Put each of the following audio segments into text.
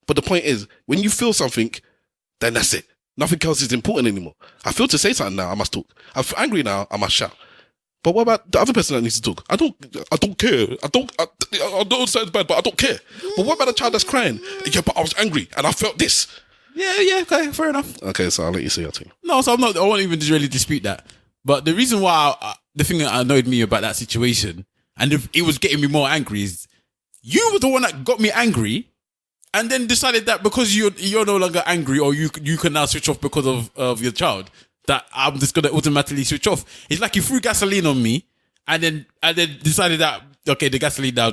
But the point is, when you feel something, then that's it. Nothing else is important anymore. I feel to say something now, I must talk. I'm angry now, I must shout. But what about the other person that needs to talk? I don't care. I don't say it's bad, but I don't care. But what about the child that's crying? Yeah, but I was angry and I felt this. Yeah, okay, fair enough. Okay, so I'll let you say your thing. No, so I won't even really dispute that. But the reason why, the thing that annoyed me about that situation, and it was getting me more angry, is you were the one that got me angry, and then decided that because you're no longer angry, or you can now switch off because of your child, that I'm just gonna automatically switch off. It's like you threw gasoline on me, and then decided that okay, the gasoline now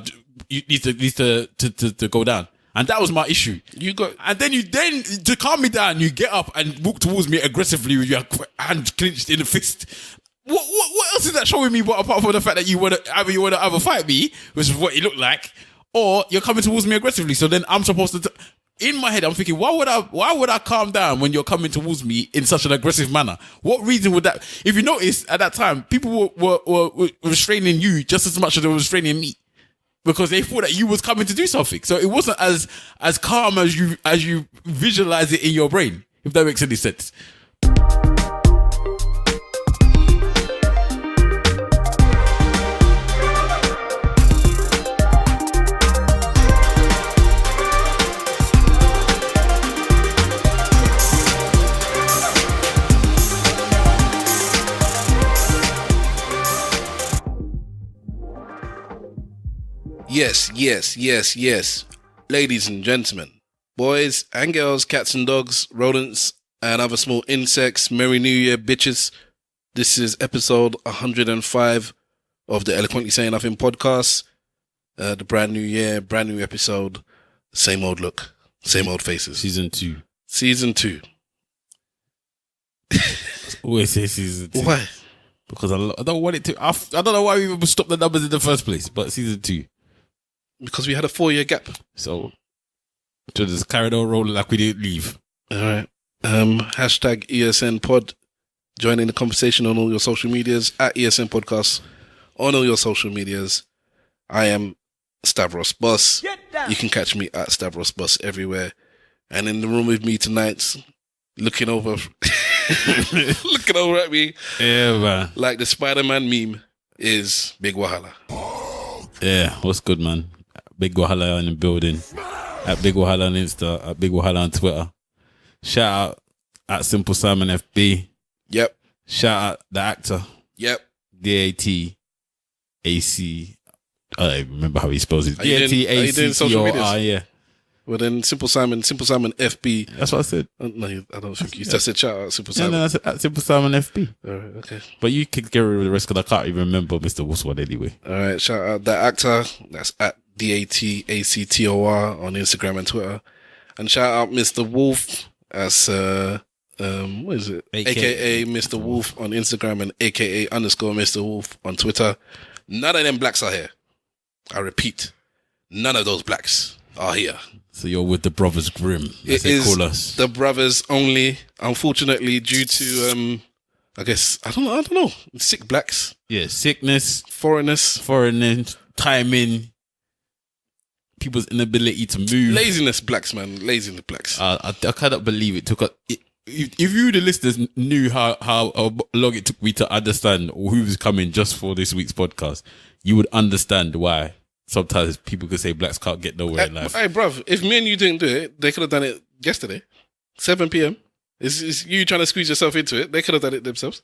needs to go down, and that was my issue. And then to calm me down, you get up and walk towards me aggressively with your hand clenched in a fist. What else is that showing me? But apart from the fact that you want to either fight me, which is what it looked like, or you're coming towards me aggressively. So then I'm supposed to. In my head, I'm thinking, why would I calm down when you're coming towards me in such an aggressive manner? What reason would that? If you notice, at that time, people were restraining you just as much as they were restraining me, because they thought that you was coming to do something. So it wasn't as calm as you visualize it in your brain, if that makes any sense. Yes. Ladies and gentlemen, boys and girls, cats and dogs, rodents, and other small insects, Merry New Year, bitches. This is episode 105 of the Eloquently Saying Nothing podcast. The brand new year, brand new episode, same old look, same old faces. Season 2. Always say season 2. Why? Because I don't want it to. I don't know why we even stopped the numbers in the first place, but season 2. Because we had a 4-year gap. So just carried on rolling like we didn't leave. All right. Hashtag ESN pod. Joining the conversation on all your social medias at ESN podcast on all your social medias. I am Stavros Boss. You can catch me at Stavros Boss everywhere. And in the room with me tonight, looking over at me, yeah, man, like the Spider-Man meme, is Big Wahala. Yeah, what's good, man? Big Wahala in the building. At Big Wahala on Insta. At Big Wahala on Twitter. Shout out at Simple Simon FB. Yep. Shout out the actor. Yep. DATAC. I don't remember how he spells it. DATACCOR, yeah. Well then, Simple Simon FB. That's what I said. No, I don't think you just said shout out Simple Simon. No, I said at Simple Simon FB. All right, okay. But you can get rid of the rest because I can't even remember Mr. Wolf's one anyway. All right, shout out that actor. That's at DATACTOR on Instagram and Twitter. And shout out Mr. Wolf as what is it? AKA Mr. Wolf on Instagram and AKA _Mr. Wolf on Twitter. None of them blacks are here. I repeat, none of those blacks are here. So you're with the Brothers Grimm, as they call us. The brothers only, unfortunately, due to I guess I don't know, sick blacks. Yeah, sickness, foreignness, timing, people's inability to move, laziness, blacks, man, laziness, blacks. I cannot believe it took if you, the listeners, knew how long it took me to understand who's coming just for this week's podcast, you would understand why sometimes people could say blacks can't get nowhere in life. Hey, bruv, if me and you didn't do it, they could have done it yesterday, 7 p.m. It's you trying to squeeze yourself into it. They could have done it themselves.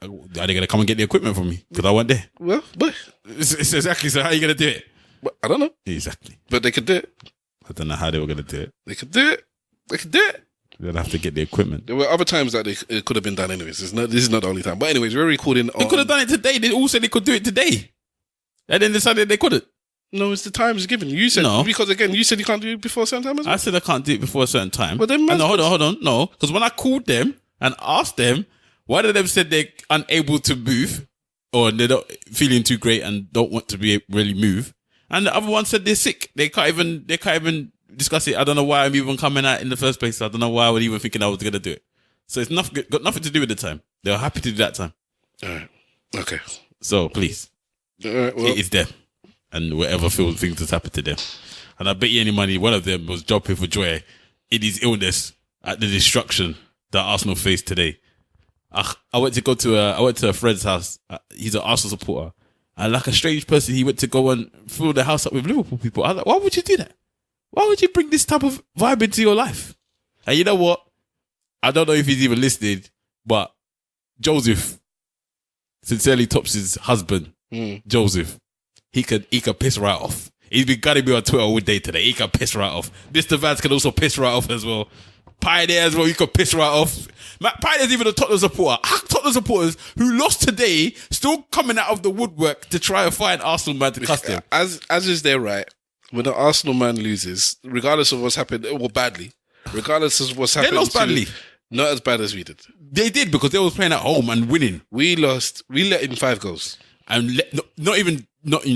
Are they going to come and get the equipment from me? Because I wasn't there. Well, but it's exactly. So how are you going to do it? But I don't know. Exactly. But they could do it. I don't know how they were going to do it. They could do it. They'd have to get the equipment. There were other times that it could have been done anyways. This is not the only time. But anyways, we're recording on... They could have done it today. They all said they could do it today. And then decided they couldn't. No, it's the times given. You said... No. Because again, you said you can't do it before a certain time as well? I said I can't do it before a certain time. But then... No, hold on. No. Because when I called them and asked them, one of them said they're unable to move or they're not feeling too great and don't want to really move. And the other one said they're sick. They can't even discuss it. I don't know why I'm even coming out in the first place. I don't know why I was even thinking I was going to do it. So it's got nothing to do with the time. They were happy to do that time. All right. Okay. So please, all right, well, it is them. And whatever things has happened to them. And I bet you any money, one of them was jumping for joy in his illness at the destruction that Arsenal faced today. I went to a friend's house. He's an Arsenal supporter. And like a strange person, he went to go and fill the house up with Liverpool people. I was like, why would you do that? Why would you bring this type of vibe into your life? And you know what? I don't know if he's even listening, but Joseph, sincerely Tops's husband, Joseph, he could piss right off. He's been gunning me on Twitter all day today. He can piss right off. Mr. Vance can also piss right off as well. Pioneer as well, he could piss right off. Pioneer's even a Tottenham supporter. Tottenham supporters who lost today still coming out of the woodwork to try and find Arsenal man to cuss them. As is their right, when the Arsenal man loses, regardless of what's happened, well, badly, regardless of what's happened, they lost badly. Not as bad as we did. They did because they was playing at home and winning. We lost. We let in 5 goals. And not in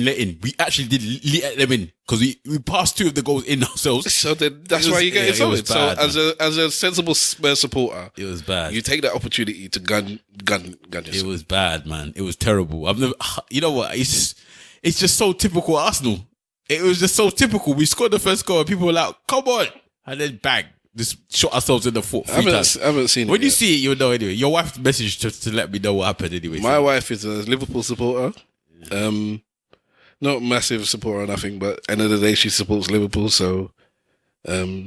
letting. We actually did let them in because we passed 2 of the goals in ourselves. So that's why you get insulted. So as a sensible Spurs supporter, it was bad. You take that opportunity to gun yourself. It was bad, man. It was terrible. I've never. You know what? It's just so typical Arsenal. It was just so typical. We scored the first goal and people were like, "Come on!" And then bang. Just shot ourselves in the foot. I haven't seen it. When you see it, you'll know anyway. Your wife messaged to let me know what happened anyway. My wife is a Liverpool supporter. Not massive supporter or nothing, but end of the day, she supports Liverpool, so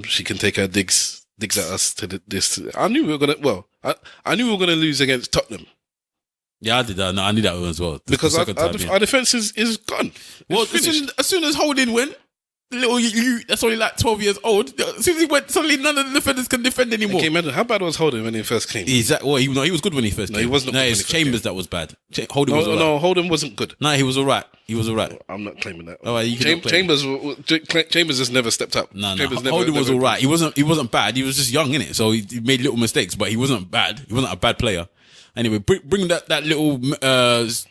she can take her digs at us to this. I knew we were gonna. I knew we were gonna lose against Tottenham. Yeah, I did that. No, I knew that one as well. Because our defense is gone. Well, as soon as Holding went. Little you, that's only like 12 years old. As soon as he went, suddenly none of the defenders can defend anymore. Okay, man, how bad was Holding when he first came? Exactly. Well, he was good when he first came. No, he wasn't. No, it's Chambers that was bad. Holding was all right. No, Holding wasn't good. No, he was all right. I'm not claiming that. Oh, you can Chambers just never stepped up. No. Holding was all right. He wasn't bad. He was just young, innit? So he made little mistakes, but he wasn't bad. He wasn't a bad player. Anyway, bring that little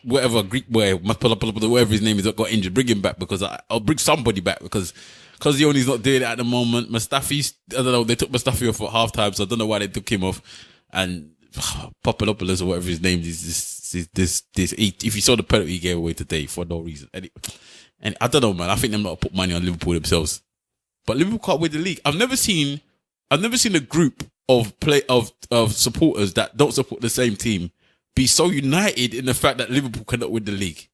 whatever Greek boy, whatever his name is, that got injured. Bring him back because I'll bring somebody back because Zioni's not doing it at the moment. Mustafi, I don't know. They took Mustafi off at halftime, so I don't know why they took him off. And Papadopoulos or whatever his name is, if you saw the penalty he gave away today for no reason, and I don't know, man. I think them not put money on Liverpool themselves, but Liverpool can't win the league. I've never seen a group of supporters that don't support the same team be so united in the fact that Liverpool cannot win the league.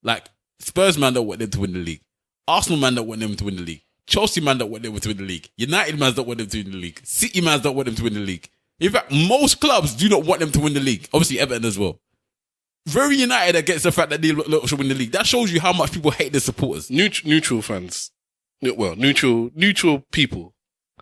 Like Spurs man don't want them to win the league. Arsenal man don't want them to win the league. Chelsea man don't want them to win the league. United man don't want them to win the league. City man don't want them to win the league. In fact, most clubs do not want them to win the league. Obviously Everton as well. Very united against the fact that they should win the league. That shows you how much people hate their supporters. Neutral fans. Well, neutral people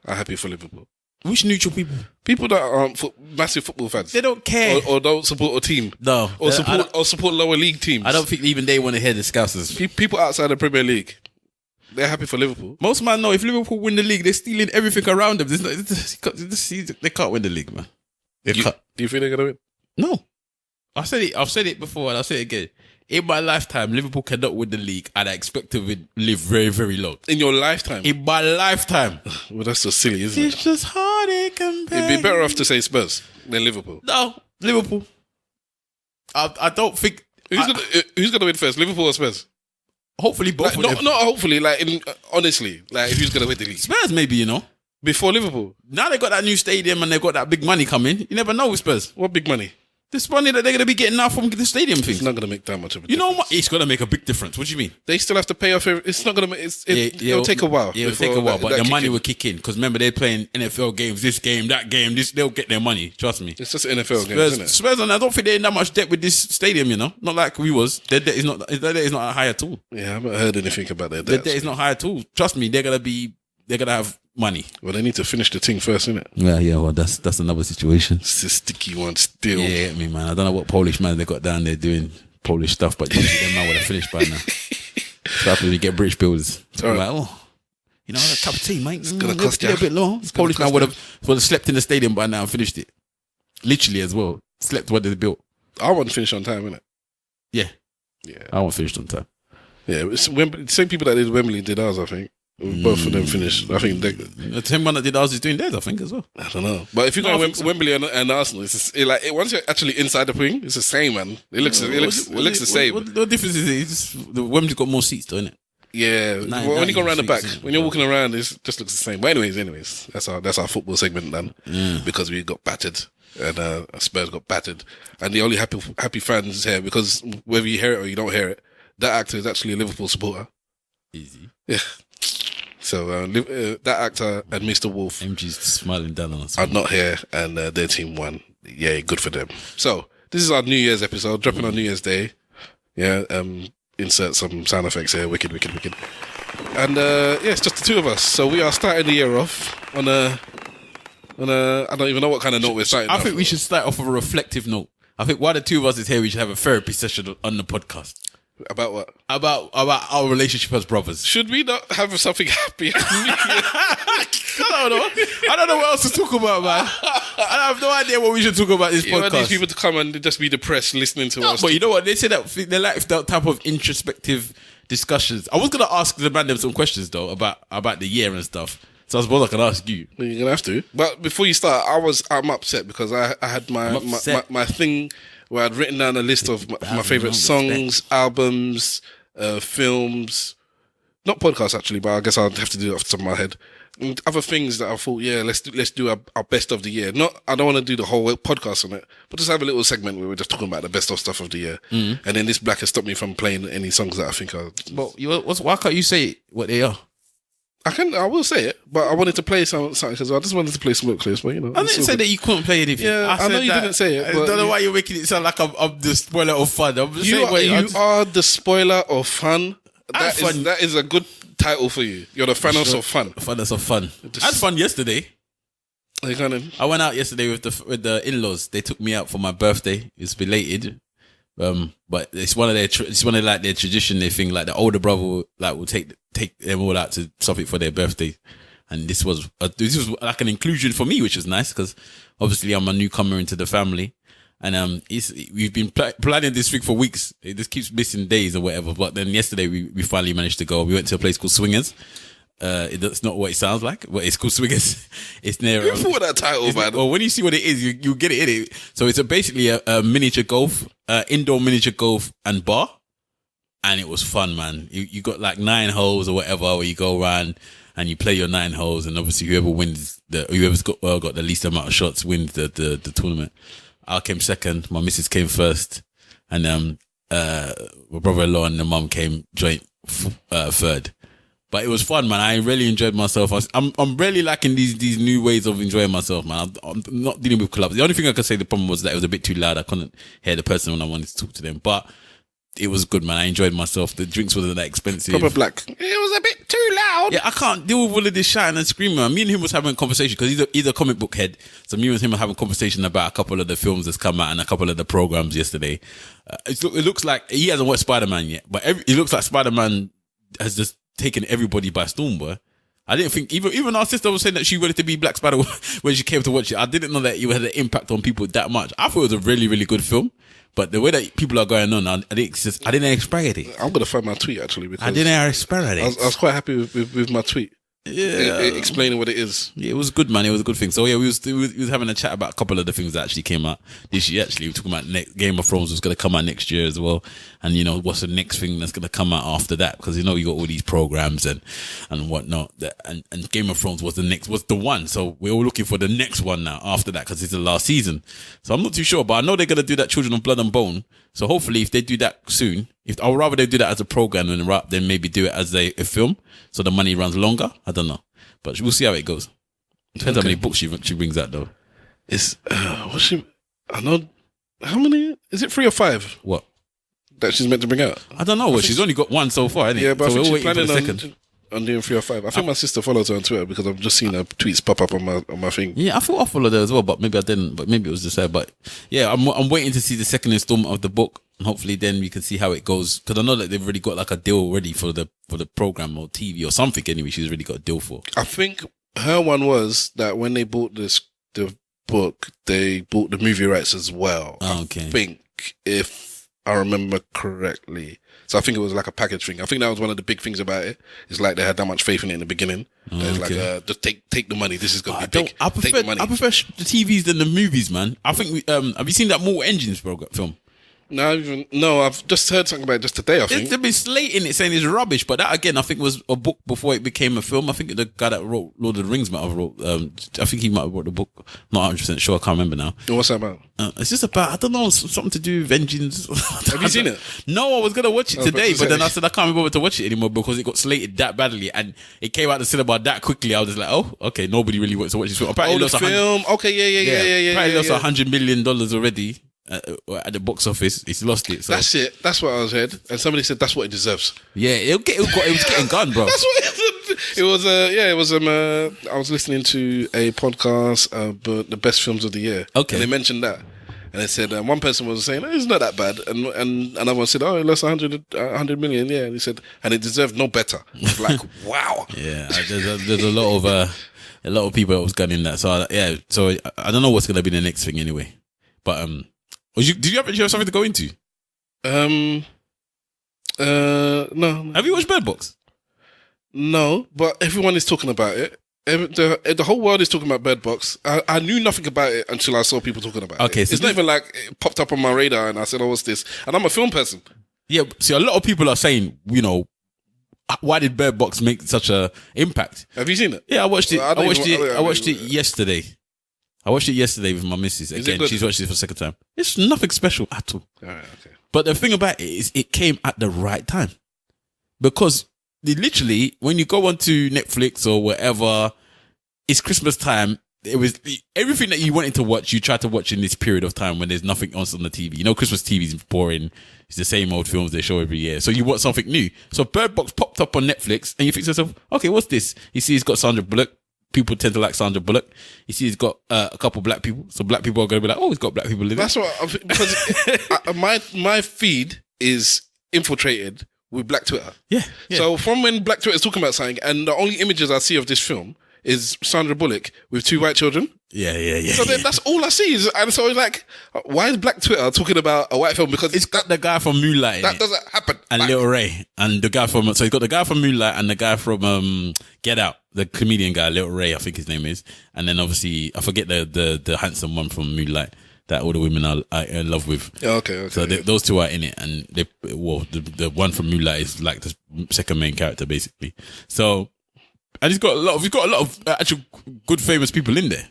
are happy for Liverpool. Which neutral people? People that aren't massive football fans. They don't care. Or don't support a team. No. Or support lower league teams. I don't think even they want to hear the Scousers. People outside the Premier League, they're happy for Liverpool. Most man know if Liverpool win the league, they're stealing everything around them. They can't win the league, man. Do you think they're going to win? No. I've said it before and I'll say it again. In my lifetime, Liverpool cannot win the league and I expect to live very, very long. In your lifetime? In my lifetime. Well, that's so silly, isn't It's just heartache and pain. It'd be better off to say Spurs than Liverpool. No, Liverpool. I don't think... Who's gonna win first, Liverpool or Spurs? Hopefully both of them. Not hopefully, honestly, who's gonna win the league? Spurs maybe, Before Liverpool. Now they got that new stadium and they've got that big money coming. You never know with Spurs. What big money? This money that they're going to be getting now from the stadium thing. It's not going to make that much of a difference. You know what? It's going to make a big difference. What do you mean? They still have to pay off. It's not going to make... It'll take a while. Yeah, it'll take a while, but the money will kick in. Because remember, they're playing NFL games, this game, that game. They'll get their money. Trust me. It's just NFL games, isn't it? Spurs, and I don't think they're in that much debt with this stadium, Not like we was. Their debt is not high at all. Yeah, I haven't heard anything about their debt. debt. Their debt is not high at all. Trust me, they're going to have money. Well, they need to finish the thing first, innit? Yeah, well, that's another situation. It's a sticky one still. Yeah, man. I don't know what Polish man they got down there doing Polish stuff, but usually them now would have finished by now. So after we get British builders. So right. Like, a cup of tea, mate. It's going to cost you a bit long. Polish man would have slept in the stadium by now and finished it. Literally as well. Slept what they built. I want to finish on time, innit? Yeah. Yeah. I want finished on time. Yeah, it's same people that did Wembley did ours, I think. Both of them finished. I think the same one that did ours is doing theirs, I think, as well. I don't know, but if you go Wembley and Arsenal, it's once you're actually inside the ring, it's the same, man. It looks the same. What difference is it? The Wembley's got more seats, though, innit? Yeah, when you go around the back, when you're walking bro. around, it just looks the same. But anyways, that's our football segment done because we got battered and Spurs got battered, and the only happy fans here because whether you hear it or you don't hear it, that actor is actually a Liverpool supporter. Easy. Yeah. So that actor and Mr. Wolf, MG's smiling down on us. are not here, and their team won. Yeah, good for them. So this is our New Year's episode, dropping on New Year's Day. Yeah. Insert some sound effects here. Wicked. And it's just the two of us. So we are starting the year off on a I don't even know what kind of note we're starting. I think we should start off with a reflective note. I think while the two of us is here, we should have a therapy session on the podcast. About what? About our relationship as brothers. Should we not have something happy? I don't know what else to talk about, man. I have no idea what we should talk about this You podcast. want these people to come and just be depressed listening to us. But you know what? They say that they like that type of introspective discussions. I was going to ask the man them some questions, though, about the year and stuff. So I suppose I can ask you. You're going to have to. But before you start, I'm upset because I had my thing where I'd written down a list of my favourite songs, albums, films. Not podcasts, actually, but I guess I'd have to do it off the top of my head. And other things that I thought, let's do our best of the year. I don't want to do the whole podcast on it, but just have a little segment where we're just talking about the best of stuff of the year. And then this black has stopped me from playing any songs that I think are... But why can't you say what they are? I will say it, but I wanted to play something because I just wanted to play some more clips. But you know, I didn't say that you couldn't play anything. Yeah, I know you didn't say it. I don't know why you're making it sound like I'm the spoiler of fun. I'm just you saying, are the spoiler of fun. Fun. That is a good title for you. You're the Thanos of fun. Funness of fun. I had fun yesterday. I went out yesterday with the in-laws. They took me out for my birthday. It's belated. But it's one of their their tradition. They think like the older brother will take them all out to something for their birthday, and this was like an inclusion for me, which was nice because obviously I'm a newcomer into the family, and we've been planning this thing for weeks. It just keeps missing days or whatever. But then yesterday we finally managed to go. We went to a place called Swingers. It's not what it sounds like, but it's called Swingers. It's near. Who thought that title, man? Well, when you see what it is, you get it in it. So it's basically a miniature golf, indoor miniature golf and bar, and it was fun, man. You got like 9 holes or whatever, where you go around and you play your 9 holes, and obviously whoever's got the least amount of shots wins the tournament. I came second, my missus came first, and my brother-in-law and the mum came joint third. But it was fun, man. I really enjoyed myself. I'm really liking these new ways of enjoying myself, man. I'm not dealing with clubs. The only thing I could say the problem was that it was a bit too loud. I couldn't hear the person when I wanted to talk to them. But it was good, man. I enjoyed myself. The drinks wasn't that expensive. Proper black. It was a bit too loud. Yeah, I can't deal with all of this shouting and screaming, man. Me and him was having a conversation because he's a comic book head. So me and him were having a conversation about a couple of the films that's come out and a couple of the programs yesterday. It looks like he hasn't watched Spider-Man yet, but it looks like Spider-Man has just taken everybody by storm, boy. I didn't think even our sister was saying that she wanted to be Black Spider when she came to watch it. I didn't know that it had an impact on people that much. I thought it was a really, really good film, but the way that people are going on, I didn't expect it. I'm gonna find my tweet actually because I didn't expect it. I was quite happy with my tweet. Yeah, explaining what it is. Yeah, it was good, man. It was a good thing. So yeah, we was having a chat about a couple of the things that actually came out this year. Actually, we were talking about Game of Thrones was going to come out next year as well, and you know what's the next thing that's going to come out after that, because you know you got all these programs and whatnot. And Game of Thrones was the one. So we're all looking for the next one now after that because it's the last season. So I'm not too sure, but I know they're going to do that Children of Blood and Bone. So hopefully, if they do that soon, I would rather they do that as a program than maybe do it as a film, so the money runs longer. I don't know, but we'll see how it goes. Depends how many books she brings out, though. It's I know how many. Is it 3 or 5? What that she's meant to bring out? I don't know. Well, she's only got one so far, isn't it? Yeah, but so I think we're she's waiting for the planning second. On doing 3 or 5. I think my sister follows her on Twitter because I've just seen her tweets pop up on my thing. Yeah, I thought I followed her as well, but maybe I didn't. But maybe it was just her. But yeah, I'm waiting to see the second installment of the book, and hopefully then we can see how it goes. Because I know that they've already got like a deal already for the program or TV or something. Anyway, she's already got a deal for. I think her one was that when they bought the book, they bought the movie rights as well. Oh, okay. I think if I remember correctly. So I think it was like a package thing. I think that was one of the big things about it. It's like they had that much faith in it in the beginning. It's like, just take the money. This is going to be big. Take the money. I prefer the TVs than the movies, man. I think have you seen that Mortal Engines film? No, I've just heard something about it just today, I think. They've been slating it, saying it's rubbish, but that again, I think was a book before it became a film. I think the guy that wrote Lord of the Rings might have wrote. I think he might have wrote the book. Not 100% sure. I can't remember now. What's that about? It's just about, I don't know, something to do with vengeance. Have you seen it? No, I was gonna watch it today, but then I said I can't be bothered to watch it anymore because it got slated that badly and it came out the cinema that quickly. I was just like, oh, okay, nobody really wants to watch this film. Apparently, the film. Okay, yeah. Apparently, lost $100 million already. At the box office, he's lost it. So. That's it. That's what I was heard, and somebody said that's what it deserves. Yeah, it was getting gone, bro. That's what it was. It was. I was listening to a podcast about the best films of the year. Okay, and they mentioned that, and they said one person was saying it's not that bad, and another one said, oh, it lost 100 million. Yeah, and he said, and it deserved no better. Like, wow. Yeah, there's a lot of people that was gunning that. So so I don't know what's gonna be the next thing anyway, but did you have something to go into? No. Have you watched Bird Box? No, but everyone is talking about it. The whole world is talking about Bird Box. I knew nothing about it until I saw people talking about it. Okay, so it's not even like it popped up on my radar and I said, oh, what's this? And I'm a film person. Yeah, see, a lot of people are saying, why did Bird Box make such a impact? Have you seen it? Yeah, I watched it. I watched it yesterday. I watched it yesterday with my missus. Again, she's watched it for the second time. It's nothing special at all. All right, okay. But the thing about it is it came at the right time. Because literally, when you go onto Netflix or wherever, it's Christmas time. It was everything that you wanted to watch, you try to watch in this period of time when there's nothing else on the TV. Christmas TV is boring. It's the same old films they show every year. So you want something new. So Bird Box popped up on Netflix and you think to yourself, okay, what's this? You see it's got Sandra Bullock. People tend to like Sandra Bullock. You see, he's got a couple black people, so black people are going to be like, "Oh, he's got black people in it." That's what because my feed is infiltrated with Black Twitter. Yeah. So from when Black Twitter is talking about something, and the only images I see of this film is Sandra Bullock with 2 white children. Yeah. So then that's all I see and so it's like, why is Black Twitter talking about a white film? Because it's got the guy from Moonlight. That doesn't happen. And Lil Ray and the guy from he's got the guy from Moonlight and the guy from Get Out, the comedian guy, Lil Ray, I think his name is. And then obviously I forget the handsome one from Moonlight that all the women are in love with. Okay. So those two are in it, and the one from Moonlight is like the second main character basically. So. And he's got a lot of actual good famous people in there.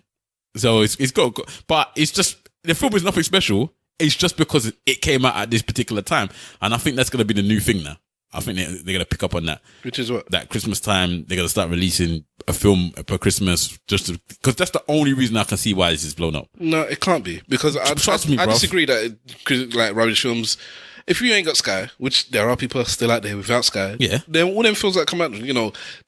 So it's got, but it's just, the film is nothing special. It's just because it came out at this particular time. And I think that's going to be the new thing now. I think they're going to pick up on that. Which is what? That Christmas time, they're going to start releasing a film per Christmas because that's the only reason I can see why this is blown up. No, it can't be. Because I disagree that like rubbish films, if you ain't got Sky, which there are people still out there without Sky, then all them films that come out,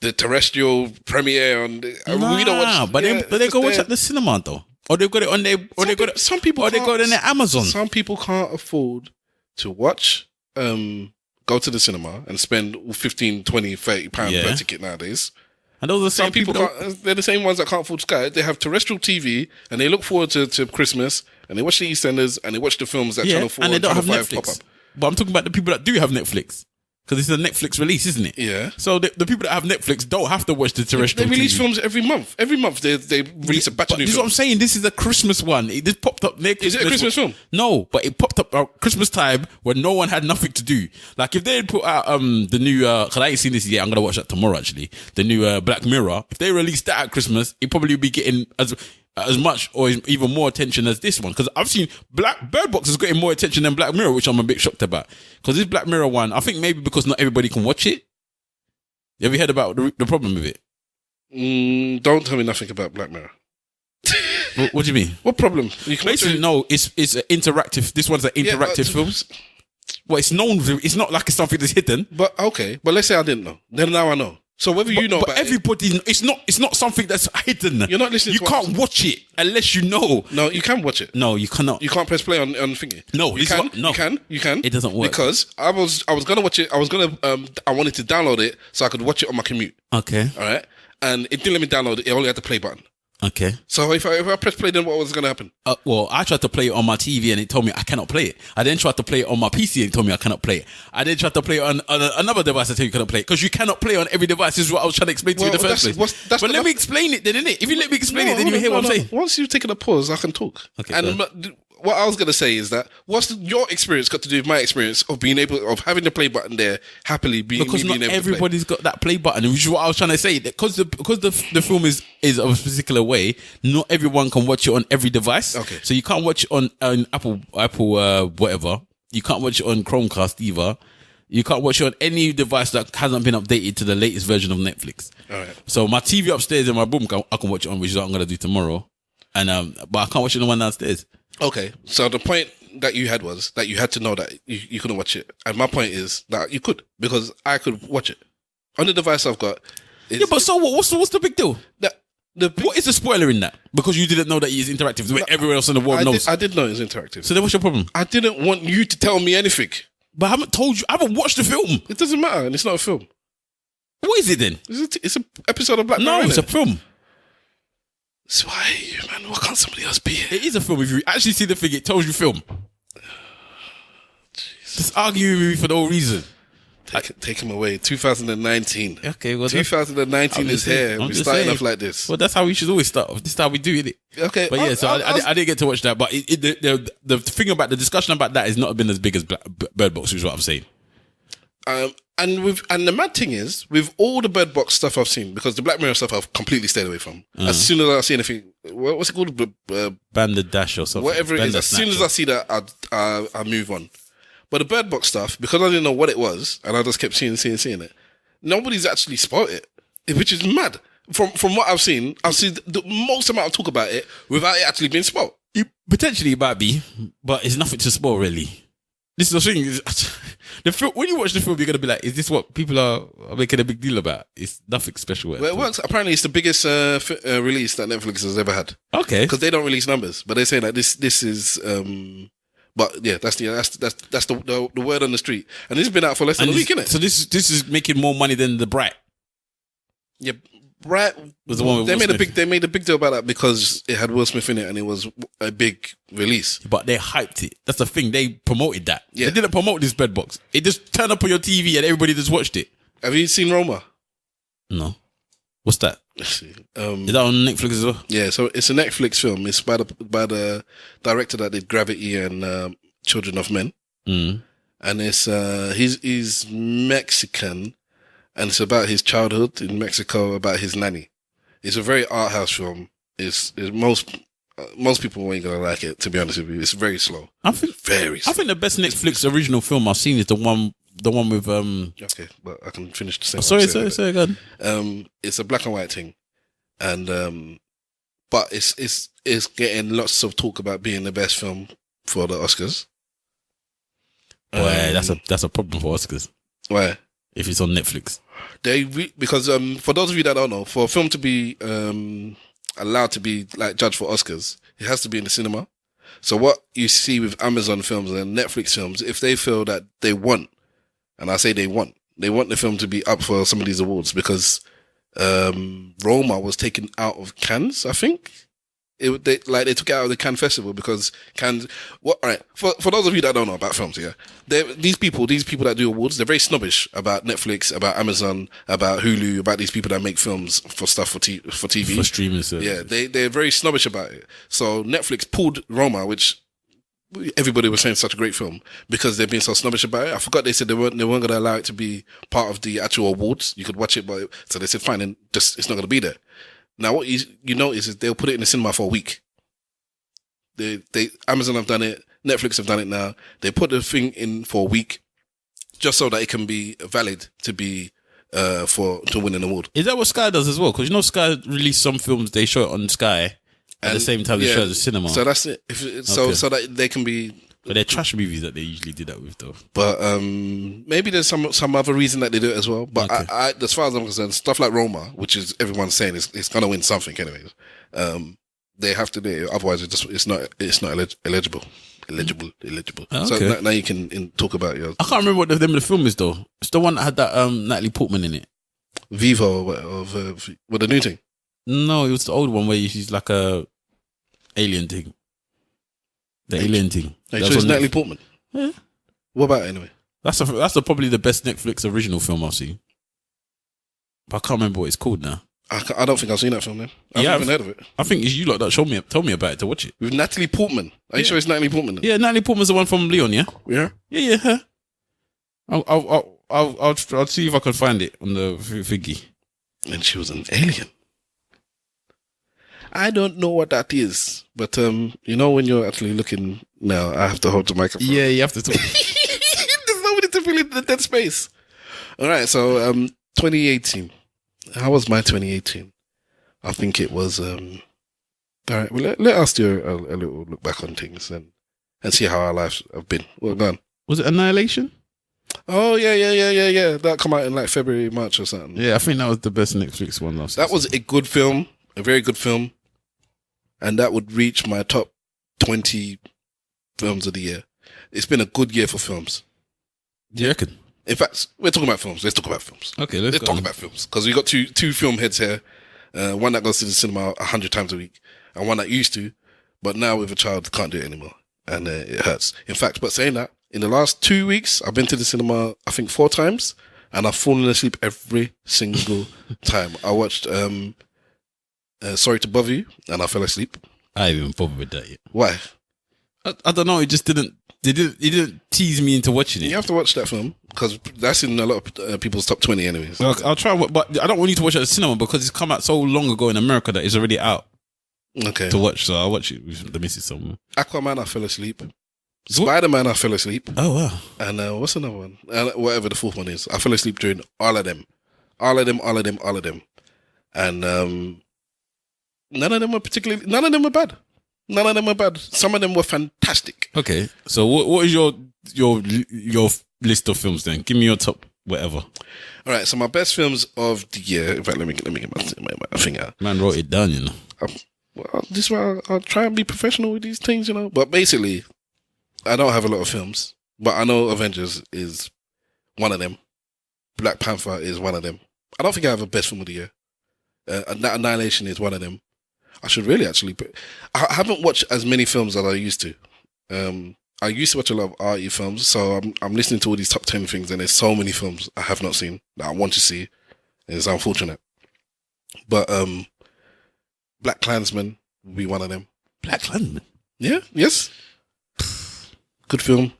the terrestrial premiere on, we don't watch. But they go watch at the cinema though, or they've got it on their, they got it on their Amazon. Some people can't afford to watch, go to the cinema and spend 15, 20, 30 pounds per ticket nowadays. And those are the same people they're the same ones that can't afford Sky. They have terrestrial TV and they look forward to Christmas and they watch the EastEnders and they watch the films that Channel 4 and they don't have Channel 5 Netflix. pop up. But I'm talking about the people that do have Netflix. Because it's a Netflix release, isn't it? Yeah. So the people that have Netflix don't have to watch the terrestrial They release TV. films every month. Every month they release a batch of new films. This is what I'm saying. This is a Christmas one. This popped up near Christmas. Is it a Christmas film? No, but it popped up at Christmas time when no one had nothing to do. Like if they had put out the new, because I ain't seen this yet, I'm going to watch that tomorrow actually. The new Black Mirror. If they released that at Christmas, it probably would be getting as much or even more attention as this one, because I've seen Bird Box is getting more attention than Black Mirror, which I'm a bit shocked about. Because this Black Mirror one, I think maybe because not everybody can watch it. Have you heard about the problem with it? Don't tell me nothing about Black Mirror. What do you mean? What problem? Basically, no. It's an interactive. This one's an interactive film. Well, it's known. It's not like it's something that's hidden. But okay. But let's say I didn't know. Then now I know. So whether you know, but everybody, it's not something that's hidden. You're not listening. You can't watch it unless you know. No, you can watch it. No, you cannot. You can't press play on thingy. No, you can. No, you can. It doesn't work because I was gonna watch it. I wanted to download it so I could watch it on my commute. Okay. All right. And it didn't let me download it. It only had the play button. Okay. So if I press play, then what was going to happen? Well, I tried to play it on my TV and it told me I cannot play it. I then tried to play it on my PC and it told me I cannot play it. I then tried to play it on another device and told you cannot play it. Because you cannot play on every device. This is what I was trying to explain to you in the first place. But let me explain it then, innit? If you let me explain it, then you hear what I'm saying. Once you've taken a pause, I can talk. Okay. And what I was gonna say is that what's your experience got to do with my experience of being able of having the play button there happily being because being not able everybody's got that play button, which is what I was trying to say. Because the film is of a particular way, not everyone can watch it on every device. Okay. So you can't watch it on Apple whatever. You can't watch it on Chromecast either. You can't watch it on any device that hasn't been updated to the latest version of Netflix. All right. So my TV upstairs in my room, I can watch it on, which is what I'm gonna do tomorrow. And but I can't watch it on the one downstairs. Okay, so the point that you had was that you had to know that you couldn't watch it, and my point is that you could, because I could watch it on the device I've got. Yeah, but so what? What's the big deal? What is the spoiler in that? Because you didn't know that it's interactive. No, everyone else in the world knows. I did know it was interactive. So then what's your problem? I didn't want you to tell me anything. But I haven't told you. I haven't watched the film. It doesn't matter, and it's not a film. What is it then? It's an episode of Black Mirror. No, it's a film. So why, man? Why can't somebody else be here? It is a film. If you actually see the thing, it tells you film. Just arguing with me for no reason. Take him away. 2019. Okay, well, 2019 is here. We're starting off like this. Well, that's how we should always start off. This is how we do it. Okay. But yeah, so I didn't get to watch that. But the thing about the discussion about that has not been as big as Bird Box, is what I'm saying. And the mad thing is, with all the Bird Box stuff I've seen, because the Black Mirror stuff I've completely stayed away from. As soon as I see anything, what's it called? Bandersnatch or something. Whatever it is. As soon as I see that, I move on. But the Bird Box stuff, because I didn't know what it was, and I just kept seeing it, nobody's actually spoiled it, which is mad. From what I've seen the most amount of talk about it without it actually being spoiled. Potentially it might be, but it's nothing to spoil, really. This is the thing. The film, when you watch the film, you're going to be like, is this what people are making a big deal about? It's nothing special. Well, it works. Apparently, it's the biggest release that Netflix has ever had. Okay. Because they don't release numbers, but they say that this is... but yeah, that's the word on the street. And this has been out for less than a week, innit? So this is making more money than The Bright. Yeah, Bright was the one with they Will made Smith. They made a big deal about that because it had Will Smith in it and it was a big release. But they hyped it. That's the thing. They promoted that. Yeah. They didn't promote this Bird Box. It just turned up on your TV and everybody just watched it. Have you seen Roma? No. What's that? Let's see. Is that on Netflix as well? Yeah, so it's a Netflix film. It's by the director that did Gravity and Children of Men. Mm. And it's he's Mexican, and it's about his childhood in Mexico, about his nanny. It's a very art house film. It's most people ain't gonna like it, to be honest with you. It's very slow. Very slow. I think the best Netflix original film I've seen is the one with Okay, but I can finish the same. Sorry, go on. It's a black and white thing, and but it's getting lots of talk about being the best film for the Oscars. Well, that's a problem for Oscars. Why? If it's on Netflix, because for those of you that don't know, for a film to be allowed to be like judged for Oscars, it has to be in the cinema. So what you see with Amazon films and Netflix films, if they feel that they want, and I say they want the film to be up for some of these awards, because Roma was taken out of Cannes, I think. They took it out of the Cannes Festival because Cannes. All right, for those of you that don't know about films, yeah, these people that do awards, they're very snobbish about Netflix, about Amazon, about Hulu, about these people that make films for stuff for TV, for streaming services. Yeah, they're very snobbish about it. So Netflix pulled Roma, which everybody was saying is such a great film, because they've been so snobbish about it. I forgot they said they weren't going to allow it to be part of the actual awards. You could watch it, but so they said fine, and just it's not going to be there. Now, what you notice is they'll put it in the cinema for a week. Amazon have done it, Netflix have done it now. They put the thing in for a week, just so that it can be valid to be to win an award. Is that what Sky does as well? Because Sky release some films, they show it on Sky at the same time they show it at the cinema. So that's it. So that they can be. But they're trash movies that they usually do that with, though. But maybe there's some other reason that they do it as well. But okay. I as far as I'm concerned, stuff like Roma, which is everyone's saying it's gonna win something anyways. They have to do it, otherwise it's not eligible. Okay. So now you can talk about yours. I can't remember what the name of the film is though. It's the one that had that Natalie Portman in it. Vivo or the new thing. No, it was the old one where she's like a alien thing. The alien thing. So it's Natalie Portman. Yeah. What about it anyway? That's probably the best Netflix original film I've seen. But I can't remember what it's called now. I don't think I've seen that film then. I haven't even heard of it. I think it's you lot that told me about it to watch it. With Natalie Portman. Are you sure it's Natalie Portman? Yeah, Natalie Portman's the one from Leon, yeah? Yeah? Yeah, her. I'll see if I can find it on the thingy. And she was an alien. I don't know what that is. But, when you're actually looking now, I have to hold the microphone. Yeah, you have to talk. There's nobody to fill in the dead space. All right, so 2018. How was my 2018? I think it was... all right, well, let us do a little look back on things and see how our lives have been. Well done. Was it Annihilation? Oh, yeah. That come out in like February, March or something. Yeah, I think that was the best Netflix one last season. That was a good film, a very good film. And that would reach my top 20 films of the year. It's been a good year for films. Do you reckon? In fact, we're talking about films. Let's talk about films. Okay, let's talk about films. Because we got two film heads here. One that goes to the cinema 100 times a week. And one that used to. But now with a child, can't do it anymore. And it hurts. In fact, but saying that, in the last 2 weeks, I've been to the cinema, I think 4 times. And I've fallen asleep every single time. I watched Sorry to Bother You. And I fell asleep. I haven't even bothered with that yet. Why? I don't know. It just didn't tease me into watching it. You have to watch that film because that's in a lot of people's top 20 anyways. I'll try, but I don't want you to watch it at the cinema because it's come out so long ago in America that it's already out. Okay. To watch, so I'll watch it with the missus somewhere. Aquaman, I fell asleep. Spider-Man, I fell asleep. Oh wow! And what's another one? Whatever the fourth one is, I fell asleep during all of them. And none of them were bad. None of them were bad. Some of them were fantastic. Okay, so what is your list of films then? Give me your top whatever. All right, so my best films of the year. In fact, let me get my thing out. Man wrote it down, Well, this way I'll try and be professional with these things, But basically, I don't have a lot of films, but I know Avengers is one of them. Black Panther is one of them. I don't think I have a best film of the year. Annihilation is one of them. I should really actually... I haven't watched as many films as I used to. I used to watch a lot of arty films, so I'm listening to all these top 10 things, and there's so many films I have not seen that I want to see. It's unfortunate. But Black Klansman will be one of them. Black Klansman? Yeah, yes. Good film.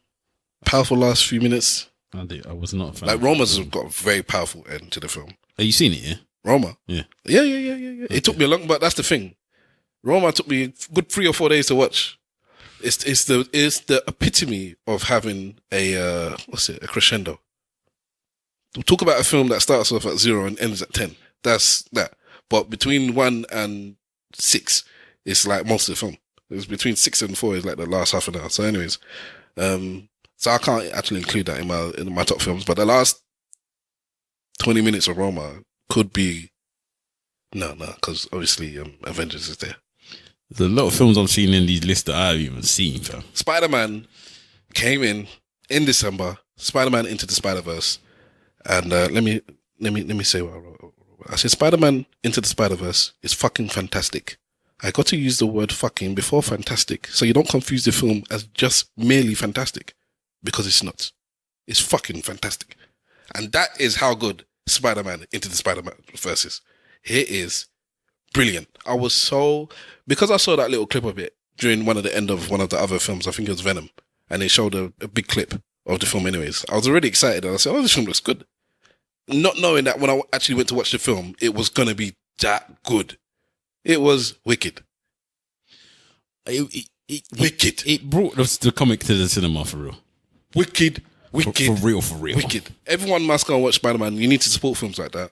Powerful last few minutes. I was not a fan. Like Roma's got a very powerful end to the film. Have you seen it, yeah? Roma? Yeah. Yeah. Okay. It took me a long, but that's the thing. Roma took me a good 3 or 4 days to watch. It's the epitome of having a crescendo. We'll talk about a film that starts off at 0 and ends at 10. That's that. But between 1 and 6, it's like most of the film. It's between 6 and 4 is like the last half an hour. So anyways, so I can't actually include that in my top films. But the last 20 minutes of Roma could be no, because obviously Avengers is there. There's a lot of films I've seen in these lists that I haven't even seen, fam. Spider-Man came in December. Spider-Man Into the Spider-Verse, and let me say what I wrote. I said Spider-Man Into the Spider-Verse is fucking fantastic. I got to use the word fucking before fantastic, so you don't confuse the film as just merely fantastic, because it's not. It's fucking fantastic, and that is how good Spider-Man Into the Spider-Verse is. It is brilliant. I was so... Because I saw that little clip of it during one of the end of one of the other films, I think it was Venom, and they showed a big clip of the film anyways. I was already excited, and I said, this film looks good. Not knowing that when I actually went to watch the film, it was going to be that good. It was wicked. Wicked. It brought the comic to the cinema for real. Wicked. For real. Wicked. Everyone must go and watch Spider-Man. You need to support films like that.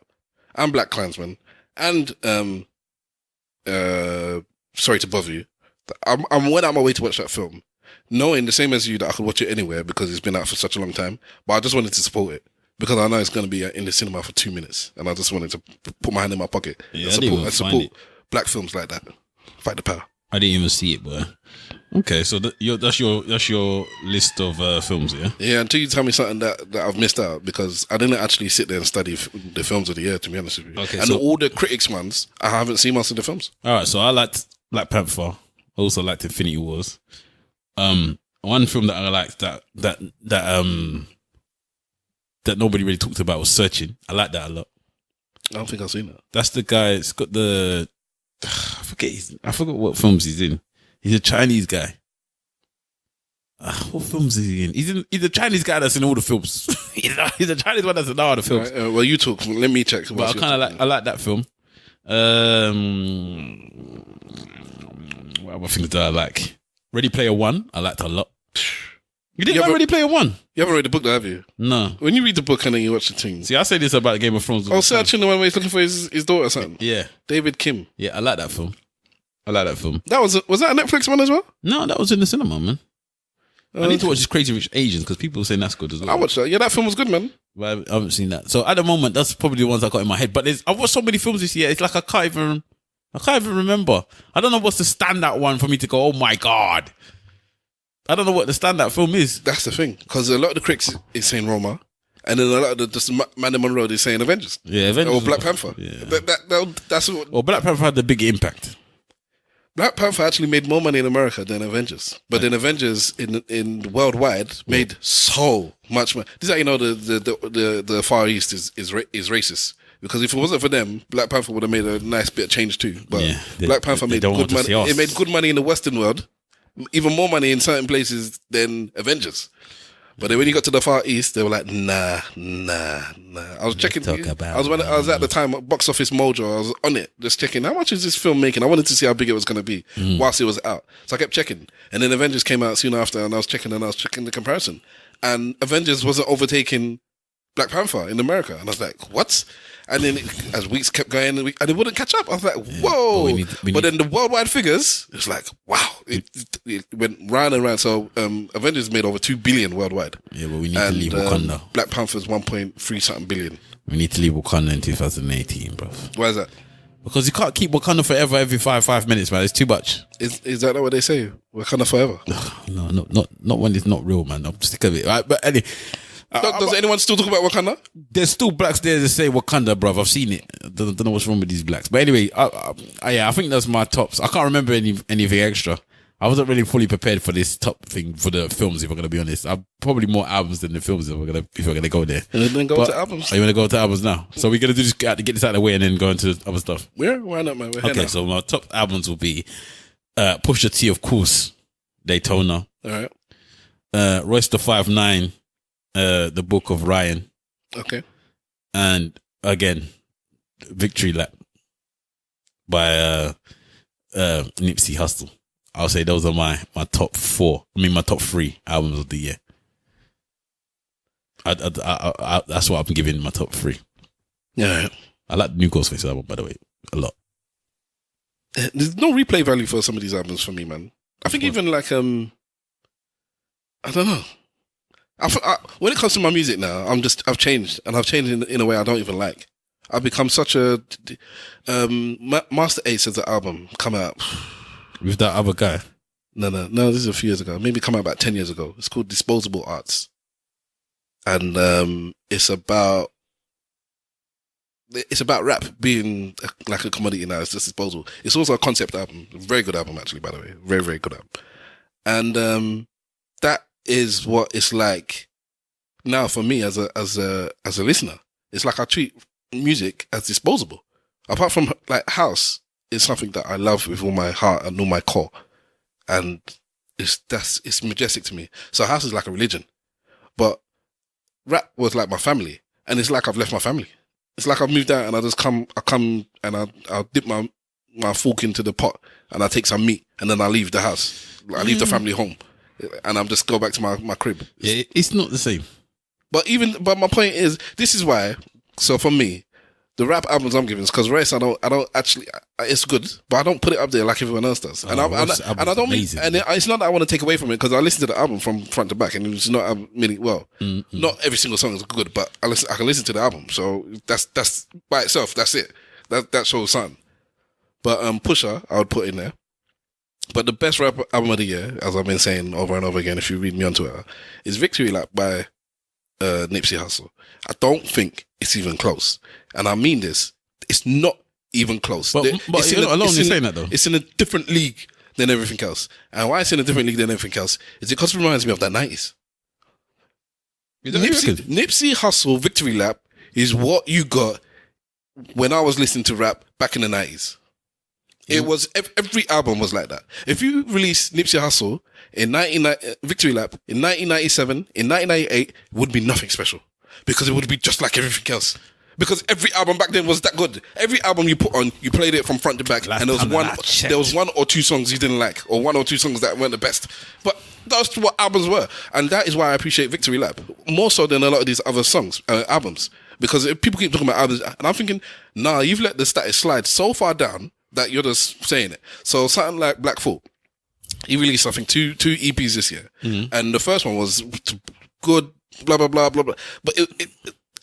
And Black Klansman. And Sorry to Bother You. I'm went out of my way to watch that film, knowing the same as you that I could watch it anywhere because it's been out for such a long time. But I just wanted to support it because I know it's going to be in the cinema for 2 minutes, and I just wanted to put my hand in my pocket and support black films like that. Fight the power. I didn't even see it, boy. Okay, so that's your list of films, yeah? Yeah, until you tell me something that I've missed out, because I didn't actually sit there and study the films of the year, to be honest with you. Okay, and so, all the critics ones, I haven't seen most of the films. All right, so I liked Black Panther. I also liked Infinity Wars. One film that I liked that nobody really talked about was Searching. I like that a lot. I don't think I've seen that. That's the guy. It's got the. I forgot what films he's in. He's a Chinese guy. What films is he in? He's a Chinese guy that's in all the films. he's a Chinese one that's in all the films. Right, well, you talk. Let me check. But I like that film. What other things do I like? Ready Player One. I liked a lot. You didn't like Ready Player One? You haven't read the book, though, have you? No. When you read the book and then you watch the thing. See, I say this about Game of Thrones. Oh, searching the one where he's looking for his daughter or something. Yeah. David Kim. Yeah, I like that film. That was that a Netflix one as well? No, that was in the cinema, man. I need to watch this Crazy Rich Asians because people saying that's good as well. I watched that. Yeah, that film was good, man. But I haven't seen that. So at the moment, that's probably the ones I got in my head. But I've watched so many films this year. It's like I can't even remember. I don't know what's the standout one for me to go, oh my God. I don't know what the standout film is. That's the thing. Because a lot of the critics is saying Roma. And then a lot of the Man in Monroe is saying Avengers. Yeah, Avengers. Or Black Panther. Yeah. That's what. Well, Black Panther had the big impact. Black Panther actually made more money in America than Avengers, but then Avengers in worldwide made so much money. This is how you know the Far East is racist, because if it wasn't for them, Black Panther would have made a nice bit of change too. But Black Panther made good money. It made good money in the Western world, even more money in certain places than Avengers. But then when you got to the Far East, they were like, nah. I was checking. I was at the time at Box Office Mojo. I was on it, just checking how much is this film making. I wanted to see how big it was going to be whilst it was out. So I kept checking, and then Avengers came out soon after, and I was checking the comparison, and Avengers wasn't overtaking Black Panther in America, and I was like, what? And then as weeks kept going, and it wouldn't catch up. I was like, whoa. But then the worldwide figures, it's like, wow. It went round and round. So Avengers made over 2 billion worldwide. Yeah, but we need to leave Wakanda. Black Panther's 1.3 something billion. We need to leave Wakanda in 2018, bro. Why is that? Because you can't keep Wakanda forever every five minutes, man. It's too much. Is that not what they say? Wakanda forever? No, not when it's not real, man. I'm sick of it. Right? But anyway... Does anyone still talk about Wakanda? There's still blacks there that say Wakanda, bruv. I've seen it. Don't know what's wrong with these blacks. But anyway, I think that's my tops. I can't remember anything extra. I wasn't really fully prepared for this top thing for the films, if I'm going to be honest. I'm probably more albums than the films if we're going to go there. And then go to albums. Are you want to go to albums now? So we're going to do this, get this out of the way and then go into other stuff. Why not, man? Okay, so my top albums will be Pusha T, of course, Daytona. All right. Royce the 5'9", The Book of Ryan. Okay. And again, Victory Lap by Nipsey Hussle. I'll say those are my top my top 3 albums of the year. That's what I'm giving my top 3. Yeah. I like the new Ghostface album, by the way, a lot. There's no replay value for some of these albums for me, man. I think even like I don't know. When it comes to my music now, I've changed, and I've changed in a way I don't even like. I've become such a Master Ace as the album come out with that other guy. No. This is a few years ago. Maybe come out about 10 years ago. It's called Disposable Arts, and it's about rap being like a commodity now. It's just disposable. It's also a concept album. Very good album, actually. By the way, very very good album, and that is what it's like now for me as a listener. It's like I treat music as disposable. Apart from like house is something that I love with all my heart and all my core, and it's majestic to me. So house is like a religion, but rap was like my family, and it's like I've left my family. It's like I've moved out and I come and I'll dip my fork into the pot and I take some meat and then I leave the house. I leave the family home. And I'm just go back to my crib. Yeah, it's not the same. But my point is, this is why. So for me, the rap albums I'm giving is because Royce, I don't actually. It's good, but I don't put it up there like everyone else does. And I don't mean, and it's not that I want to take away from it because I listen to the album from front to back, and it's not really well. Mm-hmm. Not every single song is good, but I can listen to the album. So that's by itself. That's it. That shows something. But Pusha, I would put in there. But the best rap album of the year, as I've been saying over and over again, if you read me on Twitter, is Victory Lap by Nipsey Hussle. I don't think it's even close. And I mean this. It's not even close. But you're not alone in saying that, though. It's in a different league than everything else. And why it's in a different league than everything else is because it reminds me of that 90s. Nipsey Hussle Victory Lap is what you got when I was listening to rap back in the 90s. It was every album was like that. If you release Nipsey Hussle in Victory Lap in 1997, in 1998, it would be nothing special because it would be just like everything else. Because every album back then was that good. Every album you put on, you played it from front to back, and there was one or two songs you didn't like, or one or two songs that weren't the best. But that's what albums were, and that is why I appreciate Victory Lap more so than a lot of these other albums. Because if people keep talking about albums, and I'm thinking, nah, you've let the status slide so far down that you're just saying it. So something like Black Thought, he released I think two EPs this year, and the first one was good, blah blah blah blah blah. But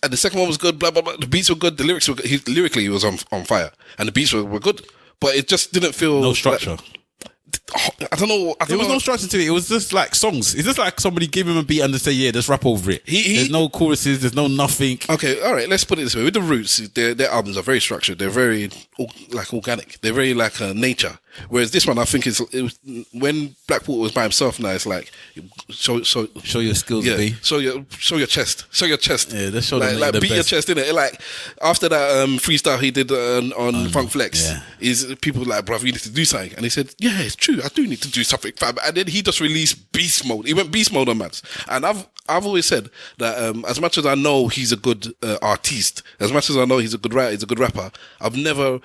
and the second one was good, blah blah blah. The beats were good, the lyrics were good. Lyrically, he was on fire, and the beats were good. But it just didn't feel no structure. I don't know. There was no structure to it. It was just like songs. It's just like somebody gave him a beat and they say, "Yeah, just rap over it." There's no choruses. There's no nothing. Okay, all right. Let's put it this way: with the Roots, their albums are very structured. They're very like organic. They're very like nature. Whereas this one, I think it was when Black Thought was by himself. Now it's like show your skills. Yeah, B. show your chest. Show your chest. Yeah, let's show like the beat best. your chest, innit? Like after that freestyle he did on Funk Flex, is people were like, bruv, you need to do something, and he said, yeah, it's true, I do need to do something, fam. And then he just released beast mode. He went beast mode on Mads, and I've always said that as much as I know he's a good artiste, as much as I know he's a good writer, he's a good rapper, I've never.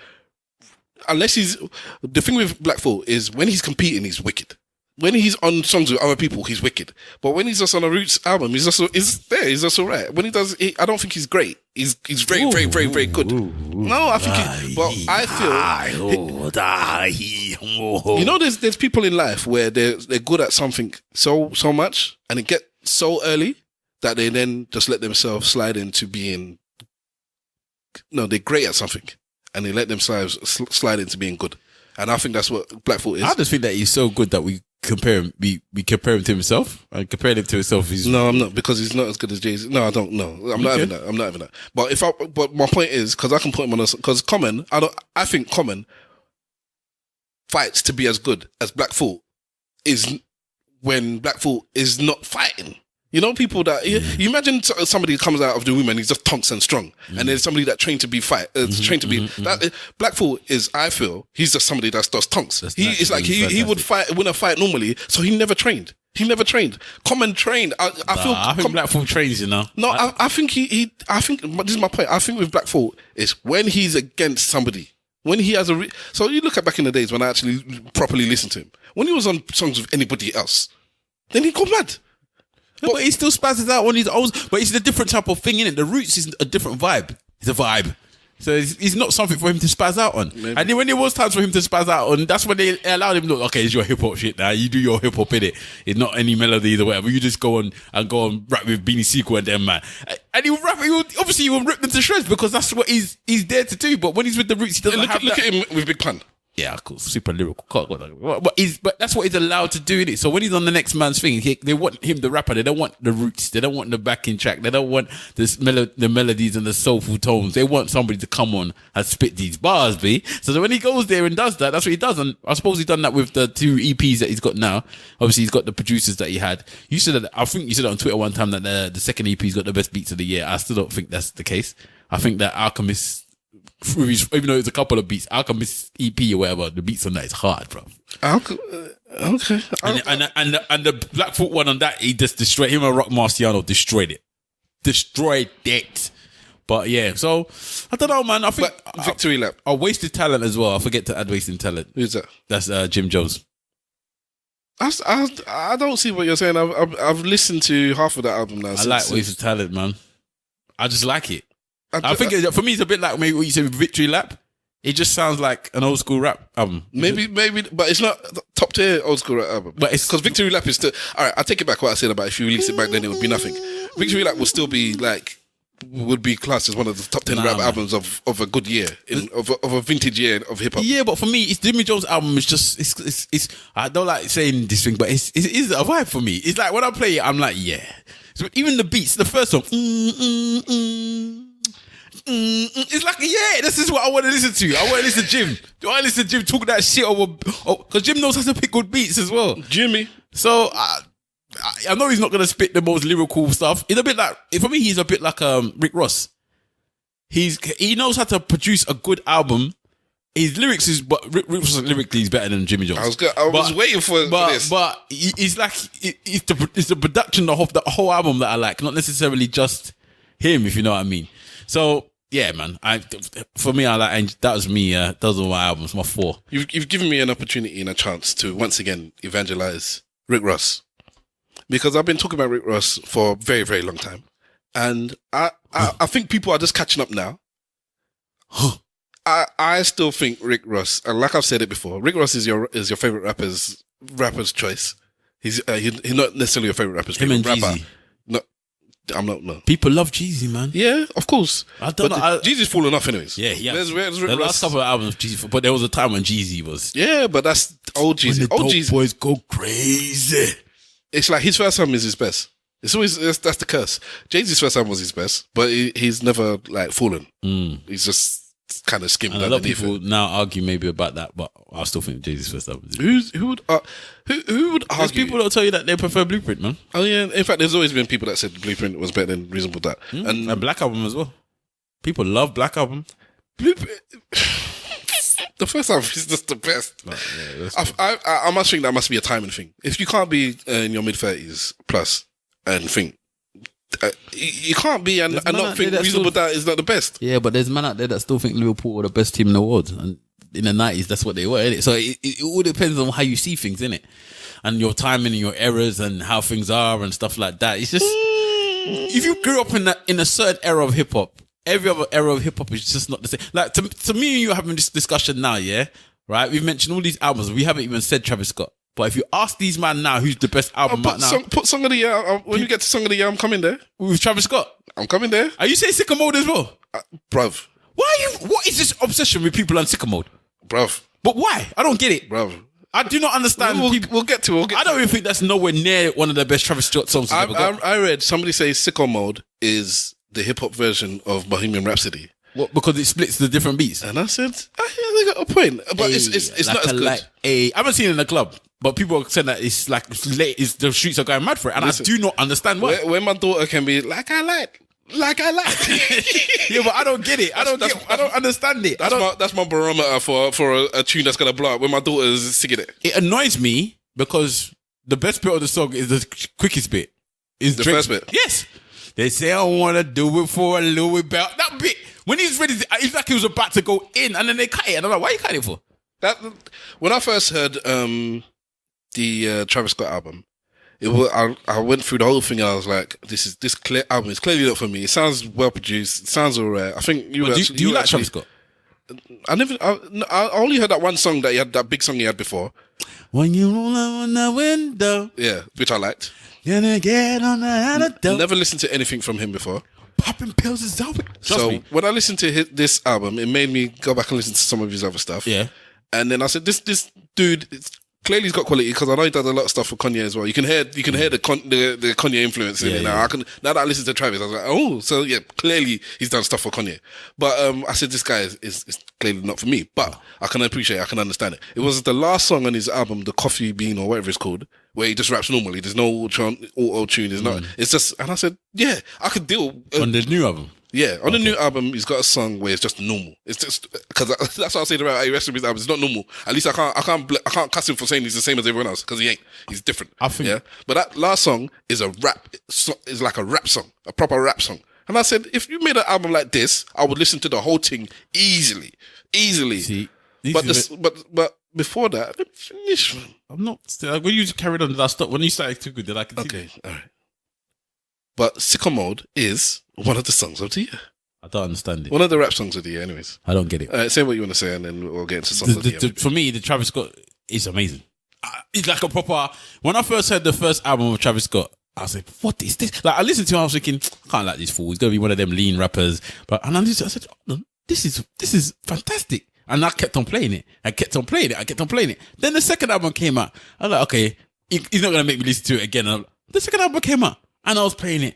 Unless the thing with Black Thought is when he's competing, he's wicked. When he's on songs with other people, he's wicked. But when he's just on a Roots album, he's just alright. When he does, I don't think he's great. He's very, very, very, very good. No, I think I feel. You know, there's people in life where they're good at something so much, and it get so early that they then just let themselves slide into being. No, they're great at something. And they let themselves slide into being good, and I think that's what Black Thought is. I just think that he's so good that we compare him. We compare him to himself. And comparing him to himself, no, I'm not, because he's not as good as Jay-Z. No, I don't know. I'm not having that. I'm not having that. But my point is, because I can put him on because Common. I think Common fights to be as good as Black Thought is when Black Thought is not fighting. You know, people that you imagine somebody comes out of the womb and he's just tonks and strong, and there's somebody that trained to be trained to be. Black Thought is, I feel, he's just somebody that does tonks. It's like he would win a fight normally, so he never trained. Common trained. I think Black Thought trains, you know. No, I think I think this is my point. I think with Black Thought is when he's against somebody. When he has so you look at back in the days when I actually properly listened to him. When he was on songs with anybody else, then he got mad. But he still spazzes out on his own. But it's a different type of thing, innit? The Roots is a different vibe. It's a vibe. So it's not something for him to spaz out on. Maybe. And then when it was times for him to spaz out on, that's when they allowed him, look, okay, it's your hip hop shit now. You do your hip hop in it. It's not any melodies or whatever. You just go on rap with Beanie Sequel and them, man. And he would rap, he will rip them to shreds because that's what he's there to do. But when he's with the Roots, he doesn't have look at him with Big Pun. Yeah, cool. Super lyrical. But that's what he's allowed to do, innit? So when he's on the next man's thing, they want him, the rapper. They don't want the roots. They don't want the backing track. They don't want the melodies and the soulful tones. They want somebody to come on and spit these bars, B. So when he goes there and does that, that's what he does. And I suppose he's done that with the 2 EPs that he's got now. Obviously, he's got the producers that he had. You said that. I think you said it on Twitter one time that the second EP's got the best beats of the year. I still don't think that's the case. I think that Alchemist, even though it's a couple of beats, Alchemist EP or whatever, the beats on that is hard, bro. Okay. And the Black Thought one on that, he just destroyed him and Rock Marciano destroyed it. But yeah, so I don't know, man. I think Victory Lap. I wasted talent as well. I forget to add wasting talent. Who's that? That's Jim Jones. I don't see what you're saying. I've listened to half of that album now. I like wasted talent, man. I just like it. I think for me it's a bit like maybe what you said with Victory Lap. It just sounds like an old school rap album. Maybe, but it's not top tier old school rap album. But it's because Victory Lap is still alright. I take it back what I said about if you release it back then it would be nothing. Victory Lap will still be would be classed as one of the top 10 rap albums of a good year of a vintage year of hip hop. Yeah, but for me, it's Jimmy Jones' album. It's just it's. I don't like saying this thing, but it is a vibe for me. It's like when I play it, I'm like, yeah. So even the beats, the first song. It's like, yeah, this is what I want to listen to. I want to listen to Jim. Do I listen to Jim talk that shit over? Because Jim knows how to pick good beats as well. Jimmy. So I know he's not going to spit the most lyrical stuff. It's a bit like, for me, he's a bit like Rick Ross. he knows how to produce a good album. His lyrics is, but Rick Ross lyrically is better than Jimmy Jones. I was waiting for this. But it's like it's the production of the whole album that I like, not necessarily just him, if you know what I mean. So yeah, man. For me, I like that was me. Those are my albums, my 4. You've given me an opportunity and a chance to once again evangelize Rick Ross, because I've been talking about Rick Ross for a very, very long time, and I think people are just catching up now. I still think Rick Ross, and like I've said it before, Rick Ross is your favorite rapper's choice. He's not necessarily your favorite rapper's favorite rapper. Jeezy. No, I'm not. No. People love Jeezy, man. Yeah, of course. I don't know. Jeezy's fallen off, anyways. Yeah, yeah. There's Rick the Ross. last couple of albums, Jeezy, but there was a time when Jeezy was. Yeah, but that's old Jeezy. When the Old dope Jeezy. boys go crazy. It's like his first album is his best. It's always that's the curse. Jay-Z's first album was his best, but he's never like fallen. He's just kind of skimmed. And a lot of people now argue maybe about that, but I still think Jay-Z's first album. Who would argue? There's people that tell you that they prefer Blueprint, man. Oh yeah, in fact, there's always been people that said Blueprint was better than Reasonable Doubt, and Black Album as well. People love Black Album. Blueprint. The first album is just the best. I must think that must be a timing thing. If you can't be in your mid-30s plus and think you can't be and not think Reasonable Doubt is not the best. Yeah, but there's man out there that still think Liverpool were the best team in the world, and in the 90s that's what they were, innit? So it all depends on how you see things, innit? And your timing and your errors and how things are and stuff like that. It's just if you grew up in a certain era of hip hop, every other era of hip hop is just not the same. Like to me and you are having this discussion now, yeah, right? We've mentioned all these albums. We haven't even said Travis Scott. But if you ask these man now who's the best album right now, put Song of the Year. When you get to Song of the Year, I'm coming there. With Travis Scott, I'm coming there. Are you saying Sicko Mode as well, bruv? What is this obsession with people on Sicko Mode, bruv? But why? I don't get it, bruv. I do not understand. We'll get to. I don't even think that's nowhere near one of the best Travis Scott songs. I read somebody say Sicko Mode is the hip hop version of Bohemian Rhapsody. What? Because it splits the different beats. And I said, they got a point, but it's like not as good. I haven't seen it in the club, but people are saying that it's like late. The streets are going mad for it, and listen, I do not understand why. When my daughter can be like I like. Yeah, but I don't get it. I don't understand it. That's my barometer for a tune that's gonna blow up when my daughter is singing it. It annoys me because the best bit of the song is the quickest bit. Is the first bit? Yes. They say I wanna do it for a Louis belt. That bit when he's ready, it's like he was about to go in, and then they cut it, and I'm like, why are you cutting it for? When I first heard the Travis Scott album, I went through the whole thing and I was like, this album is clearly not for me. It sounds well produced. It sounds alright. I think do you like Travis Scott? I only heard that one song that he had, that big song he had before. When you roll on the window, yeah, which I liked. Gonna get on the antidote. Never listened to anything from him before. Popping pills is over. So when I listened to this album, it made me go back and listen to some of his other stuff. Yeah, and then I said, this dude. Clearly he's got quality because I know he does a lot of stuff for Kanye as well. You can hear the Kanye influence in it now. Now that I listen to Travis, I was like, oh, so yeah, clearly he's done stuff for Kanye. But I said this guy is clearly not for me. But I can understand it. It was the last song on his album, The Coffee Bean or whatever it's called, where he just raps normally. There's no auto tune. There's not. It's just, and I said, yeah, I could deal on the new album. Yeah, on the new album, he's got a song where it's just normal. It's just because that's what I say about the rest of his albums. It's not normal. At least I can't cuss him for saying he's the same as everyone else because he ain't. He's different. I think. Yeah, but that last song is a rap. It's like a rap song, a proper rap song. And I said, if you made an album like this, I would listen to the whole thing easily. See, but before that, let me finish. I'm not. When you carried on, did I stop? When you started too good, did I continue? Okay, all right. But Sicko Mode is one of the songs of the year. I don't understand it. One of the rap songs of the year, anyways. I don't get it. Say what you want to say, and then we'll get into songs of the year. For me, the Travis Scott is amazing. It's like a proper. When I first heard the first album of Travis Scott, I was like, "What is this?" Like I listened to him, I was thinking, "I can't like this fool. He's gonna be one of them lean rappers." And I said, oh, "This is fantastic." And I kept on playing it. I kept on playing it. Then the second album came out. I was like, "Okay, he's not gonna make me listen to it again." The second album came out. And I was playing it.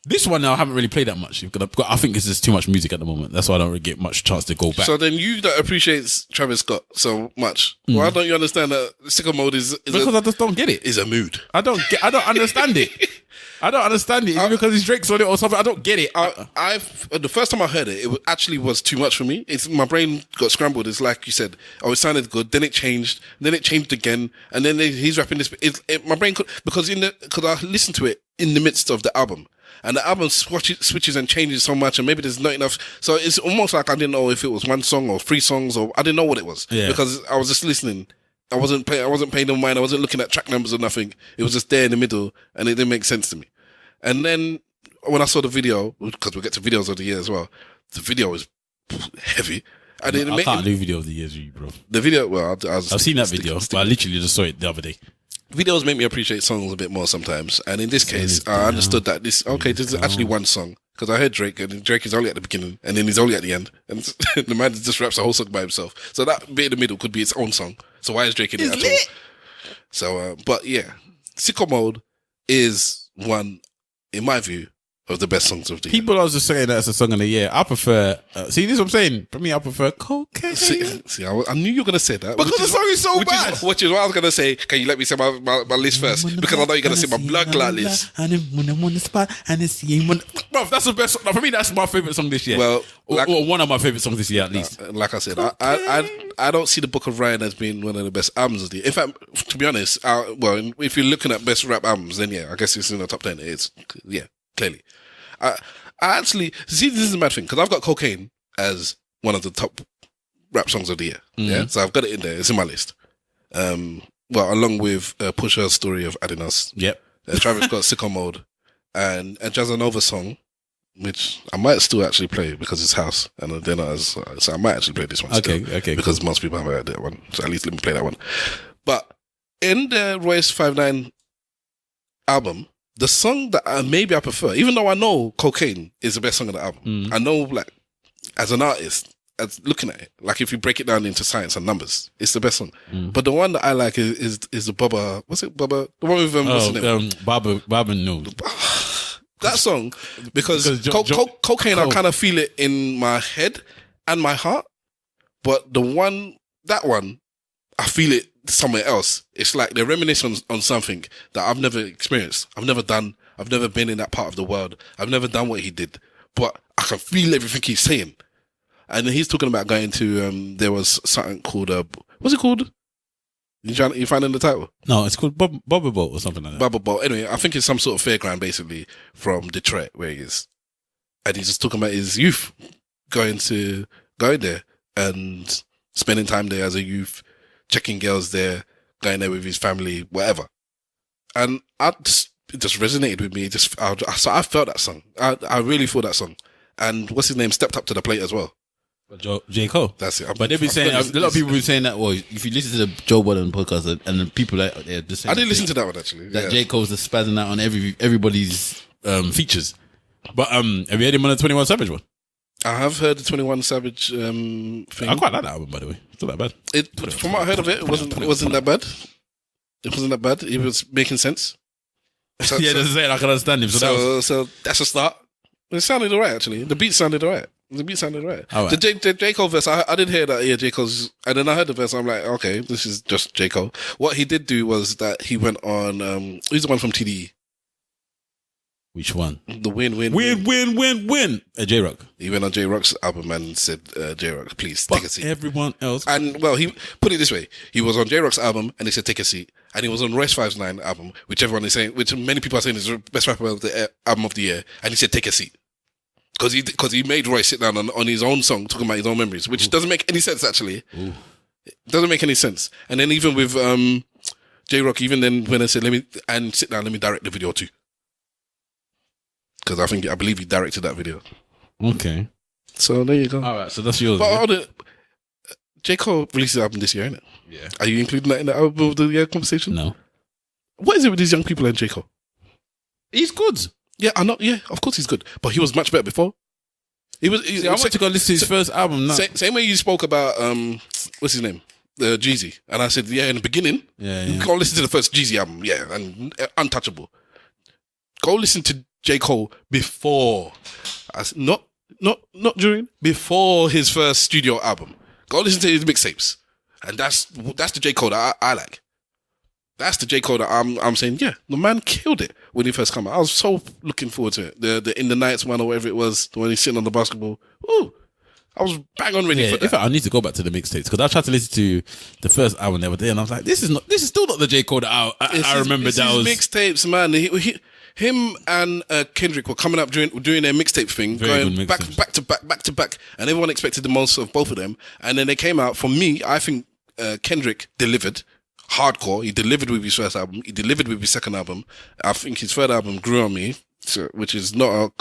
This one I haven't really played that much. I think it's just too much music at the moment. That's why I don't really get much chance to go back. So then you that appreciates Travis Scott so much, why don't you understand that Sicko Mode is because I just don't get it. Is a mood. I don't understand it. I don't understand it. Is it because he's Drake's on it or something? I don't get it. The first time I heard it, actually was too much for me. My brain got scrambled. It's like you said, it sounded good, then it changed, then it changed again, and then he's rapping this. My brain because I listened to it in the midst of the album. And the album switches and changes so much, and maybe there's not enough. So it's almost like I didn't know if it was one song or 3 songs, or I didn't know what it was because I was just listening. I wasn't paying no mind. I wasn't looking at track numbers or nothing. It was just there in the middle, and it didn't make sense to me. And then when I saw the video, because we'll get to videos of the year as well, the video was heavy. I can't do video of the years, bro. The video, well, I've seen that video, but I literally just saw it the other day. Videos make me appreciate songs a bit more sometimes, and in this case, I understood that this is actually one song because I heard Drake, and Drake is only at the beginning, and then he's only at the end, and the man just raps a whole song by himself. So that bit in the middle could be its own song. So why is Drake in it at all? So, but yeah, Sicko Mode is one, in my view, of the best songs of the year. People are just saying that's a song of the year. I prefer. See, this is what I'm saying. For me, I prefer Cocaine. See, I knew you were going to say that. Because the song is so bad. Which is what I was going to say. Can you let me say my list first? Because I know you're going to say my blood clot list. Bro, that's the best. For me, that's my favourite song this year. Well, or one of my favourite songs this year, at least. Like I said, I don't see the Book of Ryan as being one of the best albums of the year. In fact, to be honest, if you're looking at best rap albums, then yeah, I guess it's in the top 10. It's, yeah, clearly. I actually see this is a mad thing because I've got Cocaine as one of the top rap songs of the year. Yeah, so I've got it in there. It's in my list. Well, along with Pusha's Story of Adidas. Yep. Travis Scott Sicko Mode and a Jazzanova song, which I might still actually play because it's house and they're not as. So I might actually play this one. Okay. Because cool. most people haven't heard that one. So at least let me play that one. But in the Royce 5'9" album. The song that maybe I prefer, even though I know Cocaine is the best song of the album, I know, like, as an artist, as looking at it, like if you break it down into science and numbers, it's the best song. But the one that I like is the Bubba. What's it, Bubba? The one with what's the name? Baba No. That song because Cocaine, I kind of feel it in my head and my heart, but that one, I feel it somewhere else. It's like they're reminiscing on something that I've never experienced. I've never done. I've never been in that part of the world. I've never done what he did, but I can feel everything he's saying. And he's talking about going to, there was something called, what's it called? You finding the title? No, it's called Bubble Boat or something like that. Bubble Boat. Anyway, I think it's some sort of fairground basically from Detroit where he is. And he's just talking about his youth going there and spending time there as a youth, checking girls there, going there with his family, whatever. And it just resonated with me. So I felt that song. I really felt that song. And what's his name stepped up to the plate as well. J. Cole. That's it. But they've been saying, a lot of people been saying that, well, if you listen to the Joe Budden podcast and the people out there just saying, I didn't listen to that one actually. That J. Cole's just spazzing out on everybody's features. But have you heard him on the 21 Savage one? I have heard the 21 Savage thing. I quite like that album, by the way. It's not that bad. From what I heard of it wasn't that bad. It wasn't that bad. It was making sense. So, yeah, that's it. I can understand him. So that's a start. It sounded alright actually. The beat sounded alright. The J. Cole verse, I did hear that, J. Cole's, and then I heard the verse, I'm like, okay, this is just J. Cole. What he did do was that he went on, who's the one from TDE? Which one? The Win. J-Rock. He went on J-Rock's album and said, J-Rock, please take a seat. Everyone else. And, well, he put it this way. He was on J-Rock's album and he said, take a seat. And he was on Royce 5'9" album, which everyone is saying, which many people are saying is the best rapper of the album of the year. And he said, take a seat. Because he made Royce sit down on his own song, talking about his own memories, which doesn't make any sense, actually. Ooh. It doesn't make any sense. And then even with J-Rock, even then when I said, sit down, let me direct the video too. Because I believe he directed that video. Okay. So there you go. All right, so that's yours. But J. Cole released his album this year, innit? Yeah. Are you including that in the album of the year conversation? No. What is it with these young people and J. Cole? He's good. Yeah, I know. Yeah, of course he's good, but he was much better before. I want to go listen to his first album now. Same way you spoke about what's his name, Jeezy, and I said, yeah, in the beginning, you go listen to the first Jeezy album, yeah, and Untouchable. Go listen to J. Cole before, not during, before his first studio album. Go listen to his mixtapes, and that's the J. Cole that I like. That's the J. Cole that I'm saying, yeah, the man killed it when he first came out. I was so looking forward to it. The In the Nights one or whatever it was, the one he's sitting on the basketball. Ooh, I was bang on ready for that. In fact, I need to go back to the mixtapes because I tried to listen to the first album the other day, and I was like, this is still not the J. Cole that I remember. That was mixtapes, man. Him and Kendrick were coming up doing their mixtape thing, going back to back, and everyone expected the most of both of them. And then they came out. For me, I think Kendrick delivered hardcore. He delivered with his first album. He delivered with his second album. I think his third album grew on me, which is not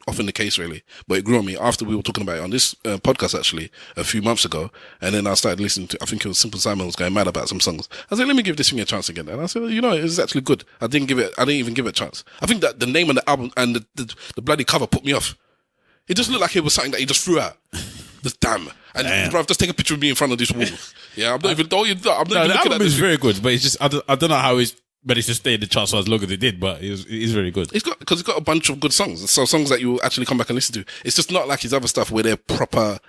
often the case really, but it grew on me after we were talking about it on this podcast actually a few months ago. And then I started listening to, I think it was Simple Simon was going mad about some songs. I said, let me give this thing a chance again. And I said, it was actually good. I didn't even give it a chance. I think that the name of the album and the bloody cover put me off. It just looked like it was something that he just threw out. Just damn. And bro, just take a picture of me in front of this wall. Yeah, I'm not even looking at this. The album is very good, but it's just I don't know how it's managed to stay in the charts for as long as it did, but it is very good. It's got a bunch of good songs, so songs that you will actually come back and listen to. It's just not like his other stuff where they're proper.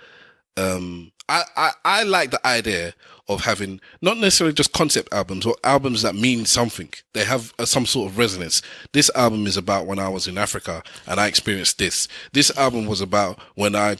I like the idea of having not necessarily just concept albums or albums that mean something. They have some sort of resonance. This album is about when I was in Africa and I experienced this. This album was about when I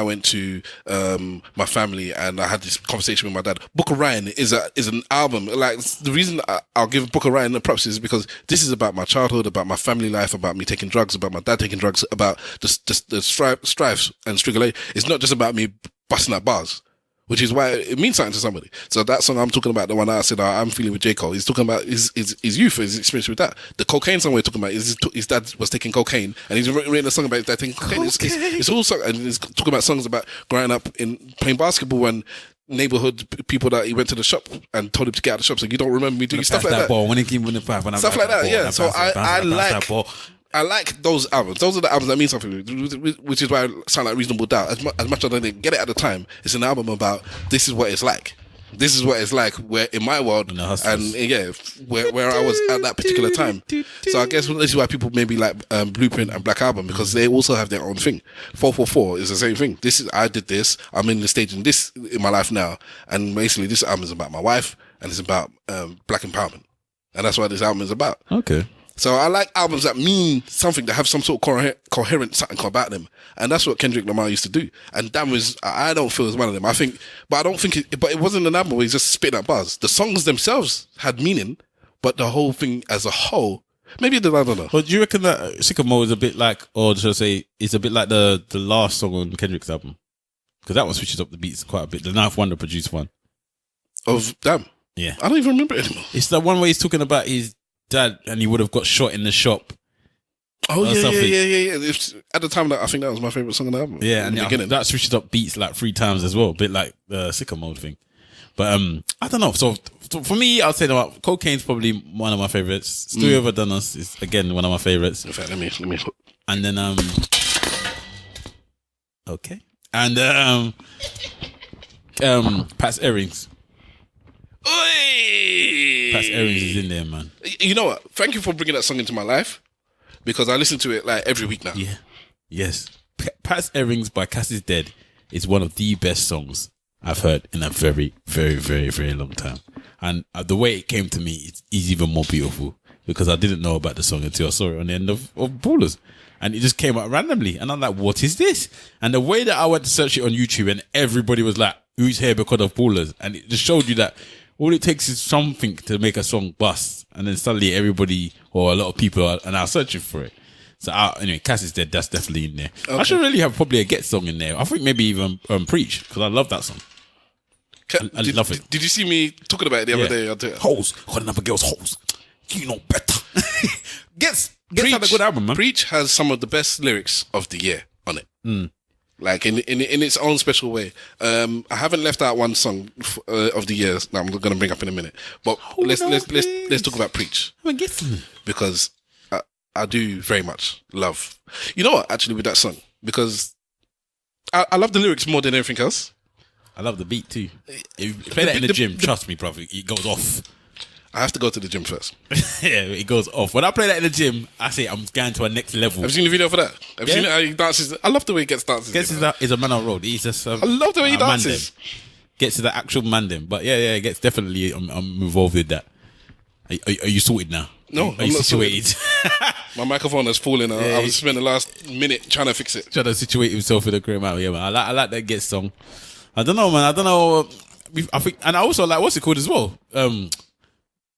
went to my family and I had this conversation with my dad. Book of Ryan is an album. Like the reason I'll give Book of Ryan the props is because this is about my childhood, about my family life, about me taking drugs, about my dad taking drugs, about the strifes and struggle. It's not just about me busting out bars, which is why it means something to somebody. So that song I'm talking about, the one I said I'm feeling with J. Cole, he's talking about his youth, his experience with that. The cocaine song we're talking about is his dad was taking cocaine, and he's written a song about his dad taking cocaine. It's also, and he's talking about songs about growing up in playing basketball and neighborhood people that he went to the shop and told him to get out of the shop. So you don't remember me doing stuff like that. Ball, when he came with the five, stuff like that, yeah. So I like those albums. Those are the albums that mean something, which is why I sound like Reasonable Doubt. As much as I didn't get it at the time, it's an album about this is what it's like. This is what it's like where in my world and where I was at that particular time. So I guess this is why people maybe like Blueprint and Black Album, because they also have their own thing. 444 is the same thing. I did this. I'm in the stage in this in my life now, and basically this album is about my wife and it's about Black empowerment, and that's what this album is about. Okay. So I like albums that mean something, that have some sort of coherent something about them. And that's what Kendrick Lamar used to do. And that was, I don't feel as one of them. But I don't think but it wasn't an album where he's just spitting out bars. The songs themselves had meaning, but the whole thing as a whole, maybe I don't know. But do you reckon that Sycamore is a bit like, or should I say, it's a bit like the last song on Kendrick's album? Because that one switches up the beats quite a bit. The Ninth Wonder produced one. Of Damn? Yeah. I don't even remember it anymore. It's the one where he's talking about his dad and he would have got shot in the shop. Oh yeah. At the time, I think that was my favorite song on the album. Yeah, and that switches up beats like 3 times as well, a bit like the Sycamore thing. But I don't know. So for me, I'll say that Cocaine's probably one of my favorites. Still Ever Done Us is again one of my favorites. In fact, let me. And then okay, and Pat's Earrings. Oi! Pat's Earrings is in there, man. You know what? Thank you for bringing that song into my life, because I listen to it like every week now. Yeah. Yes. Pat's Earrings by Cass is Dead is one of the best songs I've heard in a very, very, very, very long time. And the way it came to me is even more beautiful, because I didn't know about the song until I saw it on the end of Ballers. And it just came out randomly. And I'm like, what is this? And the way that I went to search it on YouTube and everybody was like, who's here because of Ballers? And it just showed you that all it takes is something to make a song bust, and then suddenly everybody or a lot of people are now searching for it. So anyway, Cass is Dead, that's definitely in there. Okay. I should really have probably a Get song in there. I think maybe even Preach, because I love that song. I love it. Did you see me talking about it the other day? Hoes, calling up a girl's hoes. You know better. Gets had a good album, man. Preach has some of the best lyrics of the year on it. Like in its own special way. I haven't left out one song of the year that I'm going to bring up in a minute. But let's talk about Preach, because I do very much love. You know what? Actually, with that song, because I love the lyrics more than everything else. I love the beat too. If you play that in the gym, trust me, brother, it goes off. I have to go to the gym first. Yeah, it goes off. When I play that in the gym, I say I'm going to a next level. Have you seen the video for that? Have you seen how he dances? I love the way he gets dances. He's a man on road. He's just. I love the way he dances. Gets to the actual mandem, but yeah, it gets definitely. I'm involved with that. Are you sorted now? No, are you situated? My microphone has fallen. I was spending the last minute trying to fix it. Trying to situate himself in a great amount. Yeah, man. I like that Get song. I don't know, man. I don't know. I think, and I also like what's it called as well.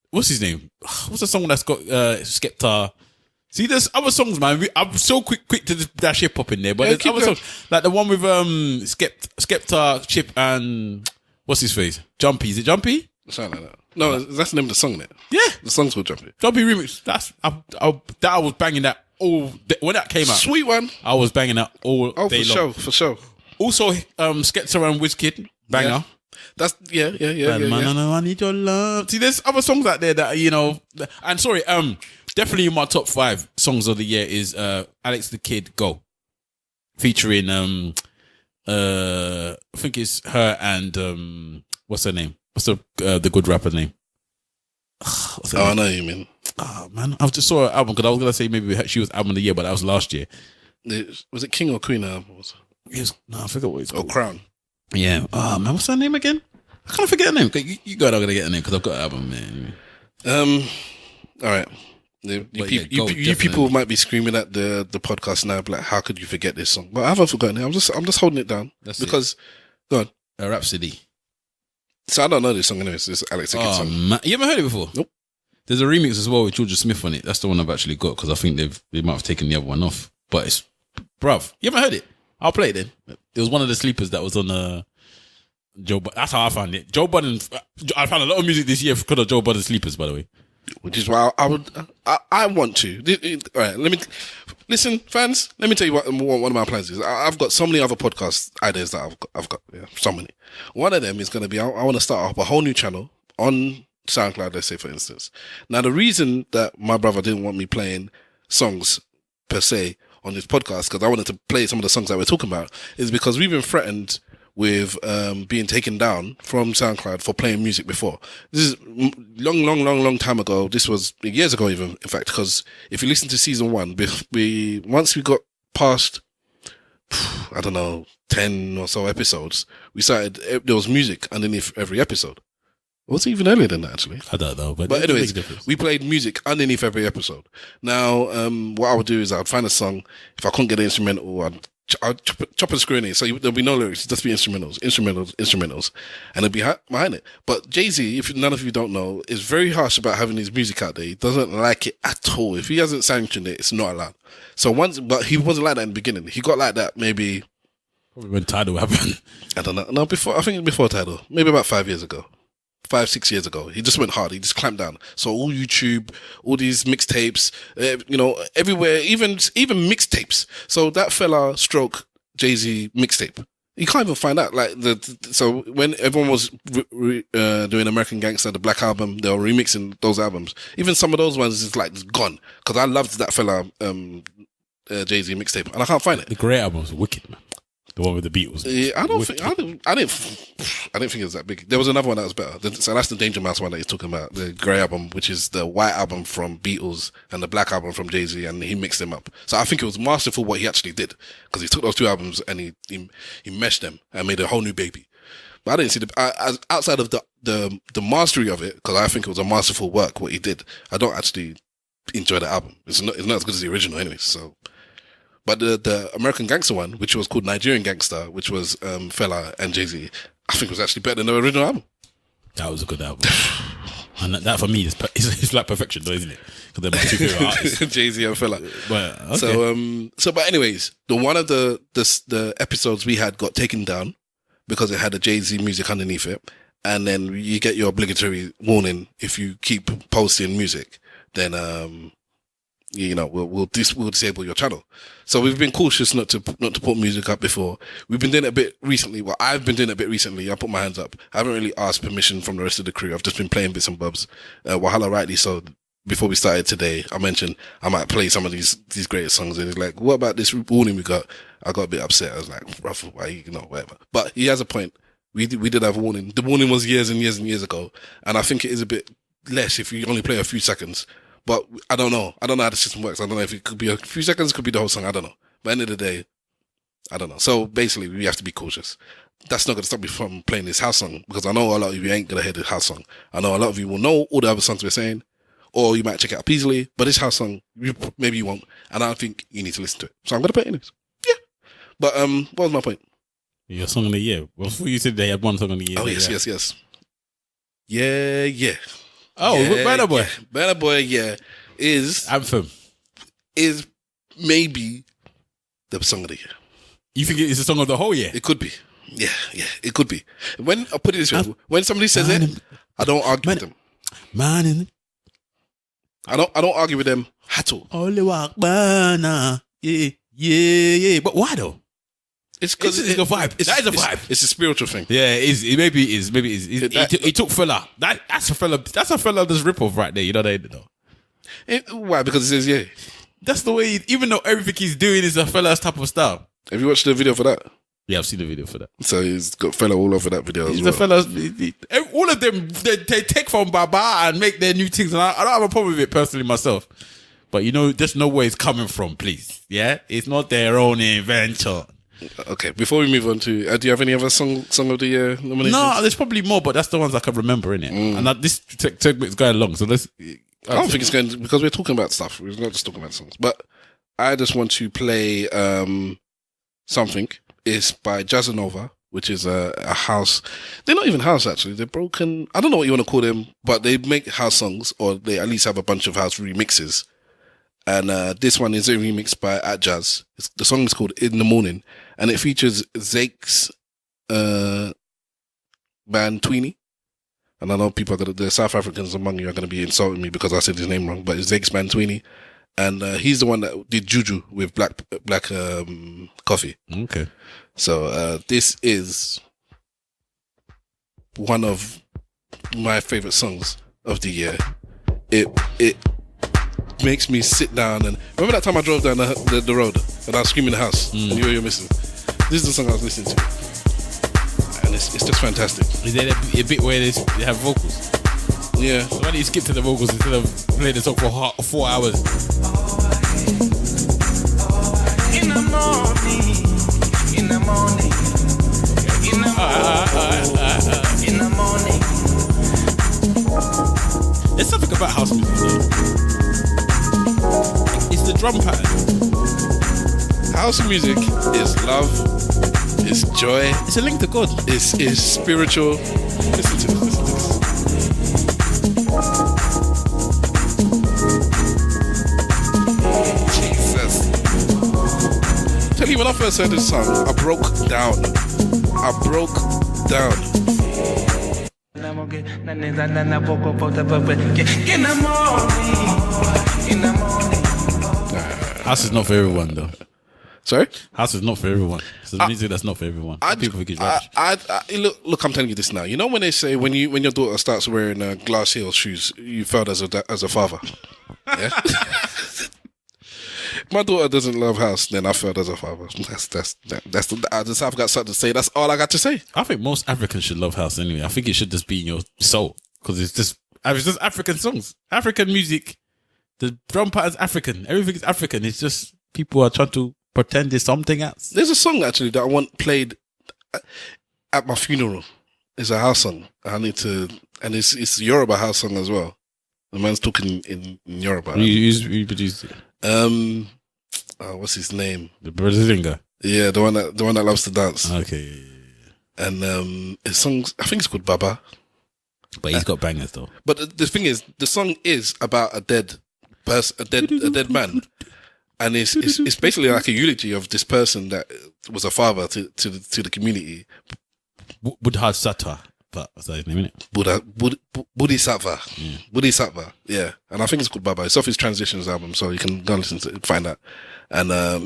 What's his name? What's the song that's got Skepta? See, there's other songs, man. I'm so quick to dash hip hop in there, but there's other songs like the one with Skepta, Chip, and what's his face? Jumpy. Is it Jumpy? Something like that. No, that's the name of the song, innit? Yeah, the song's called Jumpy. Jumpy remix. I was banging that all when that came out. Sweet one. I was banging that all day long. For sure. Also, Skepta and Wizkid banger. Yeah. That's yeah. I need your love. See, there's other songs out there that and sorry, definitely in my top 5 songs of the year is Alex the Kid Go, featuring I think it's her and what's her name? What's the good rapper name? I know you mean. Oh man, I just saw her album because I was gonna say maybe she was album of the year, but that was last year. Was it King or Queen album? I forgot what it's called. Oh, Crown. Yeah. Oh man, what's her name again? I can't forget her name. You guys are gonna get her name because I've got her album, man. All right. You people might be screaming at the podcast now, like, how could you forget this song? But I haven't forgotten it. I'm just holding it down. Because go on. A Rhapsody. So I don't know this song anyways. This Alex the Kid song. Man. You ever heard it before? Nope. There's a remix as well with Georgia Smith on it. That's the one I've actually got because I think they might have taken the other one off. But it's bruv. You haven't heard it? I'll play it then. It was one of the sleepers that was on Joe Budden. That's how I found it. Joe Budden. I found a lot of music this year because of Joe Budden sleepers, by the way. Which is why I want to. All right, let me listen, fans. Let me tell you what one of my plans is. I've got so many other podcast ideas that I've got. Yeah, so many. One of them is going to be I want to start up a whole new channel on SoundCloud. Let's say, for instance. Now, the reason that my brother didn't want me playing songs per se on this podcast because I wanted to play some of the songs that we're talking about is because we've been threatened with being taken down from SoundCloud for playing music before. This is long time ago. This was years ago even, in fact, because if you listen to season 1, once we got past, I don't know, 10 or so episodes, we started, there was music underneath every episode. Was it even earlier than that, actually? I don't know. But anyways, we played music underneath every episode. Now, what I would do is I'd find a song. If I couldn't get an instrumental, I'd chop and screw in it. So there'll be no lyrics, just be instrumentals. And it'll be behind it. But Jay-Z, if none of you don't know, is very harsh about having his music out there. He doesn't like it at all. If he hasn't sanctioned it, it's not allowed. But he wasn't like that in the beginning. He got like that maybe... Probably when Tidal happened. I don't know. No, I think before Tidal. Maybe about 5 years ago. 5-6 years ago, he just went hard. He just clamped down. So all YouTube, all these mixtapes, everywhere, even mixtapes. So that fella stroke Jay-Z mixtape. You can't even find out. So when everyone was doing American Gangster, the Black Album, they were remixing those albums. Even some of those ones is like gone because I loved that fella Jay-Z mixtape, and I can't find it. The Grey Album was wicked, man. The one with the Beatles. Yeah, I didn't think it was that big. There was another one that was better. So that's the Danger Mouse one that he's talking about. The Grey Album, which is the white album from Beatles and the black album from Jay-Z, and he mixed them up. So I think it was masterful what he actually did because he took those two albums and he meshed them and made a whole new baby. But I didn't see outside of the mastery of it, because I think it was a masterful work what he did. I don't actually enjoy the album. It's not as good as the original, anyway. So. But the American Gangster one, which was called Nigerian Gangster, which was Fela and Jay-Z, I think was actually better than the original album. That was a good album. And that for me is like perfection, though, isn't it? Because they're my two favorite artists. Jay-Z and Fela. But, okay. But anyways, one of the episodes we had got taken down because it had a Jay-Z music underneath it. And then you get your obligatory warning if you keep posting music, then we'll disable your channel. So we've been cautious not to put music up before. We've been doing it a bit recently. Well, I've been doing it a bit recently. I put my hands up. I haven't really asked permission from the rest of the crew. I've just been playing bits and bobs. Wahala rightly so. Before we started today, I mentioned I might play some of these greatest songs, and he's like, "What about this warning we got?" I got a bit upset. I was like, "Rough, why whatever." But he has a point. We did have a warning. The warning was years and years and years ago, and I think it is a bit less if you only play a few seconds. But I don't know. I don't know how the system works. I don't know if it could be a few seconds, could be the whole song. I don't know. But at the end of the day, I don't know. So basically, we have to be cautious. That's not going to stop me from playing this house song because I know a lot of you ain't going to hear the house song. I know a lot of you will know all the other songs we're saying, or you might check it out easily. But this house song, maybe you won't. And I think you need to listen to it. So I'm going to play it anyways. Yeah. But what was my point? Your song of the year. Well, before you said they had one song of the year. Oh, yes. Yeah. Oh, Burna Boy. Yeah. Burna Boy, yeah, is Anthem. Is maybe the song of the year. You think it's the song of the whole year? It could be. Yeah, it could be. When I put it this way, when somebody says it, I don't argue with them. I don't argue with them at all. Only walk Burna. Yeah. But why though? It's because it's a vibe. That is a vibe. It's a spiritual thing. Yeah, it is. Maybe it is. He took fella. That's a fella. That's a fella. This rip off right there. You know that though. Why? Because it says yeah. That's the way. Even though everything he's doing is a fella's type of style. Have you watched the video for that? Yeah, I've seen the video for that. So he's got fella all over that video he's as well. He's a fella. All of them they take from Baba and make their new things. And I don't have a problem with it personally myself. But there's no where it's coming from. Please, yeah, it's not their own invention. Okay, before we move on to, do you have any other song of the year nominations? No, there's probably more, but that's the ones I can remember, innit? And this segment's going long, so let's... I don't think it's going to, because we're talking about stuff. We're not just talking about songs. But I just want to play something. It's by Jazzanova, which is a house... They're not even house, actually. They're broken... I don't know what you want to call them, but they make house songs, or they at least have a bunch of house remixes. And this one is a remix by At Jazz. The song is called In the Morning. And it features Zake's band Tweenie. And I know people the South Africans among you are going to be insulting me because I said his name wrong. But it's Zake's band Tweenie. And he's the one that did Juju with Black Coffee. Okay. So this is one of my favorite songs of the year. It makes me sit down and remember that time I drove down the road and I was screaming in the house and you were missing. This is the song I was listening to, and it's just fantastic. Is there a bit where they have vocals? Yeah. So why do you skip to the vocals instead of playing the song for 4 hours? In the morning, in the morning, in the morning. There's something about house music though. It's the drum pattern. House music is love, is joy. It's a link to God. It's spiritual. Listen to this. Jesus. Tell you, when I first heard this song, I broke down. House is not for everyone though. Sorry? House is not for everyone. It's the music that's not for everyone. People think it's rubbish. Look, I'm telling you this now. You know when they say when your daughter starts wearing glass heel shoes, you felt as a father. Yeah. My daughter doesn't love house, then I felt as a father. I just have got something to say. That's all I got to say. I think most Africans should love house anyway. I think it should just be in your soul because it's just African songs, African music. The drum pattern's African. Everything is African. It's just people are trying to pretend it's something else. There's a song actually that I want played at my funeral. It's a house song. I need to, and it's a Yoruba house song as well. The man's talking in Yoruba. You produced it. What's his name? The Brazilian guy. Yeah, the one that loves to dance. Okay. And his songs, I think it's called Baba. But he's got bangers though. But the thing is, the song is about a dead person, a dead man, and it's basically like a eulogy of this person that was a father to the community. Buddha Sattva. That's his name, isn't it? Bodhisattva. Yeah. Bodhisattva. Yeah. And I think it's called Baba. It's off his Transitions album, so you can go and listen to it, find that. And I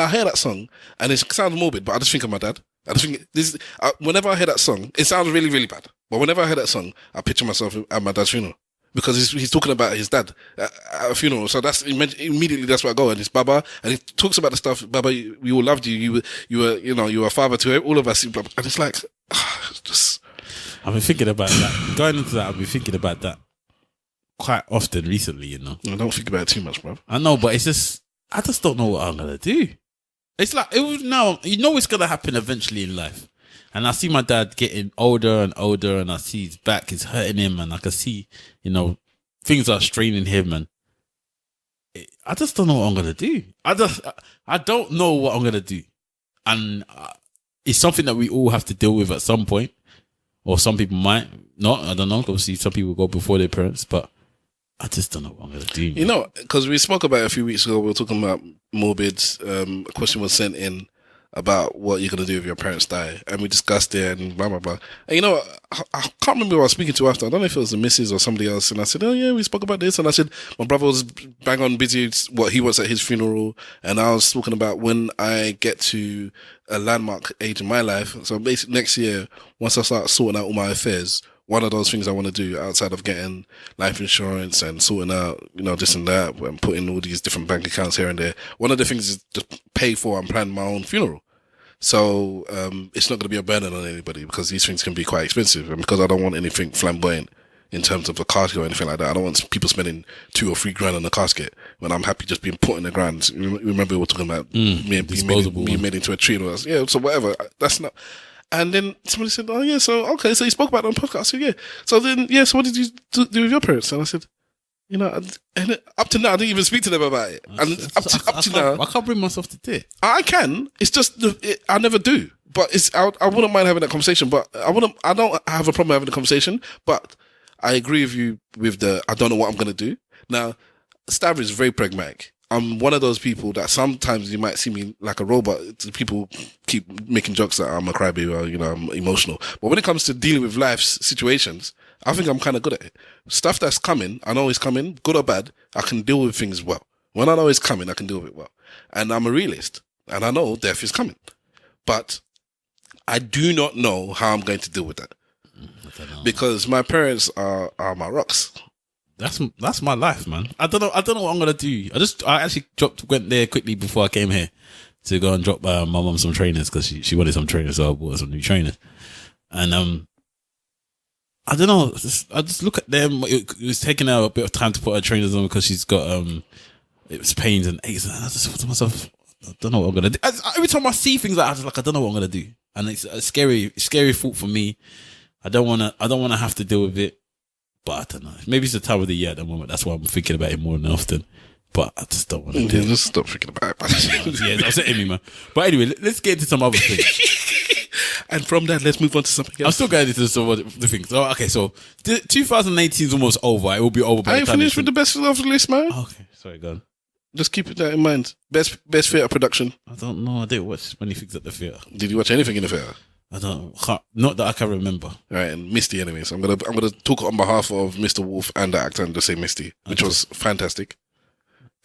hear that song, and it sounds morbid, but I just think of my dad. I just think this. Whenever I hear that song, it sounds really, really bad. But whenever I hear that song, I picture myself at my dad's funeral because he's talking about his dad at a funeral. So that's immediately that's where I go, and it's Baba, and he talks about the stuff. Baba, we all loved you. You were a father to all of us, and it's like just. I've been thinking about that. Going into that, I've been thinking about that. quite often recently, you know. I don't think about it too much, bro. I know, but I just don't know what I'm gonna do. It's like it's gonna happen eventually in life. And I see my dad getting older and older, and I see his back is hurting him, and I can see, things are straining him, and I just don't know what I'm gonna do. I don't know what I'm gonna do, and it's something that we all have to deal with at some point, or some people might not. I don't know. Obviously, some people go before their parents, but I just don't know what I'm gonna do. You know, because we spoke about it a few weeks ago. We were talking about morbids. A question was sent in about what you're gonna do if your parents die, and we discussed it and blah blah blah. And I can't remember who I was speaking to after. I don't know if it was the missus or somebody else. And I said, "Oh yeah, we spoke about this." And I said, "My brother was bang on busy what he was at his funeral," and I was talking about when I get to a landmark age in my life. So basically, next year, once I start sorting out all my affairs, one of those things I want to do outside of getting life insurance and sorting out, this and that, and putting all these different bank accounts here and there. One of the things is to pay for and plan my own funeral. So it's not going to be a burden on anybody because these things can be quite expensive, and because I don't want anything flamboyant in terms of a casket or anything like that. I don't want people spending $2,000 or $3,000 on a casket when I'm happy just being put in the ground. Remember we were talking about me made into a tree and all that. Yeah, so whatever. That's not. And then somebody said, "Oh yeah, so okay, so you spoke about it on podcast." I said, "Yeah." So then, yeah. So what did you do with your parents? And I said, and up to now, I didn't even speak to them about it. And up to now, I can't bring myself to do it. I can. It's just I never do. But I wouldn't mind having that conversation. But I don't have a problem having the conversation. But I agree with you with I don't know what I'm gonna do. Now, Stav is very pragmatic. I'm one of those people that sometimes you might see me like a robot. People keep making jokes that I'm a crybaby or, I'm emotional. But when it comes to dealing with life's situations, I think I'm kind of good at it. Stuff that's coming, I know it's coming, good or bad, I can deal with things well. When I know it's coming, I can deal with it well. And I'm a realist. And I know death is coming. But I do not know how I'm going to deal with that. Because my parents are my rocks. That's my life, man. I don't know what I'm gonna do. I actually went there quickly before I came here to go and drop my mum some trainers because she wanted some trainers, so I bought her some new trainers. And I don't know. I just look at them. It was taking her a bit of time to put her trainers on because she's got it was pains and aches. And I just thought to myself, I don't know what I'm gonna do. Every time I see things like that, I don't know what I'm gonna do, and it's a scary thought for me. I don't wanna have to deal with it. But I don't know. Maybe it's the time of the year at the moment. That's why I'm thinking about it more than often. But I just don't want to do it. Just stop thinking about it. Yeah, that's upsetting me, man. But anyway, let's get into some other things. And from that, let's move on to something else. I'm still going into some other things. So, okay, so 2018 is almost over. It will be over by the time. I finished with the best of the list, man. Okay, sorry, go on. Just keep that in mind. Best theatre production. I don't know. I didn't watch many things at the theatre. Did you watch anything in the theatre? Not that I can remember. All right, and Misty anyway. So I'm gonna talk on behalf of Mr. Wolf and the actor and just say Misty, which was fantastic.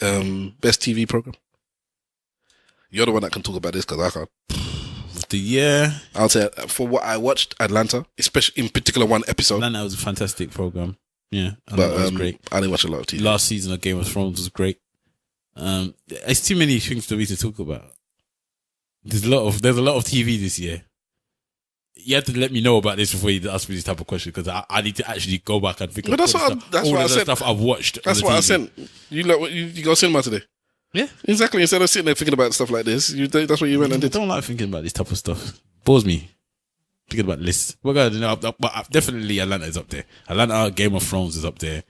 Best TV program. You're the one that can talk about this because I can't. I'll say for what I watched, Atlanta, especially in particular one episode. Atlanta was a fantastic program. Yeah, but it was great. I didn't watch a lot of TV. Last season of Game of Thrones was great. It's too many things for me to talk about. There's a lot of TV this year. You have to let me know about this before you ask me this type of question because I need to actually go back and think. But that's what I said. Stuff I've watched. That's what I sent. You go cinema today. Yeah, exactly. Instead of sitting there thinking about stuff like this, that's what you went and did. I don't like thinking about this type of stuff. Bores me. Thinking about lists. We're gonna but definitely Atlanta is up there. Atlanta, Game of Thrones is up there.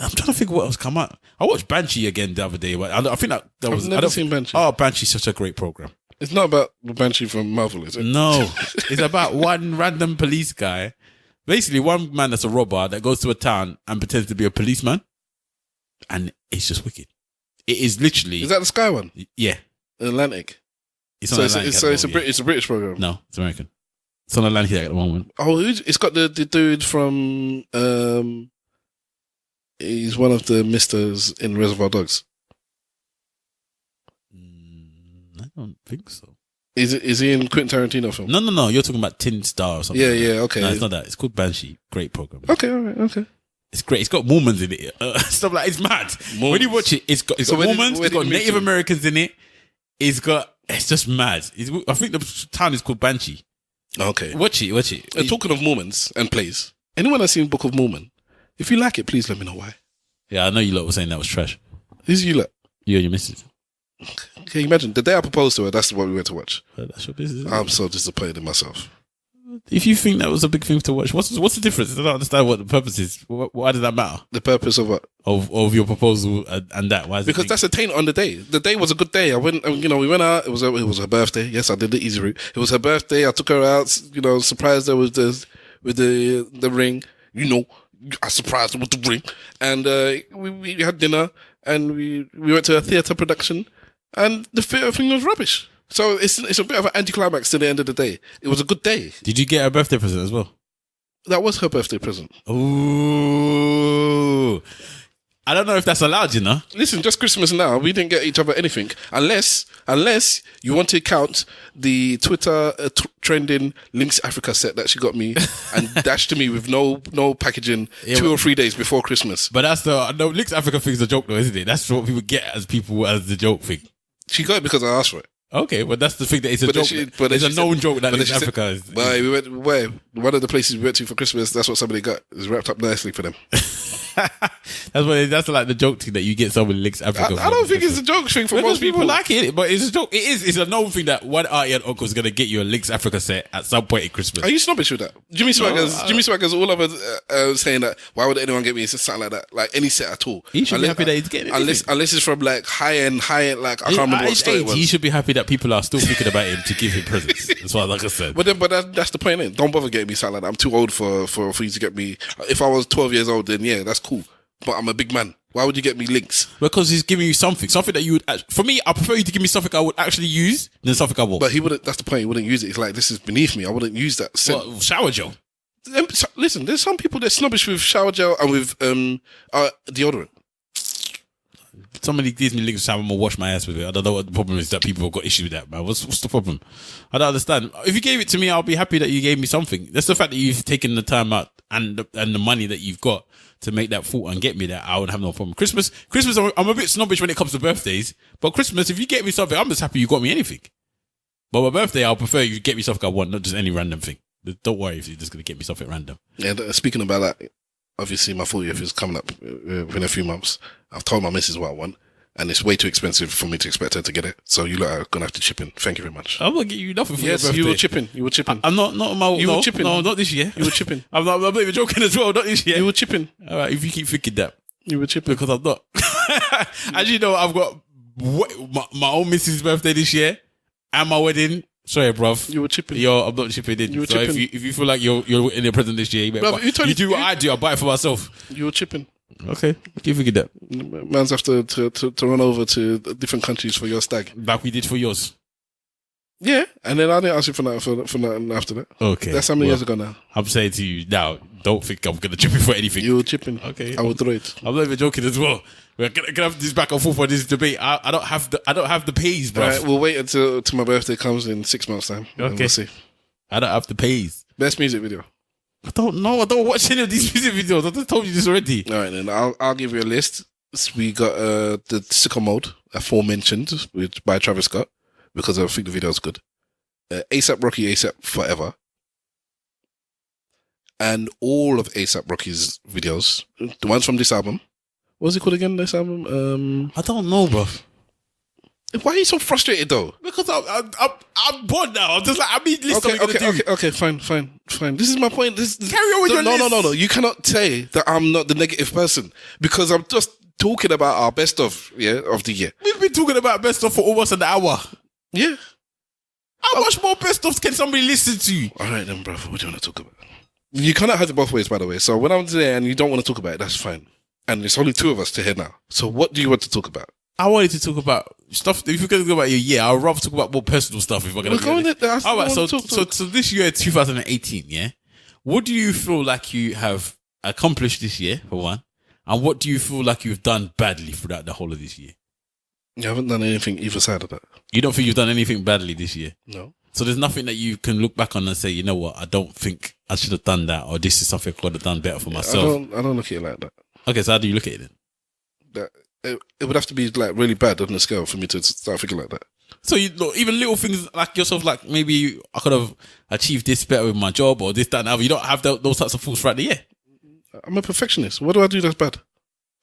I'm trying to think what else come out. I watched Banshee again the other day, but I think that was. I've never seen Banshee. Oh, Banshee's such a great program. It's not about the Banshee from Marvel, is it? No. It's about one random police guy. Basically, one man that's a robber that goes to a town and pretends to be a policeman. And it's just wicked. It is literally... Is that the Sky one? Yeah. Atlantic? It's on Atlantic. It's a British program? No, it's American. It's on Atlantic at the moment. Oh, it's got the dude from... he's one of the misters in Reservoir Dogs. I don't think so. Is he in Quentin Tarantino film? No. You're talking about Tin Star or something. Yeah, okay. No, it's not that. It's called Banshee. Great program. Okay, all right, okay. It's great. It's got Mormons in it. Stuff like it's mad. Mormons. When you watch it, it's got Mormons. It's got Native Americans in it. It's just mad. I think the town is called Banshee. Okay. Watch it. Talking of Mormons and plays, anyone that's seen Book of Mormon, if you like it, please let me know why. Yeah, I know you lot were saying that was trash. Who's you lot? You and your missus. Can you imagine? The day I proposed to her, that's what we went to watch. Well, that's your business. I'm so disappointed in myself. If you think that was a big thing to watch, what's the difference? I don't understand what the purpose is. Why does that matter? The purpose of what? Of your proposal and that? Why is because that's a taint on the day. The day was a good day. I went, we went out. It was her birthday. Yes, I did the easy route. It was her birthday. I took her out. Surprised her with the ring. I surprised her with the ring, and we had dinner, and we went to a theatre production, and the theatre thing was rubbish. So it's a bit of an anticlimax to the end of the day. It was a good day. Did you get a birthday present as well? That was her birthday present. Ooh. I don't know if that's allowed, Listen, just Christmas now. We didn't get each other anything. Unless you want to count the Twitter trending Links Africa set that she got me and dashed to me with no packaging 2 or 3 days before Christmas. But that's no Links Africa thing's a joke though, isn't it? That's what people get as the joke thing. She got it because I asked for it. Okay, but that's the thing that it's a joke. It's a known joke that Links Africa is. Well, we went where one of the places we went to for Christmas. That's what somebody got. It was wrapped up nicely for them. That's like the joke thing that you get someone Links Africa. I don't think it's a joke thing for most people. Like it, but it's a joke. It's a known thing that one auntie and uncle is gonna get you a Links Africa set at some point in Christmas. Are you snobbish with that? Jimmy Swagger's all over saying that. Why would anyone get me something like that? Like any set at all? He should be happy that he's getting it. Unless it's from like high end. Like I can't remember what store it was. He should be happy that people are still thinking about him to give him presents. That's what, like I said. But that's the point. Innit? Don't bother getting me something like that. I'm too old for you to get me. If I was 12 years old, then yeah, that's cool. But I'm a big man. Why would you get me links? Because he's giving you something that you would. For me, I prefer you to give me something I would actually use than something I won't. But he wouldn't. That's the point. He wouldn't use it. It's like, this is beneath me. I wouldn't use that. What, shower gel? Listen, there's some people that snobbish with shower gel and with deodorant. Somebody gives me links, I'm gonna wash my ass with it. I don't know what the problem is that people have got issues with that, man. What's the problem? I don't understand. If you gave it to me, I'll be happy that you gave me something. That's the fact that you've taken the time out and the money that you've got to make that thought and get me that. I would have no problem. Christmas, I'm a bit snobbish when it comes to birthdays, but Christmas, if you get me something, I'm just happy you got me anything. But my birthday, I'll prefer you get me something I want, not just any random thing. Don't worry if you're just gonna get me something random. Yeah, speaking about that, obviously my 40th is coming up in a few months. I've told my missus what I want, and it's way too expensive for me to expect her to get it. So you lot are gonna have to chip in. Thank you very much. I'm gonna get you nothing for your birthday. Yes, you will chip in. I'm not my. You will chip in. No, not this year. You will chip in. I'm not even joking as well. Not this year. You will chip in. All right, if you keep thinking that, you will chip in because I'm not. As you know, I've got my own missus' birthday this year and my wedding. Sorry, bruv. You were chipping. Yo, I'm not chipping in. So chipping. If you feel like you're in a present this year, you do what I do. I buy it for myself. You were chipping. Okay, keep thinking that. Man's have to run over to different countries for your stag, like we did for yours. Yeah, and then I didn't ask you for nothing after that. Okay, that's how many years ago now. I'm saying to you now, don't think I'm gonna chip in for anything. You were chipping. Okay, I will throw it. I'm not even joking as well. We're gonna have this back and forth on this debate. I don't have the pays, bro. Right, we'll wait until my birthday comes in 6 months' time. Okay, we'll see. I don't have the pays. Best music video. I don't know. I don't watch any of these music videos. I just told you this already. All right, then I'll give you a list. We got the Sicko Mode aforementioned by Travis Scott because I think the video is good. ASAP Rocky, ASAP Forever, and all of ASAP Rocky's videos. The ones from this album. What's it called again? This album? I don't know, bro. Why are you so frustrated though? Because I'm bored now. I'm just like, Okay, fine. This is my point. Carry on with your list. No. You cannot say that I'm not the negative person because I'm just talking about our best of the year. We've been talking about best of for almost an hour. Yeah. How much more best of can somebody listen to? All right then, bro. What do you want to talk about? You cannot have it both ways, by the way. So when I'm there and you don't want to talk about it, that's fine. And it's only 2 of us to hear now. So what do you want to talk about? I wanted to talk about stuff. If you're going to talk about your year, I'd rather talk about more personal stuff. If we're going to go all right. So this year, 2018, yeah. What do you feel like you have accomplished this year, for one? And what do you feel like you've done badly throughout the whole of this year? You haven't done anything either side of that. You don't think you've done anything badly this year? No. So there's nothing that you can look back on and say, you know what, I don't think I should have done that, or this is something I could have done better for myself. I don't look at it like that. Okay, so how do you look at it then? It would have to be like really bad on the scale for me to start thinking like that. So you know, even little things like yourself, like maybe I could have achieved this better with my job or this, that, and other. You don't have those types of thoughts throughout the year. I'm a perfectionist. What do I do that's bad?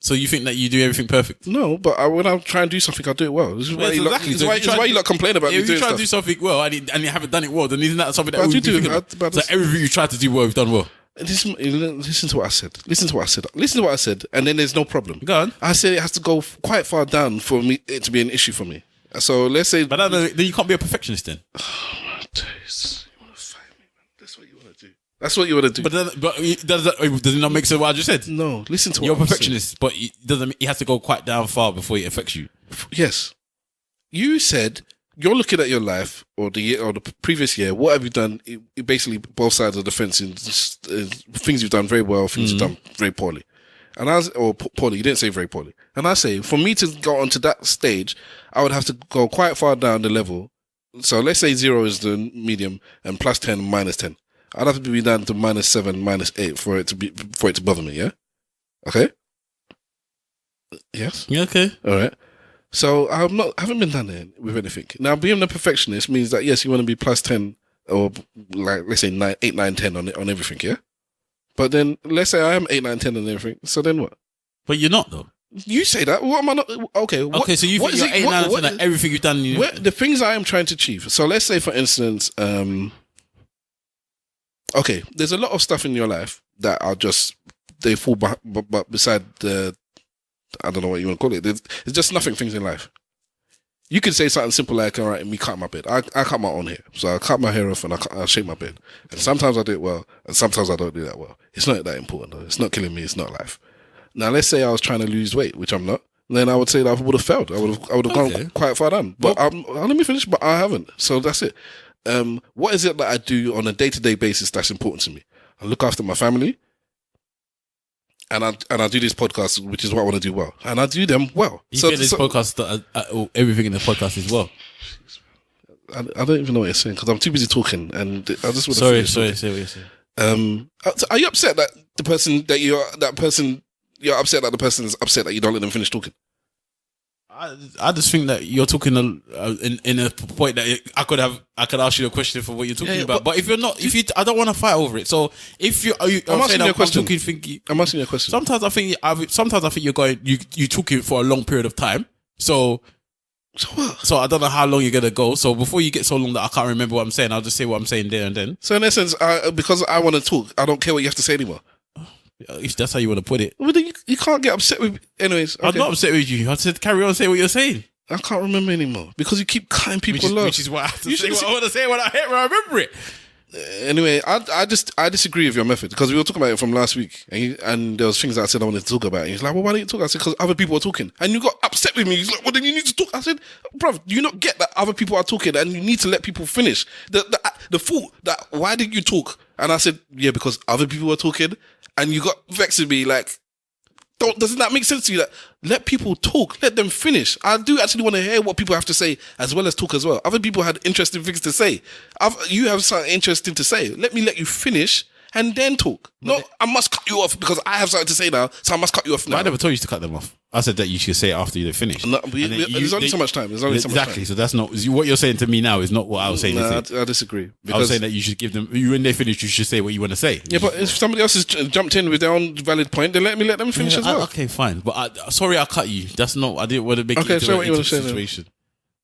So you think that you do everything perfect? No, but when I try and do something, I do it well. This is why Yes, you lot, exactly. this So is if you why you lot complain about me If you doing try stuff. to do something well and you haven't done it well, then isn't that something that But we you do. thinking of? But So everything you try to do well, you've done well. Listen to what I said. Listen to what I said, and then there's no problem. Go on. I said it has to go quite far down for me it to be an issue for me. So let's say, But then you can't be a perfectionist then. Days, you want to fight me, man? That's what you want to do. That's what you want to do. But does it not make sense what I just said? No, listen to what You're a I'm saying. perfectionist, but it has to go quite down far before it affects you. Yes, you said you're looking at your life or the year or the previous year. What have you done? It basically, both sides of the fence. In things you've done very well, things you've done very poorly. And poorly. You didn't say very poorly. And I say, for me to go onto that stage, I would have to go quite far down the level. So let's say 0 is the medium and plus 10, minus 10. I'd have to be down to -7, -8 for it to bother me. Yeah. Okay. Yes. Yeah. Okay. All right. So I haven't been done there with anything. Now, being a perfectionist means that yes, you want to be plus 10 or like let's say 9, 8, 9, 10 on everything. Yeah. But then let's say I am 8, 9, 10 on everything. So then what? But you're not though. You say that. What am I not? Okay. Okay. So you think you're 8, 9, 10 at everything you've done. The things I am trying to achieve. So let's say, for instance, okay, there's a lot of stuff in your life that are just they fall but beside the. I don't know what you want to call it. There's just nothing things in life. You could say something simple like, all right, me cut my beard. I cut my own hair. So I cut my hair off and I shave my beard. And sometimes I do it well and sometimes I don't do that well. It's not that important though. It's not killing me. It's not life. Now, let's say I was trying to lose weight, which I'm not. Then I would say that I would have failed. I would have gone quite far down. But let me finish, but I haven't. So that's it. What is it that I do on a day-to-day basis that's important to me? I look after my family. And I do this podcast, which is what I want to do well, and I do them well. You get this podcast, everything in the podcast is well. I don't even know what you're saying because I'm too busy talking, and I just want to. Sorry, say what you're saying. Are you upset that the person you're upset that the person is upset that you don't let them finish talking? I just think that you're talking in a point that I could ask you a question for what you're talking about. But if you're not, I don't want to fight over it. So if I'm asking you a question. I'm asking you a question. Sometimes I think you're talking for a long period of time. So what? So I don't know how long you're gonna go. So before you get so long that I can't remember what I'm saying, I'll just say what I'm saying there and then. So in essence, because I want to talk, I don't care what you have to say anymore. If that's how you want to put it. Well, then you can't get upset with. Anyways, okay. I'm not upset with you. I said carry on, say what you're saying. I can't remember anymore because you keep cutting people off. Which is what I have to say. What I want to say when I remember it. Anyway, I disagree with your method because we were talking about it from last week, and there was things that I said I wanted to talk about. And he's like, "Well, why didn't you talk?" I said, "Because other people were talking," and you got upset with me. He's like, "Well, then you need to talk." I said, "Bruv, do you not get that other people are talking and you need to let people finish?" The fault that why did you talk? And I said, "Yeah, because other people were talking," and you got vexed with me like. Doesn't that make sense to you? That let people talk, let them finish. I do actually want to hear what people have to say as well as talk as well. Other people had interesting things to say. You have something interesting to say. Let you finish and then talk. No, I must cut you off because I have something to say now, so I must cut you off now. I never told you to cut them off. I said that you should say it after you finish. No, there's only so much time. Exactly. So that's not what you're saying to me now. Is not what I was saying. I disagree. I was saying that you should give them. When they finish, you should say what you want to say. Yeah, but if somebody else has jumped in with their own valid point, then let them finish as well. Okay, fine. But sorry, I cut you. That's not. I didn't want to make it into a situation.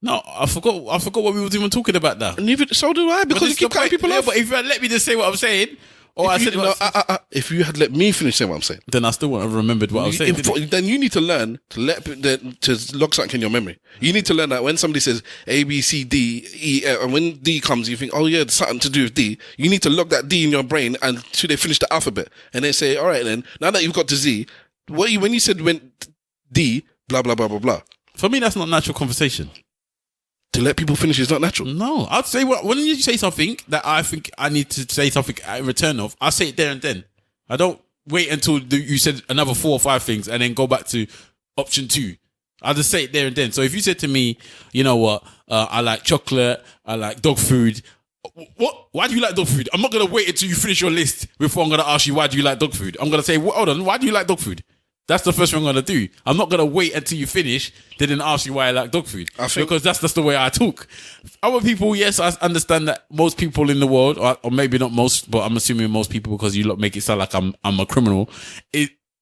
No, I forgot what we were even talking about now. So do I because you keep cutting people off. But if you had let me just say what I'm saying. If you had let me finish saying what I'm saying, then I still wouldn't have remembered what I was saying. Then you need to learn to log something in your memory. You need to learn that when somebody says A, B, C, D, E, F, and when D comes, you think, oh yeah, there's something to do with D. You need to log that D in your brain until they finish the alphabet, and then say, all right, then now that you've got to Z, when you said when D, blah blah blah blah blah. For me, that's not natural conversation. To let people finish is not natural. No, I'd say when you say something that I think I need to say something in return of, I say it there and then. I don't wait until you said another 4 or 5 things and then go back to option 2. I just say it there and then. So if you said to me, you know what, I like chocolate, I like dog food. What? Why do you like dog food? I'm not gonna wait until you finish your list before I'm gonna ask you why do you like dog food. I'm gonna say, hold on, why do you like dog food? That's the first thing I'm going to do. I'm not going to wait until you finish, then ask you why I like dog food. Because that's just the way I talk. Other people, yes, I understand that most people in the world, or maybe not most, but I'm assuming most people because you lot make it sound like I'm a criminal.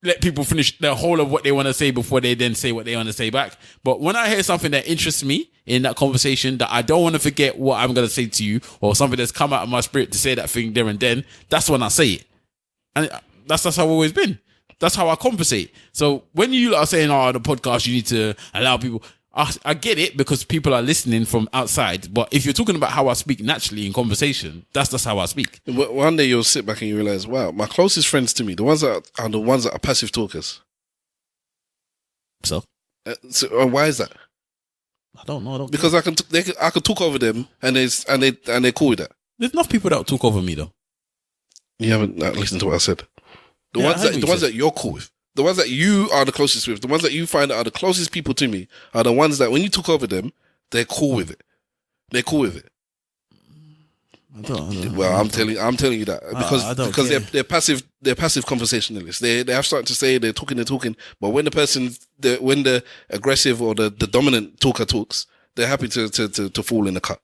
let people finish the whole of what they want to say before they then say what they want to say back. But when I hear something that interests me in that conversation, that I don't want to forget what I'm going to say to you, or something that's come out of my spirit to say that thing there and then, that's when I say it. And that's how I've always been. That's how I conversate. So when you are saying, oh, the podcast, you need to allow people, I get it, because people are listening from outside. But if you're talking about how I speak naturally in conversation, that's just how I speak. One day you'll sit back and you realize, wow, my closest friends to me, the ones that are passive talkers. So why is that? I don't know. Because I can talk over them, and they're cool with that. There's enough people that will talk over me though. You haven't listened to what I said. The ones that you're cool with. The ones that you are the closest with, the ones that you find are the closest people to me, are the ones that when you talk over them, they're cool with it. They're cool with it. I don't well, I'm telling you that because they're passive conversationalists. They have started to say they're talking, but when the aggressive or the dominant talker talks, they're happy to fall in the cut.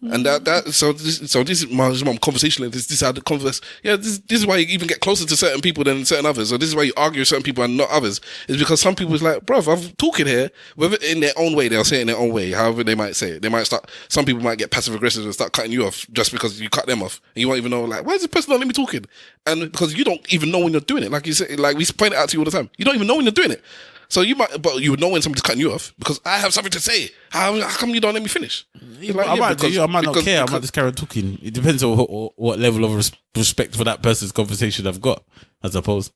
And so this is my conversation. This is how the converse. Yeah, this is why you even get closer to certain people than certain others. So this is why you argue with certain people and not others. Is because some people is like, bruv, I'm talking here. Whether in their own way, they'll say it in their own way. However they might say it. They might start. Some people might get passive aggressive and start cutting you off just because you cut them off, and you won't even know. Like, why is this person not letting me talking? And because you don't even know when you're doing it. Like you say, like we point it out to you all the time. You don't even know when you're doing it. So you would know when somebody's cutting you off because I have something to say. How come you don't let me finish? I might not care. I might just carry on talking. It depends on what level of respect for that person's conversation I've got, I suppose.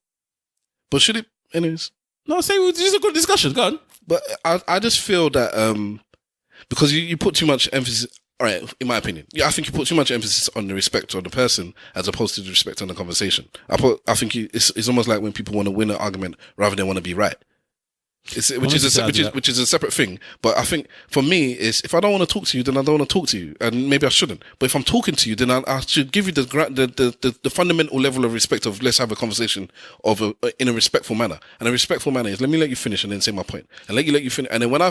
But should it, anyways? No, say it's just a good discussion. Go on. But I just feel that because you put too much emphasis. All right, in my opinion, I think you put too much emphasis on the respect of the person as opposed to the respect on the conversation. I think it's almost like when people want to win an argument rather than want to be right. Which is a separate thing. But I think for me is if I don't want to talk to you, then I don't want to talk to you, and maybe I shouldn't. But if I'm talking to you, then I should give you the fundamental level of respect of let's have a conversation in a respectful manner. And a respectful manner is let me let you finish and then say my point, and let you finish. And then when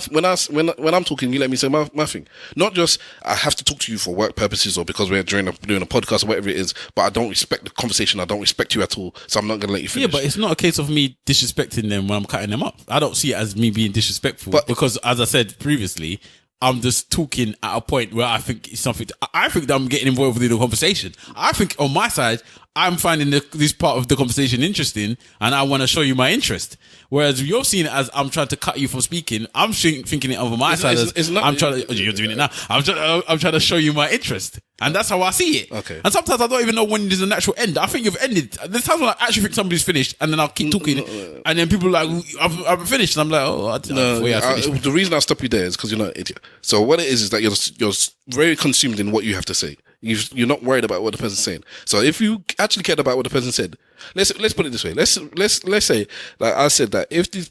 I'm talking, you let me say my thing. Not just I have to talk to you for work purposes or because we're doing a podcast or whatever it is. But I don't respect the conversation. I don't respect you at all, so I'm not going to let you finish. Yeah, but it's not a case of me disrespecting them when I'm cutting them up. I don't see it as me being disrespectful, because as I said previously, I'm just talking at a point where I think it's something. I think that I'm getting involved in the conversation. I think on my side, I'm finding this part of the conversation interesting, and I want to show you my interest. Whereas you're seeing it as I'm trying to cut you from speaking. I'm thinking it over my side as I'm trying to. You're doing it now. I'm trying to show you my interest, and that's how I see it. Okay. And sometimes I don't even know when there's a natural end. I think you've ended. There's times when I actually think somebody's finished, and then I'll keep talking, and then people are like, I've finished, and I'm like, oh, the reason I stop you there is because you're not an idiot. So what it is that you're very consumed in what you have to say. You're not worried about what the person's saying. So if you actually cared about what the person said, let's put it this way. Let's say, like I said, that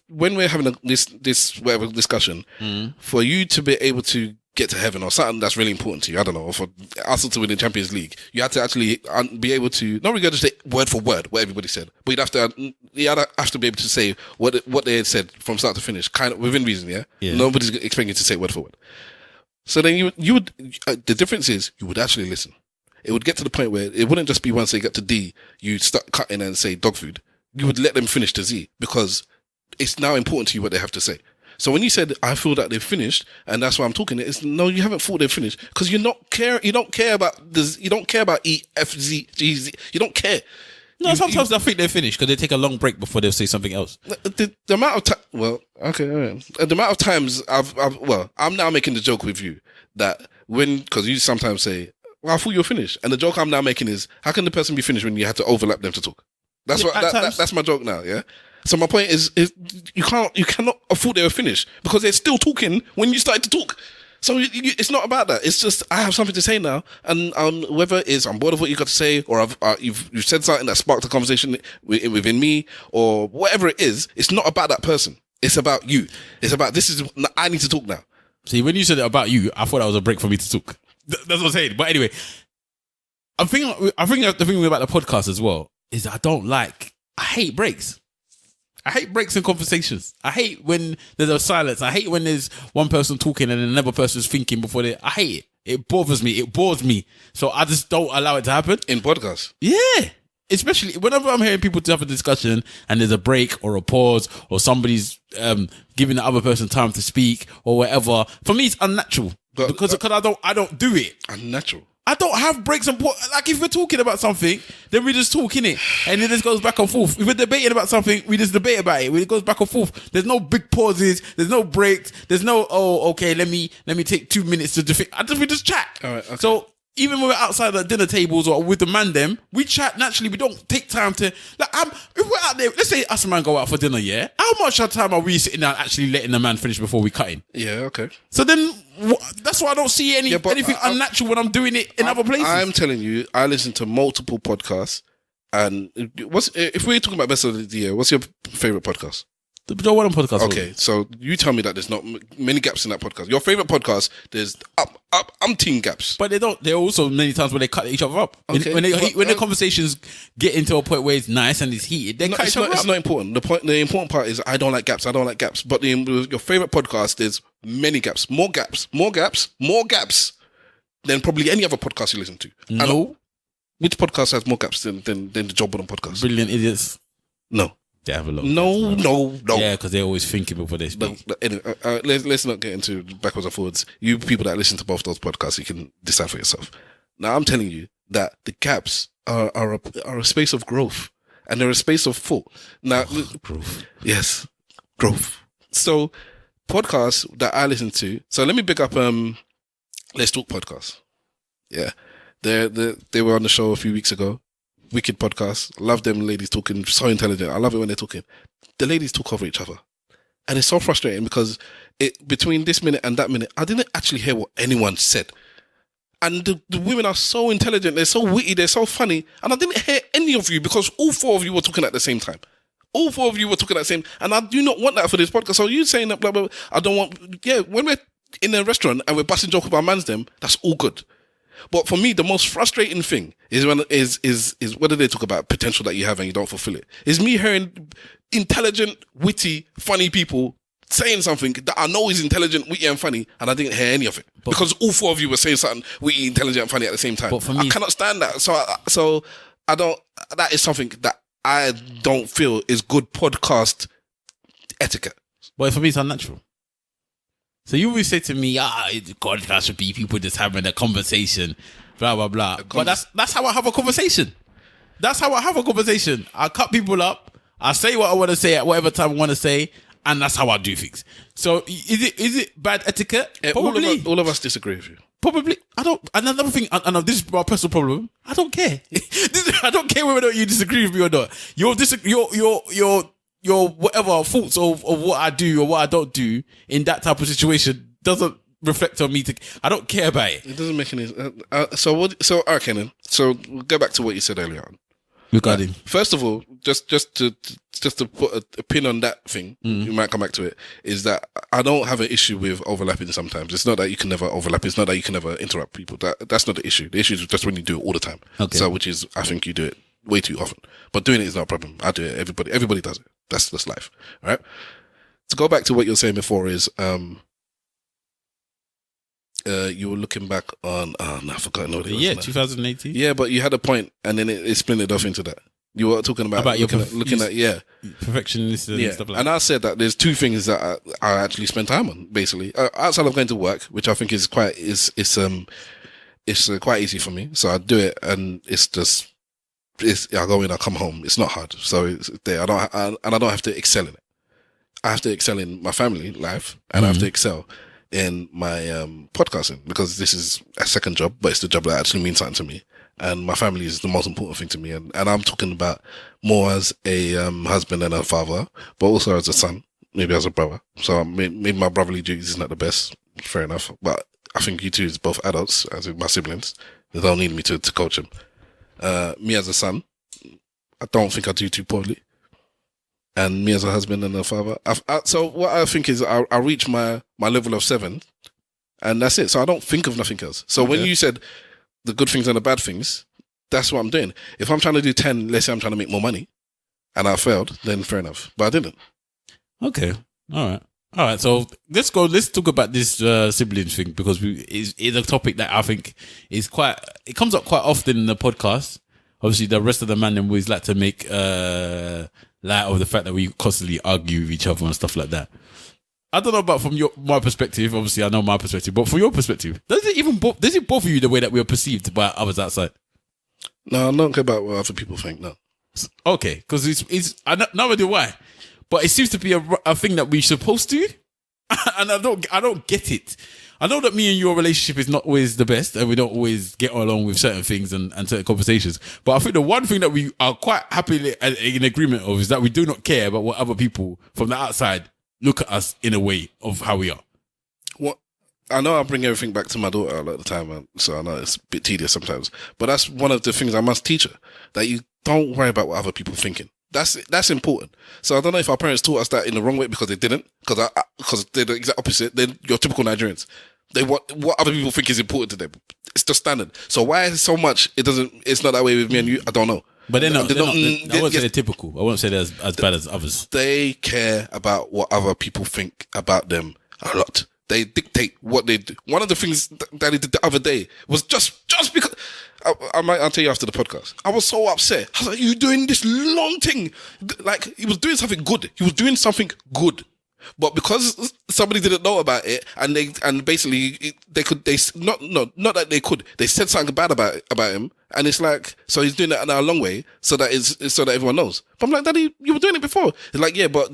when we're having this whatever discussion, for you to be able to get to heaven or something that's really important to you, I don't know, or for Arsenal to win the Champions League, you have to actually be able to not regurgitate word for word what everybody said, but you'd have to be able to say what they had said from start to finish, kind of within reason. Yeah. Nobody's expecting you to say word for word. So then you would the difference is you would actually listen. It would get to the point where it wouldn't just be once they get to D, you start cutting and say dog food. You would let them finish to Z because it's now important to you what they have to say. So when you said, I feel that they've finished and that's why I'm talking, it's no, you haven't thought they've finished because you don't care about this, you don't care about E, F, Z, G, Z. You don't care. No, sometimes I think they're finished because they take a long break before they'll say something else. The amount of time, well, okay, all right. The amount of times I'm now making the joke with you that because you sometimes say, well, I thought you were finished. And the joke I'm now making is, how can the person be finished when you had to overlap them to talk? That's that's my joke now, yeah? So my point is you cannot afford they were finished because they're still talking when you started to talk. So it's not about that. It's just I have something to say now, and whether it's I'm bored of what you got to say, or you've said something that sparked a conversation within me, or whatever it is. It's not about that person. It's about you. It's about I need to talk now. See, when you said it about you, I thought that was a break for me to talk. That's what I'm saying. But anyway, I think the thing about the podcast as well is that I hate breaks. I hate breaks in conversations. I hate when there's a silence. I hate when there's one person talking and another person's thinking before I hate it. It bothers me. It bores me. So I just don't allow it to happen. In podcasts? Yeah. especially whenever I'm hearing people to have a discussion and there's a break or a pause or somebody's giving the other person time to speak or whatever, for me it's unnatural because I don't do it. Unnatural. I don't have breaks and like if we're talking about something, then we just talk innit, and it just goes back and forth. If we're debating about something, we just debate about it. It goes back and forth. There's no big pauses. There's no breaks. There's no okay. Let me take 2 minutes to defend. We just chat. All right, okay. So even when we're outside the dinner tables or with the man them, we chat naturally. We don't take time to like. If we're out there, let's say us and man go out for dinner. Yeah, how much of time are we sitting down actually letting the man finish before we cut in? Yeah, okay. So then that's why I don't see anything unnatural when I'm doing it in other places. I'm telling you, I listen to multiple podcasts, and if we're talking about best of the year, what's your favorite podcast? The Joe Rogan podcast. Okay, so you tell me that there's not many gaps in that podcast. Your favorite podcast, there's umpteen gaps. But there are also many times where they cut each other up. Okay. When the conversations get into a point where it's nice and it's heated, they cut each other up. It's not important. The important part is I don't like gaps. But your favorite podcast, there's many gaps, more gaps than probably any other podcast you listen to. No. Which podcast has more gaps than the Joe Rogan podcast? Brilliant Idiots. No. They have a lot. No. Yeah, because they're always thinking before they speak. But anyway, let's not get into backwards and forwards. You people that listen to both those podcasts, you can decide for yourself. Now, I'm telling you that the gaps are a space of growth, and they're a space of thought. Now, Growth. Yes, growth. So, podcasts that I listen to. So let me pick up Let's Talk podcast. Yeah, they were on the show a few weeks ago. Wicked podcast. Love them ladies talking, so intelligent. I love it when they're talking. The ladies talk over each other. And it's so frustrating because between this minute and that minute, I didn't actually hear what anyone said. And the women are so intelligent, they're so witty, they're so funny. And I didn't hear any of you because all four of you were talking at the same time. All four of you were talking at the same time. And I do not want that for this podcast. So you saying that, blah, blah, blah. I don't want, yeah, when we're in a restaurant and we're busting joke about man's them, that's all good. But for me, the most frustrating thing is when what do they talk about? Potential that you have and you don't fulfill it. Is me hearing intelligent, witty, funny people saying something that I know is intelligent, witty, and funny, and I didn't hear any of it because all four of you were saying something witty, intelligent, and funny at the same time. But for me, I cannot stand that. So I don't. That is something that I don't feel is good podcast etiquette. But for me, it's unnatural. So you always say to me, podcast should be people just having a conversation, blah, blah, blah. But that's how I have a conversation. That's how I have a conversation. I cut people up. I say what I want to say at whatever time I want to say. And that's how I do things. So is it bad etiquette? Probably. All of us disagree with you. Probably. I don't. Another thing, and this is my personal problem. I don't care. I don't care whether or not you disagree with me or not. Your whatever thoughts of what I do or what I don't do in that type of situation doesn't reflect on me. I don't care about it. It doesn't make any. Okay then. So we'll go back to what you said earlier on. Regarding first of all, just to put a pin on that thing, you might come back to it. Is that I don't have an issue with overlapping. Sometimes it's not that you can never overlap. It's not that you can never interrupt people. That's not the issue. The issue is just when you do it all the time. Okay. So which is I think you do it way too often. But doing it is not a problem. I do it. Everybody does it. That's just life. All right. To go back to what you were saying before is you were looking back on I forgot what it was. Yeah, 2018. Yeah, but you had a point and then it splintered off into that. You were talking about looking at perfectionist and stuff like that. And I said that there's two things that I actually spend time on, basically. Outside of going to work, which I think is quite easy for me. So I do it and I go in, I come home. It's not hard. So it's there. I don't have to excel in it. I have to excel in my family life and I have to excel in my podcasting because this is a second job, but it's the job that actually means something to me. And my family is the most important thing to me. And I'm talking about more as a husband and a father, but also as a son, maybe as a brother. So maybe my brotherly duties is not the best. Fair enough. But I think you two is both adults, as in my siblings. They don't need me to coach them. Me as a son, I don't think I do too poorly. And me as a husband and a father. So what I think is I reach my level of 7 and that's it. So I don't think of nothing else. So when you said the good things and the bad things, that's what I'm doing. If I'm trying to do 10, let's say I'm trying to make more money and I failed, then fair enough. But I didn't. Okay. All right. So let's talk about this siblings thing because it's a topic that I think is it comes up quite often in the podcast obviously the rest of the man then always like to make light of the fact that we constantly argue with each other and stuff like that. I don't know about from my perspective. Obviously, I know my perspective, but from your perspective, does it bother you the way that we are perceived by others outside? No, I don't care about what other people think. No. Okay, because it's I no idea why, but it seems to be a thing that we're supposed to, and I don't get it. I know that me and your relationship is not always the best, and we don't always get along with certain things and certain conversations. But I think the one thing that we are quite happily in agreement of is that we do not care about what other people from the outside look at us in a way of how we are. What I know, I bring everything back to my daughter a lot of the time, so I know it's a bit tedious sometimes. But that's one of the things I must teach her, that you don't worry about what other people are thinking. That's important. So I don't know if our parents taught us that in the wrong way because they didn't, because they're the exact opposite. They're your typical Nigerians. They what other people think is important to them. It's the standard. So why so much it's not that way with me and you? I don't know. But I won't say they're typical. I won't say they're as bad as others. They care about what other people think about them a lot. They dictate what they do. One of the things that he did the other day was just because... I'll tell you after the podcast. I was so upset. I was like, you doing this long thing. Like, he was doing something good. But because somebody didn't know about it, and they said something bad about him, and it's like, so he's doing that now a long way, so that everyone knows. But I'm like, Daddy, you were doing it before. He's like, yeah, but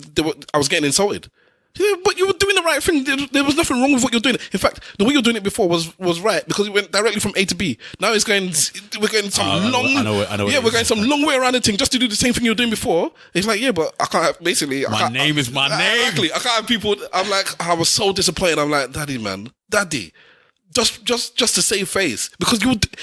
I was getting insulted. Yeah, but you were doing the right thing. There was nothing wrong with what you're doing. In fact, the way you're doing it before was right, because it went directly from A to B. Now we're going some long way around the thing just to do the same thing you were doing before. It's like, yeah, but I can't have, basically. My name is my name. Exactly. I can't have people. I'm like, I was so disappointed. I'm like, Daddy, just to save face, because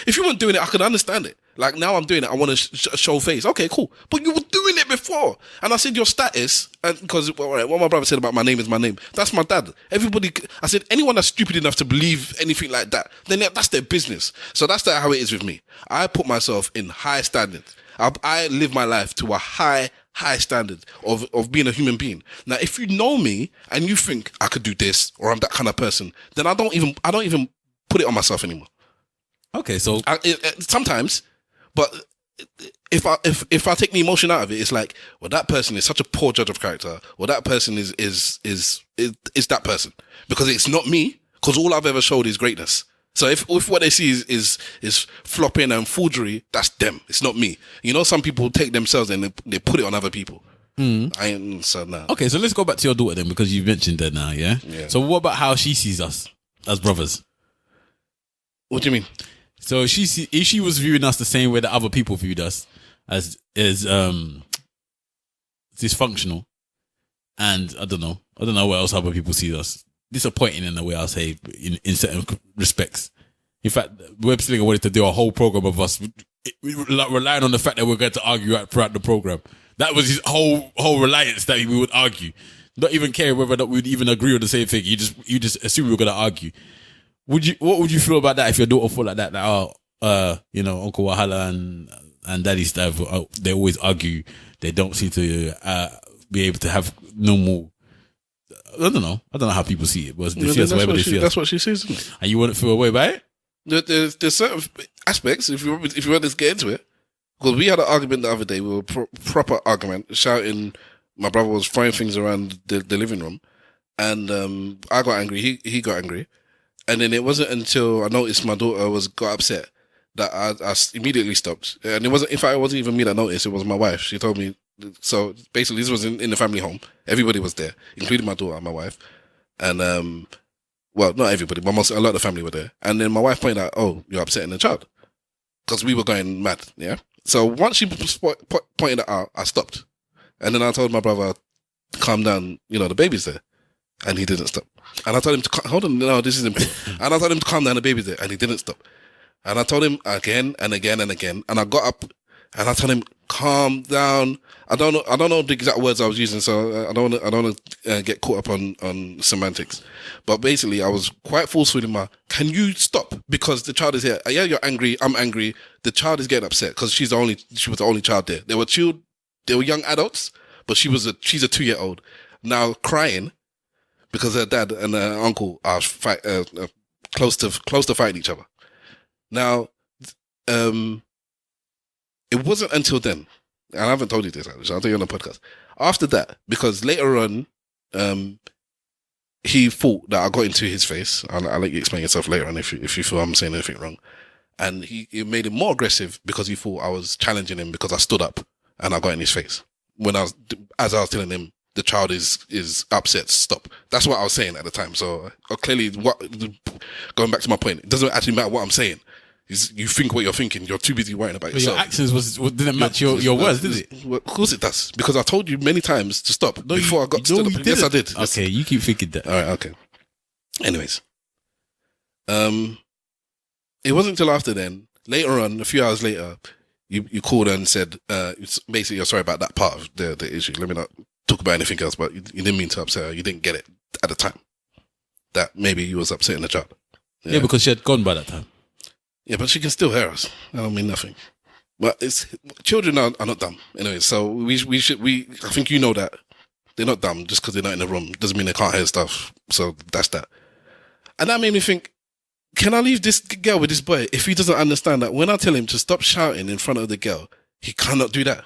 if you weren't doing it, I could understand it. Like, now I'm doing it, I want to show face. Okay, cool. But you were doing it before. And I said, your status, and because what my brother said about my name is my name, that's my dad. Everybody, I said, anyone that's stupid enough to believe anything like that, then that's their business. So that's how it is with me. I put myself in high standards. I live my life to a high standard of being a human being. Now, if you know me and you think I could do this, or I'm that kind of person, then I don't even put it on myself anymore. Okay, so sometimes. But if I take the emotion out of it, it's like, well, that person is such a poor judge of character. Well, that person is that person, because it's not me. Because all I've ever showed is greatness. So if what they see is flopping and forgery, that's them. It's not me. You know, some people take themselves and they put it on other people. So no. Okay, so let's go back to your daughter then, because you mentioned that now. Yeah. So what about how she sees us as brothers? What do you mean? So if she was viewing us the same way that other people viewed us, as dysfunctional, and I don't know what else other people see us, disappointing in a way, I'll say, in certain respects. In fact, Web Slinger wanted to do a whole program of us relying on the fact that we're going to argue throughout the program. That was his whole reliance, that we would argue, not even care whether or not we would even agree on the same thing. You just assume we were going to argue. What would you feel about that if your daughter thought like that? Uncle Wahala and Daddy Stav, they always argue. They don't seem to be able to have normal. I don't know how people see it, but they see us whatever they see us. That's what she sees, isn't it? And you wouldn't feel away by it? There's certain aspects, if you want to get into it, because we had an argument the other day. We were proper argument, shouting. My brother was throwing things around the living room, and I got angry. He got angry. And then it wasn't until I noticed my daughter got upset that I immediately stopped. And it wasn't even me that noticed, it was my wife. She told me. So basically, this was in the family home. Everybody was there, including my daughter and my wife. And, well, not everybody, but a lot of the family were there. And then my wife pointed out, oh, you're upsetting the child. Because we were going mad, yeah? So once she pointed it out, I stopped. And then I told my brother, calm down, the baby's there. And he didn't stop. And I told him to hold on, no, this is important. And I told him to calm down, the baby's there, and he didn't stop. And I told him again and again and again. And I got up and I told him, calm down. I don't know the exact words I was using, so I don't want to get caught up on semantics. But basically, I was quite forceful in can you stop? Because the child is here. Yeah, you're angry. I'm angry. The child is getting upset because she was the only child there. They were young adults, but she's a 2-year-old now crying. Because her dad and her uncle are close to fighting each other. Now, it wasn't until then, and I haven't told you this, actually, I'll tell you on the podcast. After that, because later on, he thought that I got into his face. I'll let you explain yourself later on if you feel I'm saying anything wrong. And it made him more aggressive because he thought I was challenging him because I stood up and I got in his face. As I was telling him, the child is upset, stop. That's what I was saying at the time. So clearly, going back to my point, it doesn't actually matter what I'm saying. You think what you're thinking. You're too busy worrying about yourself. Your actions didn't match your words, did it? Well, of course it does. Because I told you many times to stop before I got to the... Yes, I did. Okay, you keep thinking that. All right, okay. Anyways. It wasn't until after then, later on, a few hours later, you called and said, basically, you're sorry about that part of the issue. Let me not talk about anything else, but you didn't mean to upset her. You didn't get it at the time. That maybe you was upsetting the child. Yeah, because she had gone by that time. Yeah, but she can still hear us. I don't mean nothing. But children are not dumb. Anyway, so I think you know that. They're not dumb just because they're not in the room. Doesn't mean they can't hear stuff. So that's that. And that made me think, can I leave this girl with this boy if he doesn't understand that when I tell him to stop shouting in front of the girl, he cannot do that?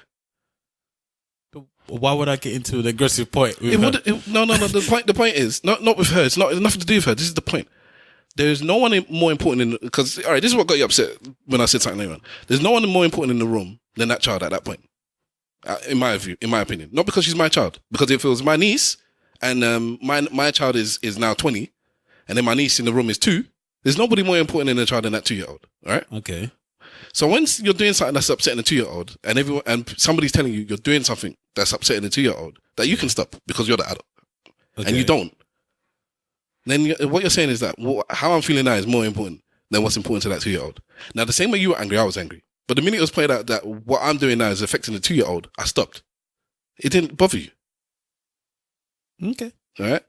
Why would I get into an aggressive point? No. The point is not with her. It's nothing to do with her. This is the point. There is no one more important because all right, this is what got you upset when I said something later on. There's no one more important in the room than that child at that point. In my view, in my opinion, not because she's my child, because if it was my niece and my child is now 20, and then my niece in the room is 2. There's nobody more important in a child than that 2-year-old, right? Okay. So once you're doing something that's upsetting a 2-year-old, and somebody's telling you you're doing something that's upsetting a 2-year-old, that you can stop because you're the adult, and you don't, then what you're saying is that how I'm feeling now is more important than what's important to that 2-year-old. Now, the same way you were angry, I was angry. But the minute it was played out that what I'm doing now is affecting the 2-year-old, I stopped. It didn't bother you. Okay. All right?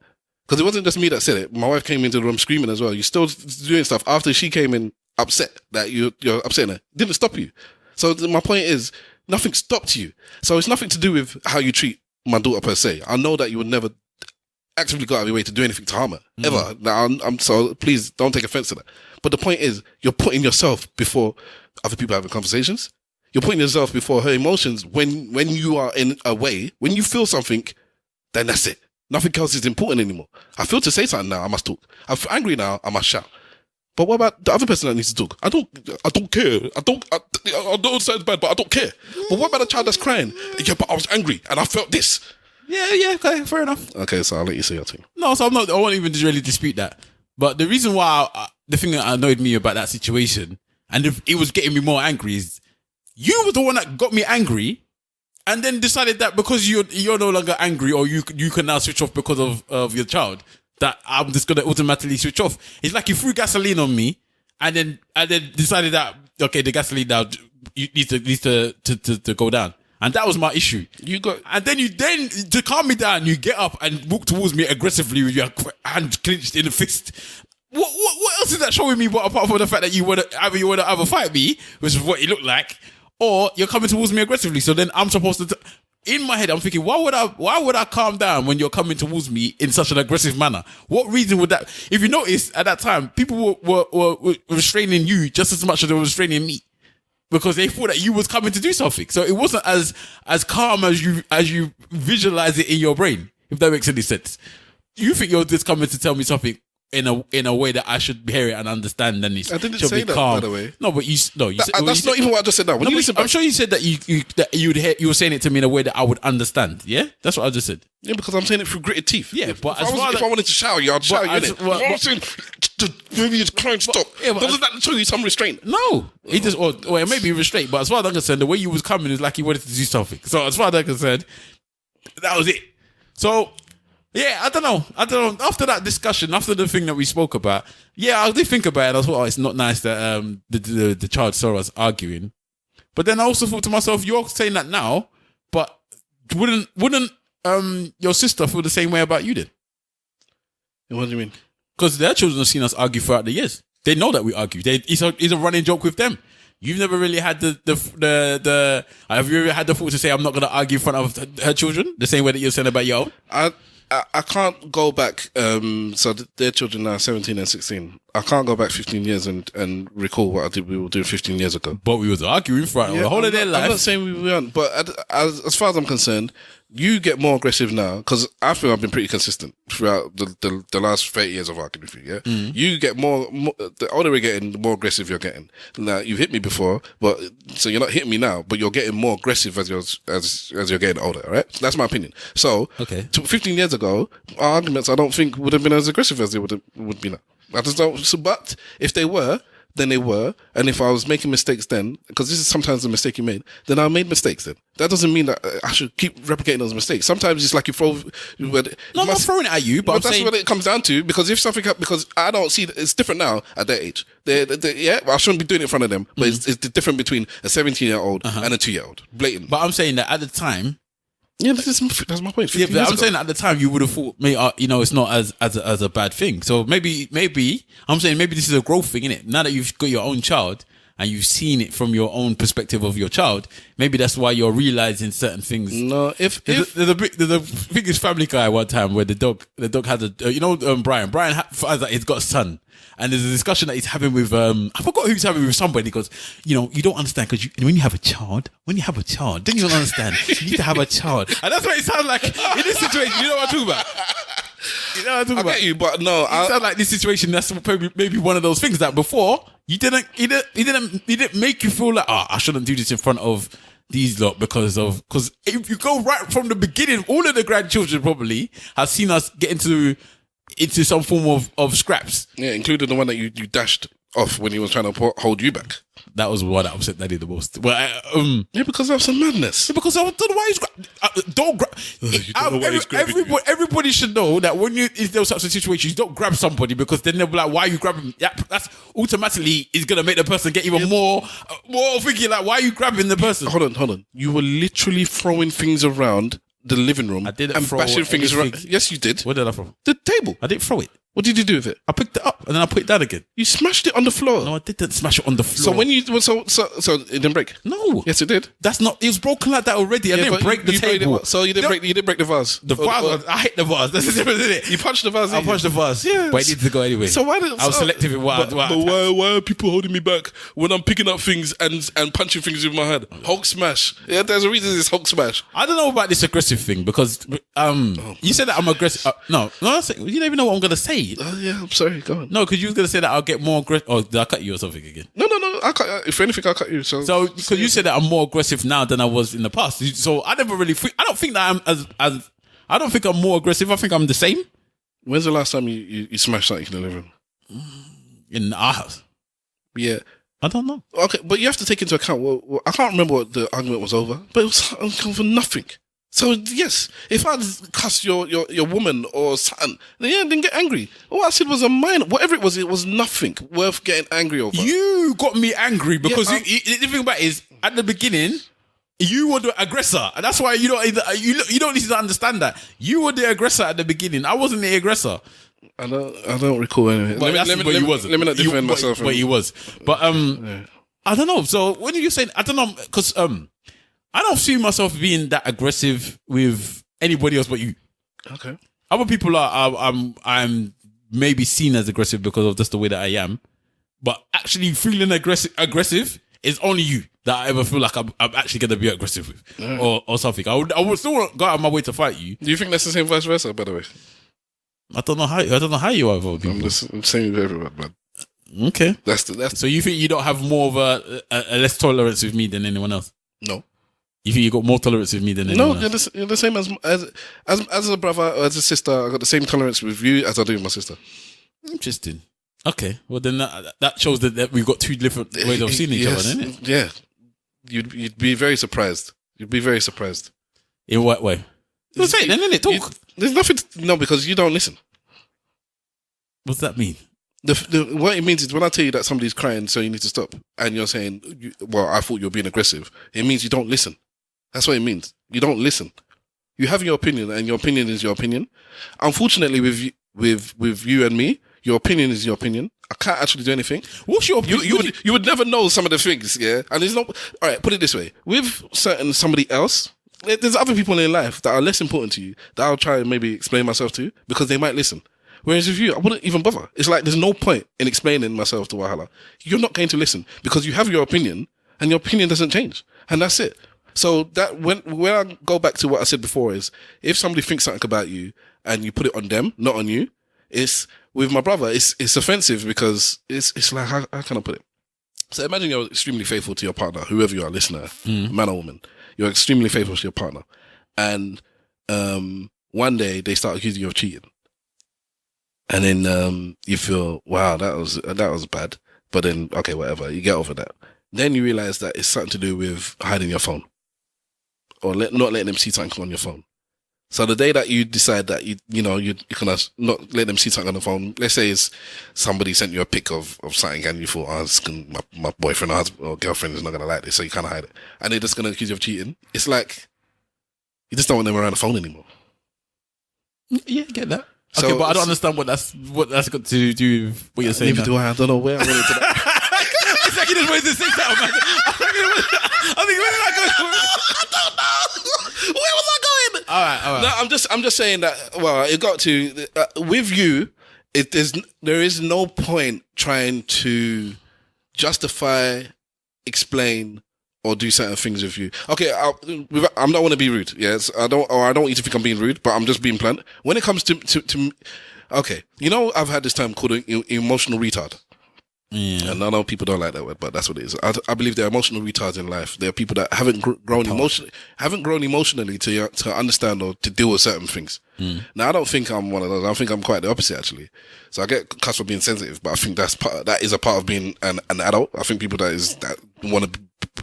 Because it wasn't just me that said it. My wife came into the room screaming as well. You're still doing stuff after she came in upset that you're upsetting her. It didn't stop you. So my point is, nothing stopped you. So it's nothing to do with how you treat my daughter per se. I know that you would never actively go out of your way to do anything to harm her. Ever. Now, so please don't take offense to that. But the point is, you're putting yourself before other people having conversations. You're putting yourself before her emotions when you are in a way, when you feel something, then that's it. Nothing else is important anymore. I feel to say something now, I must talk. I'm angry now, I must shout. But what about the other person that needs to talk? I don't care. I don't sound bad, but I don't care. But what about the child that's crying? Yeah, but I was angry and I felt this. Yeah, okay, fair enough. Okay, so I'll let you say your thing. No, so I won't even really dispute that. But the reason why, the thing that annoyed me about that situation, and it was getting me more angry, is you were the one that got me angry, and then decided that because you're no longer angry, or you can now switch off because of your child, that I'm just gonna automatically switch off. It's like you threw gasoline on me, and then decided that okay, the gasoline now needs to go down. And that was my issue. And then to calm me down, you get up and walk towards me aggressively with your hand clenched in a fist. What else is that showing me? But apart from the fact that you want to either fight me, which is what it looked like, or you're coming towards me aggressively. So then I'm supposed to. In my head, I'm thinking, why would I calm down when you're coming towards me in such an aggressive manner? What reason would that? If you notice, at that time, people were restraining you just as much as they were restraining me, because they thought that you was coming to do something. So it wasn't as calm as you visualize it in your brain, if that makes any sense. You think you're just coming to tell me something in a way that I should hear it and understand, and I didn't say that, calm. By the way. No, but you said, that's not even what I just said now. I'm sure you said that you were saying it to me in a way that I would understand. Yeah, that's what I just said. Yeah, because I'm saying it through gritted teeth. Yeah, but if I wanted to shower you, I'd shower you. I'm saying maybe you're crying, stop. Yeah, doesn't that show you some restraint? No, he just or maybe restraint. But as far as I'm concerned, the way you was coming is like he wanted to do something. So as far as I'm concerned, that was it. So. Yeah, I don't know. After that discussion, after the thing that we spoke about, yeah, I did think about it. I thought, it's not nice that the child saw us arguing. But then I also thought to myself, you're saying that now, but wouldn't your sister feel the same way about you then? What do you mean? Because their children have seen us argue throughout the years. They know that we argue. It's a running joke with them. You've never really had have you ever had the thought to say, I'm not going to argue in front of her children the same way that you're saying about your own? I can't go back. So their children now are 17 and 16. I can't go back 15 years and recall what we were doing 15 years ago. But we was arguing for the whole of their life. I'm not saying we weren't, but as far as I'm concerned, you get more aggressive now because I feel I've been pretty consistent throughout the last 30 years of arguing with you. Yeah, you get more. The older we're getting, the more aggressive you're getting. Now you've hit me before, but so you're not hitting me now, but you're getting more aggressive as you're getting older. All right, that's my opinion. So, 15 years ago, our arguments I don't think would have been as aggressive as they would be now. I just don't. So, but if they were, then they were. And if I was making mistakes then, because this is sometimes the mistake you made, then I made mistakes then. That doesn't mean that I should keep replicating those mistakes. Sometimes it's like you throw... No, I'm not throwing it at you, but that's what it comes down to. Because if something... Because I don't see... It's different now at their age. Yeah, I shouldn't be doing it in front of them. But it's different between a 17-year-old and a 2-year-old. Blatant. But I'm saying that at the time... Yeah, that's my point. Yeah, but I'm saying that at the time you would have thought, it's not as a bad thing. So maybe I'm saying maybe this is a growth thing, innit? Now that you've got your own child and you've seen it from your own perspective of your child, maybe that's why you're realizing certain things. No, if there's a biggest Family Guy one time where the dog had Brian finds out he's got a son. And there's a discussion that he's having with, I forgot who he's having with somebody. He goes, you don't understand because when you have a child, then you don't understand. You need to have a child. And that's what it sounds like in this situation. You know what I'm talking about? You know what I'm talking about? I get you, but no. It sounds like this situation, that's maybe one of those things that before, he didn't make you feel like, I shouldn't do this in front of these lot because if you go right from the beginning, all of the grandchildren probably have seen us get into some form of scraps. Yeah, including the one that you dashed off when he was trying to hold you back. That was what upset Daddy the most. Well, yeah, because of some madness. Yeah, because I don't know why he's grabbing. Everybody should know that when in those types of situations, you don't grab somebody because then they'll be like, "Why are you grabbing?" That's automatically is gonna make the person get even more thinking like, "Why are you grabbing the person?" Hold on. You were literally throwing things around the living room and bashing things around. Yes, you did. What did I throw? The table. I didn't throw it. What did you do with it? I picked it up and then I put it down again. You smashed it on the floor. No, I didn't smash it on the floor. So when so it didn't break? No. Yes, it did. That's not. It was broken like that already. I didn't break the table. So you didn't break the vase. The vase. I hate the vase. That's the difference, isn't it? You punched the vase. I punched the vase. Yeah. But it needed to go anyway. So why I was selective in what. But why are people holding me back when I'm picking up things and punching things with my head? Hulk smash. Yeah, there's a reason it's Hulk smash. I don't know about this aggressive thing because you said that I'm aggressive. No, you don't even know what I'm gonna say. Yeah, I'm sorry. Go on. No, because you was gonna say that I'll get more aggressive. Oh, did I cut you or something again? No. If anything, I'll cut you. So because you said that I'm more aggressive now than I was in the past. So I never really. I don't think that I'm I don't think I'm more aggressive. I think I'm the same. When's the last time you smashed something in the living room? In our house. Yeah. I don't know. Okay, but you have to take into account. Well, I can't remember what the argument was over, but it was for nothing. So yes, if I cuss your woman or son, then get angry. All I said was a minor, whatever it was nothing worth getting angry over. You got me angry because the thing about it is at the beginning you were the aggressor, and that's why you don't need to understand that you were the aggressor at the beginning. I wasn't the aggressor. I don't recall anything. Let me not defend myself. But he was. But I don't know. So when you're saying I don't know because I don't see myself being that aggressive with anybody else but you. Okay. Other people I'm maybe seen as aggressive because of just the way that I am, but actually feeling aggressive is only you that I ever feel like I'm actually going to be aggressive with or something. I would still go out of my way to fight you. Do you think that's the same vice versa? By the way, I don't know how you are. I'm saying with everyone, man. Okay. That's. So you think you don't have more of a less tolerance with me than anyone else? No. You think you got more tolerance with me than anyone else? No, you're the same as a brother or as a sister. I got the same tolerance with you as I do with my sister. Interesting. Okay, well then that shows that we've got two different ways of seeing each other, isn't it? Yeah, you'd be very surprised. You'd be very surprised. In what way? Well, say it then, innit? Talk. There's nothing. No, because you don't listen. What's that mean? What it means is when I tell you that somebody's crying, so you need to stop, and you're saying, "Well, I thought you were being aggressive." It means you don't listen. That's what it means. You don't listen. You have your opinion, and your opinion is your opinion. Unfortunately, with you and me, your opinion is your opinion. I can't actually do anything. What's your opinion? You would never know some of the things, yeah? And there's no... All right, put it this way. With somebody else, there's other people in life that are less important to you that I'll try and maybe explain myself to because they might listen. Whereas with you, I wouldn't even bother. It's like there's no point in explaining myself to Wahala. You're not going to listen because you have your opinion and your opinion doesn't change. And that's it. So that when I go back to what I said before is if somebody thinks something about you and you put it on them, not on you, it's with my brother, it's offensive because it's like, how can I put it? So imagine you're extremely faithful to your partner, whoever you are, listener, man or woman. You're extremely faithful to your partner. And one day they start accusing you of cheating. And then you feel, wow, that was bad. But then, okay, whatever, you get over that. Then you realize that it's something to do with hiding your phone or not letting them see something on your phone. So the day that you decide that you can not let them see something on the phone, let's say it's somebody sent you a pic of something and you thought, my boyfriend or husband or girlfriend is not going to like this, so you kind of hide it. And they're just going to accuse you of cheating. It's like, you just don't want them around the phone anymore. Yeah, I get that. So, okay, but I don't understand what that's got to do with what you're saying. Neither do I. I don't know where I wanted to that. It's like you just wanted to say that, man. I think where did I go? I don't know. Where was I going? All right. No, I'm just saying that. Well, it got to with you. There is no point trying to justify, explain, or do certain things with you. Okay, I'm not want to be rude. Yes, I don't want you to think I'm being rude, but I'm just being blunt. When it comes to okay, I've had this term called emotional retard. Yeah. And I know people don't like that word, but that's what it is. I believe there are emotional retards in life. There are people that haven't grown emotionally to understand or to deal with certain things. Now, I don't think I'm one of those. I think I'm quite the opposite, actually. So I get cussed for being sensitive, but I think that is a part of being an adult. I think people that want to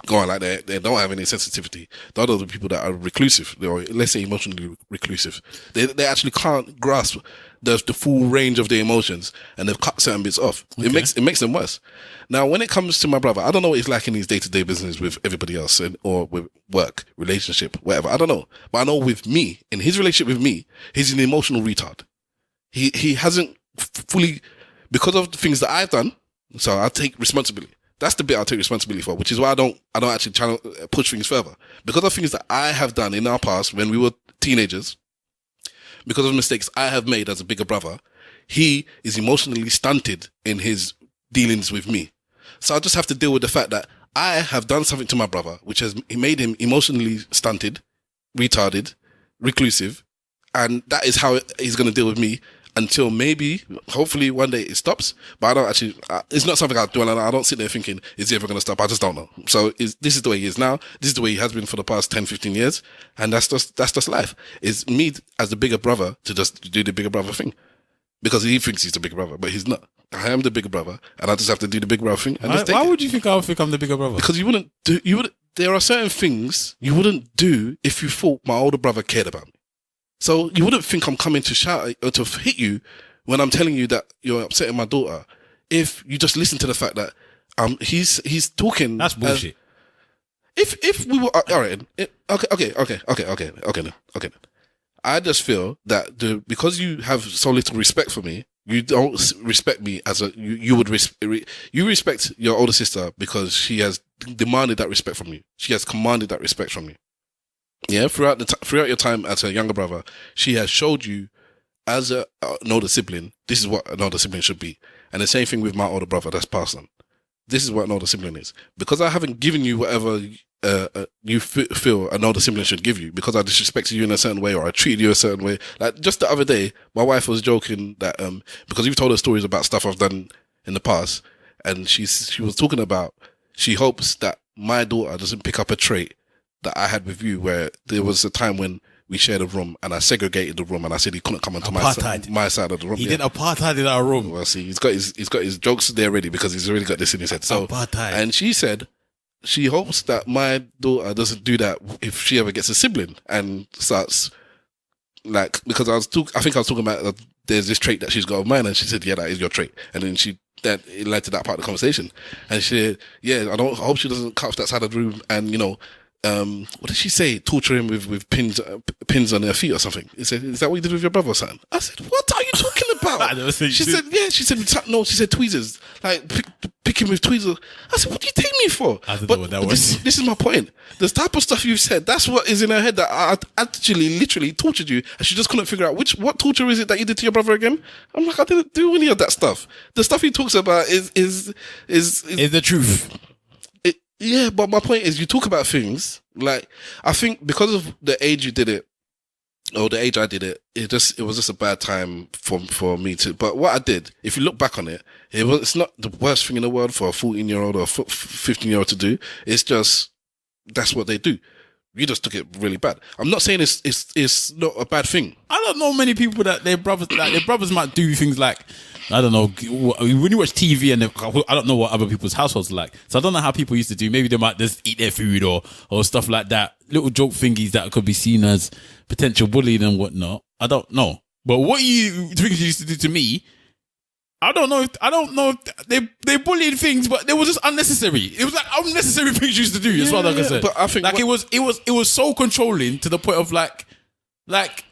go on like they don't have any sensitivity. Those are the people that are reclusive, or let's say emotionally reclusive. They actually can't grasp the full range of their emotions, and they've cut certain bits off. Okay. It makes them worse. Now, when it comes to my brother, I don't know what he's like in his day-to-day business with everybody else, or with work, relationship, whatever. I don't know, but I know with me, in his relationship with me, he's an emotional retard. He hasn't fully, because of the things that I've done. So I take responsibility. That's the bit I'll take responsibility for, which is why I don't actually try to push things further. Because of things that I have done in our past when we were teenagers, because of mistakes I have made as a bigger brother, he is emotionally stunted in his dealings with me. So I just have to deal with the fact that I have done something to my brother, which has made him emotionally stunted, retarded, reclusive, and that is how he's going to deal with me until maybe, hopefully one day it stops. But I don't actually, it's not something I do, and I don't sit there thinking, is he ever going to stop? I just don't know. So this is the way he is now. This is the way he has been for the past 10, 15 years. And that's just life. It's me as the bigger brother to just do the bigger brother thing. Because he thinks he's the bigger brother, but he's not. I am the bigger brother, and I just have to do the bigger brother thing. And why would you think I would think I'm the bigger brother? Because there are certain things you wouldn't do if you thought my older brother cared about me. So you wouldn't think I'm coming to shout or to hit you when I'm telling you that you're upsetting my daughter. If you just listen to the fact that he's talking. That's bullshit. If we were all right, okay. I just feel that because you have so little respect for me, you don't respect me as you would you respect your older sister because she has demanded that respect from you. She has commanded that respect from you. Yeah, throughout your time as a younger brother, she has showed you as an older sibling, this is what an older sibling should be. And the same thing with my older brother that's passed on. This is what an older sibling is. Because I haven't given you whatever you feel an older sibling should give you, because I disrespected you in a certain way or I treated you a certain way. Like just the other day, my wife was joking that because you've told her stories about stuff I've done in the past, and she was talking about she hopes that my daughter doesn't pick up a trait that I had with you, where there was a time when we shared a room and I segregated the room and I said he couldn't come onto my side of the room. He did apartheid in our room. Well, see, he's got his jokes there ready because he's already got this in his head. So apartheid. And she said she hopes that my daughter doesn't do that if she ever gets a sibling and starts like, because I think I was talking about there's this trait that she's got of mine, and she said, yeah, that is your trait. And then it led to that part of the conversation. And she said, yeah, I hope she doesn't cut off that side of the room and, what did she say? Torture him with pins on her feet or something. He said, is that what you did with your brother or something? I said, what are you talking about? She said, yeah. She said, no. She said tweezers, like pick walking with tweezers. I said, what do you take me for? I don't know what that was. This is my point. The type of stuff you've said, that's what is in her head that I actually literally tortured you, and she just couldn't figure out what torture is it that you did to your brother again. I'm like, I didn't do any of that stuff. The stuff he talks about is the truth. Yeah, but my point is, you talk about things like, I think because of the age you did it, or the age I did it, it was just a bad time for me to. But what I did, if you look back on it, it's not the worst thing in the world for a 14-year-old or a 15-year-old to do. It's just that's what they do. You just took it really bad. I'm not saying it's not a bad thing. I don't know many people that their brothers might do things like, I don't know, when you watch TV and I don't know what other people's households are like. So I don't know how people used to do. Maybe they might just eat their food or stuff like that. Little joke thingies that could be seen as potential bullying and whatnot. I don't know. But what you used to do to me, I don't know if they bullied things, but they were just unnecessary. It was like unnecessary things you used to do, as far as I can say. But I think like it was so controlling to the point of like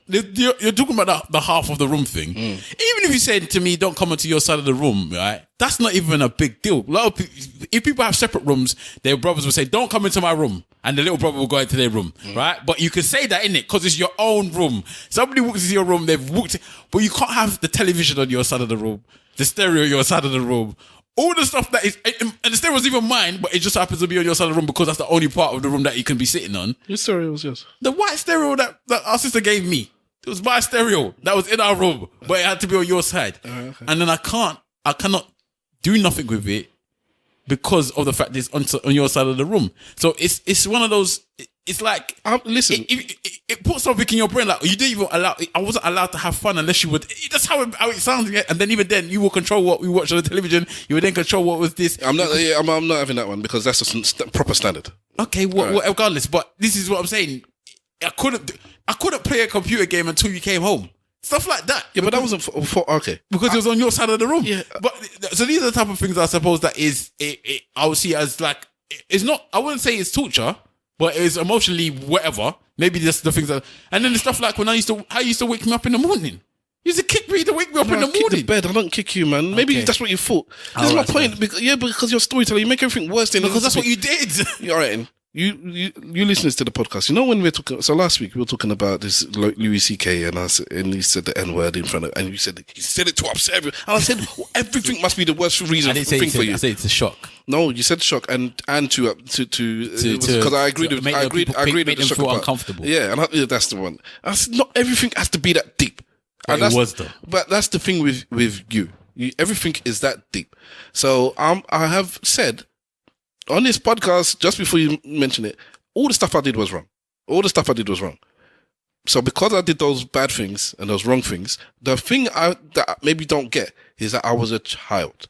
you're talking about the half of the room thing. Even if you said to me, don't come into your side of the room, right? That's not even a big deal. A lot of people, if people have separate rooms, their brothers will say, don't come into my room. And the little brother will go into their room, right? But you can say that, innit? Because it's your own room. Somebody walks into your room, they've walked in, but you can't have the television on your side of the room, the stereo on your side of the room, all the stuff that is, and the stereo's even mine, but it just happens to be on your side of the room because that's the only part of the room that you can be sitting on. Your stereo was yours. The white stereo that our sister gave me, it was my stereo that was in our room, but it had to be on your side. Okay. And then I cannot do nothing with it because of the fact that it's on your side of the room. So it's one of those. It's like listen, it puts something in your brain like you didn't even allow. I wasn't allowed to have fun unless you would. That's how it sounds. And then even then, you will control what we watch on the television. You would then control what was this. I'm not having that one because that's a proper standard. Okay, regardless. But this is what I'm saying. I couldn't play a computer game until you came home. Stuff like that. Yeah, but that wasn't for okay. Because it was on your side of the room. Yeah. But so these are the type of things I suppose that is I would see as like, it's not, I wouldn't say it's torture, but it's emotionally whatever. Maybe just the things that, and then the stuff like when I used to wake me up in the morning. You used to kick me to wake me up in the morning. The bed. I don't kick you, man. Maybe that's what you thought. This is my point. Because you're storyteller. You make everything worse than because that's what you did. All right. You listeners to the podcast, you know when we're talking. So last week we were talking about this Louis C.K. and he said the N word in front of, and you said he said it to upset everyone. And I said everything must be the worst reason thing for you. I said it's a shock. No, you said shock and to because I agreed with I agreed with the shock feel part. uncomfortable. Yeah, and that's the one. I said not everything has to be that deep. And it was though. But that's the thing with you. Everything is that deep. So I have said on this podcast, just before you mention it, all the stuff I did was wrong. So because I did those bad things and those wrong things, the thing that maybe don't get is that I was a child.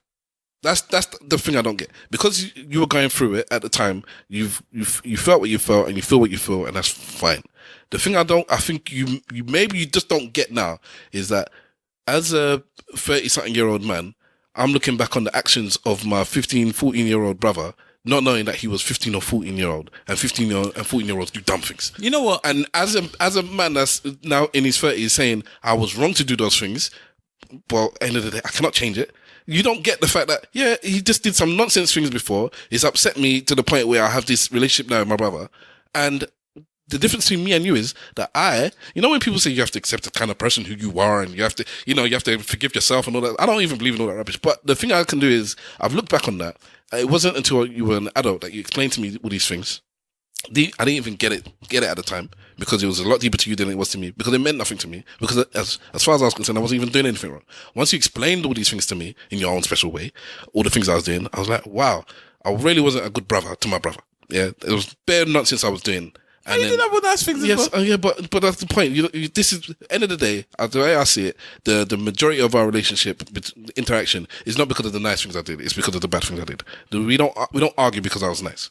That's the thing I don't get. Because you were going through it at the time, you felt what you felt and you feel what you feel, and that's fine. The thing I think you just don't get now is that as a 30-something-year-old man, I'm looking back on the actions of my 15, 14-year-old brother, not knowing that he was 15 or 14-year-old, and 15 and 14-year-olds do dumb things. You know what? And as a man that's now in his 30s saying, I was wrong to do those things, but at the end of the day, I cannot change it. You don't get the fact that, yeah, he just did some nonsense things before. It's upset me to the point where I have this relationship now with my brother. And the difference between me and you is that when people say you have to accept the kind of person who you are and you have to forgive yourself and all that. I don't even believe in all that rubbish. But the thing I can do is I've looked back on that. It wasn't until you were an adult that you explained to me all these things. I didn't even get it at the time because it was a lot deeper to you than it was to me because it meant nothing to me because as far as I was concerned, I wasn't even doing anything wrong. Once you explained all these things to me in your own special way, all the things I was doing, I was like, wow, I really wasn't a good brother to my brother. Yeah, it was bare nonsense I was doing. And you did that with nice things yes, as well. Yeah, but that's the point. This is end of the day. The way I see it, the majority of our relationship interaction is not because of the nice things I did. It's because of the bad things I did. We don't argue because I was nice.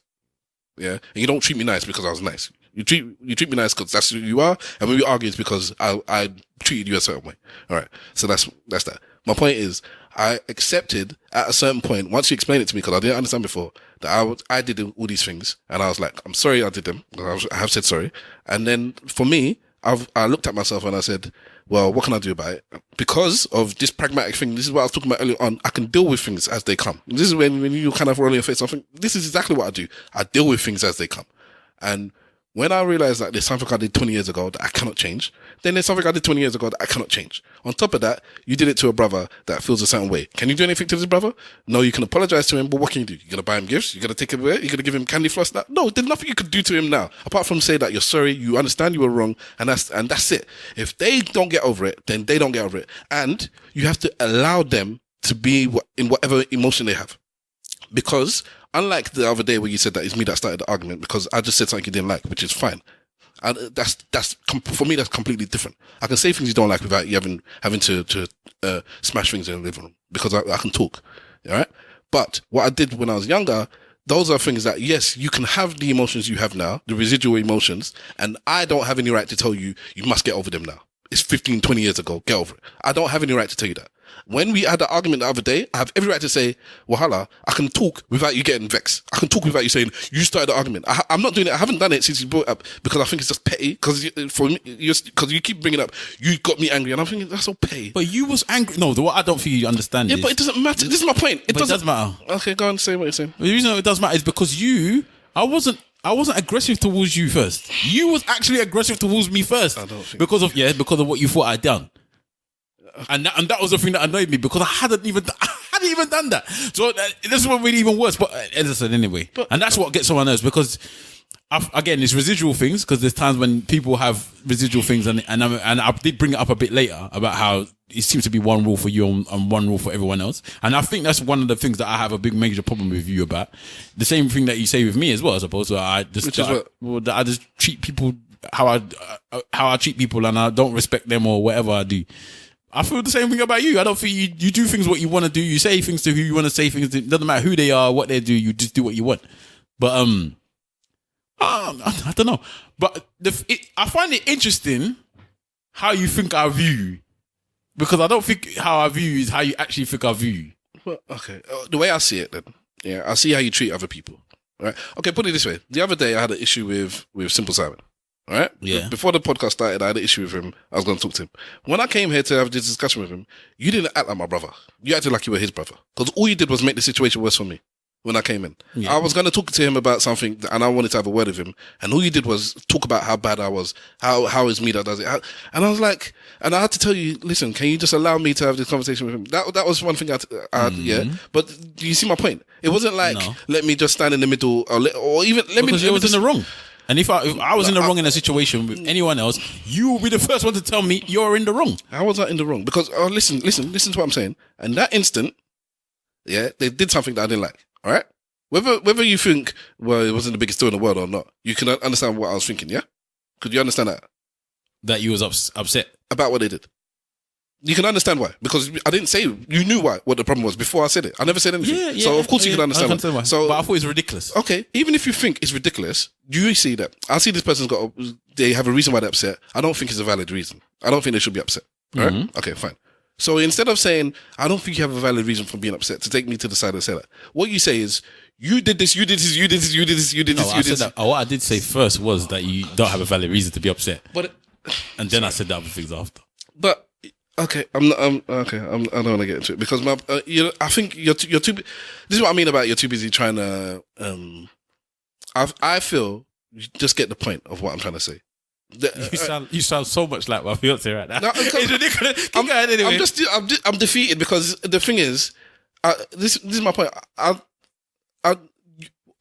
Yeah, and you don't treat me nice because I was nice. You treat me nice because that's who you are, and when we argue, it's because I treated you a certain way. All right, so that's that. My point is, I accepted at a certain point once you explained it to me because I didn't understand before that I did all these things, and I was like, I'm sorry I did them. I have said sorry, and then for me, I looked at myself and I said, well, what can I do about it? Because of this pragmatic thing, this is what I was talking about earlier on. I can deal with things as they come. This is when you kind of roll your face. I think this is exactly what I do. I deal with things as they come. And when I realized that there's something I did 20 years ago that I cannot change, then there's something I did 20 years ago that I cannot change. On top of that, you did it to a brother that feels a certain way. Can you do anything to this brother? No, you can apologize to him, but what can you do? You're going to buy him gifts? You're going to take him away? You're going to give him candy floss? No, there's nothing you could do to him now, apart from say that you're sorry, you understand you were wrong, and that's it. If they don't get over it, then they don't get over it. And you have to allow them to be in whatever emotion they have. Because unlike the other day where you said that it's me that started the argument because I just said something you didn't like, which is fine. And that's for me, that's completely different. I can say things you don't like without you having to smash things in the living room because I can talk. All right. But what I did when I was younger, those are things that, yes, you can have the emotions you have now, the residual emotions, and I don't have any right to tell you, you must get over them now. It's 15, 20 years ago. Get over it. I don't have any right to tell you that. When we had the argument the other day, I have every right to say, Wahala, I can talk without you getting vexed. I can talk without you saying, you started the argument. I'm not doing it. I haven't done it since you brought it up because I think it's just petty. Because you keep bringing it up, you got me angry. And I'm thinking, that's so petty. But you was angry. No, what I don't think you understand is... but it doesn't matter. This is my point. It does matter. Okay, go on, say what you're saying. The reason it does matter is because I wasn't aggressive towards you first. You was actually aggressive towards me first. I don't think because of what you thought I'd done. And that was the thing that annoyed me because I hadn't even done that. So this one really even worse. But as I said, anyway, and that's what gets on my nerves because again, it's residual things because there's times when people have residual things and I did bring it up a bit later about how it seems to be one rule for you and one rule for everyone else. And I think that's one of the things that I have a big major problem with you about. The same thing that you say with me as well, I suppose. So I just treat people how I treat people and I don't respect them or whatever I do. I feel the same thing about you. I don't feel you do things what you want to do. You say things to who you want to say things to. It doesn't matter who they are, what they do. You just do what you want. But I don't know. But I find it interesting how you think I view you, because I don't think how I view you is how you actually think I view you. Well, okay, the way I see it, then, yeah, I see how you treat other people. Right? Okay, put it this way. The other day, I had an issue with Simple Simon. All right? Yeah. Before the podcast started, I had an issue with him. I was going to talk to him. When I came here to have this discussion with him, you didn't act like my brother. You acted like you were his brother. Because all you did was make the situation worse for me when I came in. Yeah. I was going to talk to him about something and I wanted to have a word with him. And all you did was talk about how bad I was, how is me that does it. And I was like, and I had to tell you, listen, can you just allow me to have this conversation with him? That was one thing yeah. But do you see my point? It wasn't like, let me just stand in the middle or even let because me... you was in the wrong. And if I was in the wrong in a situation with anyone else, you will be the first one to tell me you're in the wrong. How was I in the wrong? Because, listen to what I'm saying. And that instant, yeah, they did something that I didn't like. All right? Whether you think, well, it wasn't the biggest deal in the world or not, you can understand what I was thinking, yeah? Could you understand that? That you was upset? About what they did. You can understand why. Because I didn't say, you knew what the problem was before I said it. I never said anything. Yeah, so of course you can understand why. So, but I thought it was ridiculous. Okay, even if you think it's ridiculous, do you see that? I see this person's they have a reason why they're upset. I don't think it's a valid reason. I don't think they should be upset. All right? Okay, fine. So instead of saying, I don't think you have a valid reason for being upset, to take me to the side and say that, what you say is, you did this, you did this, you did this, you did this, you did this, you did this. What I did say first was that you don't have a valid reason to be upset. And then I said the other things after. But okay, I don't want to get into it because I think you're too. This is what I mean about you're too busy trying to. I feel you just get the point of what I'm trying to say. You sound so much like my fiance right now. No, it's ridiculous. Anyway. I'm defeated because the thing is, this is my point.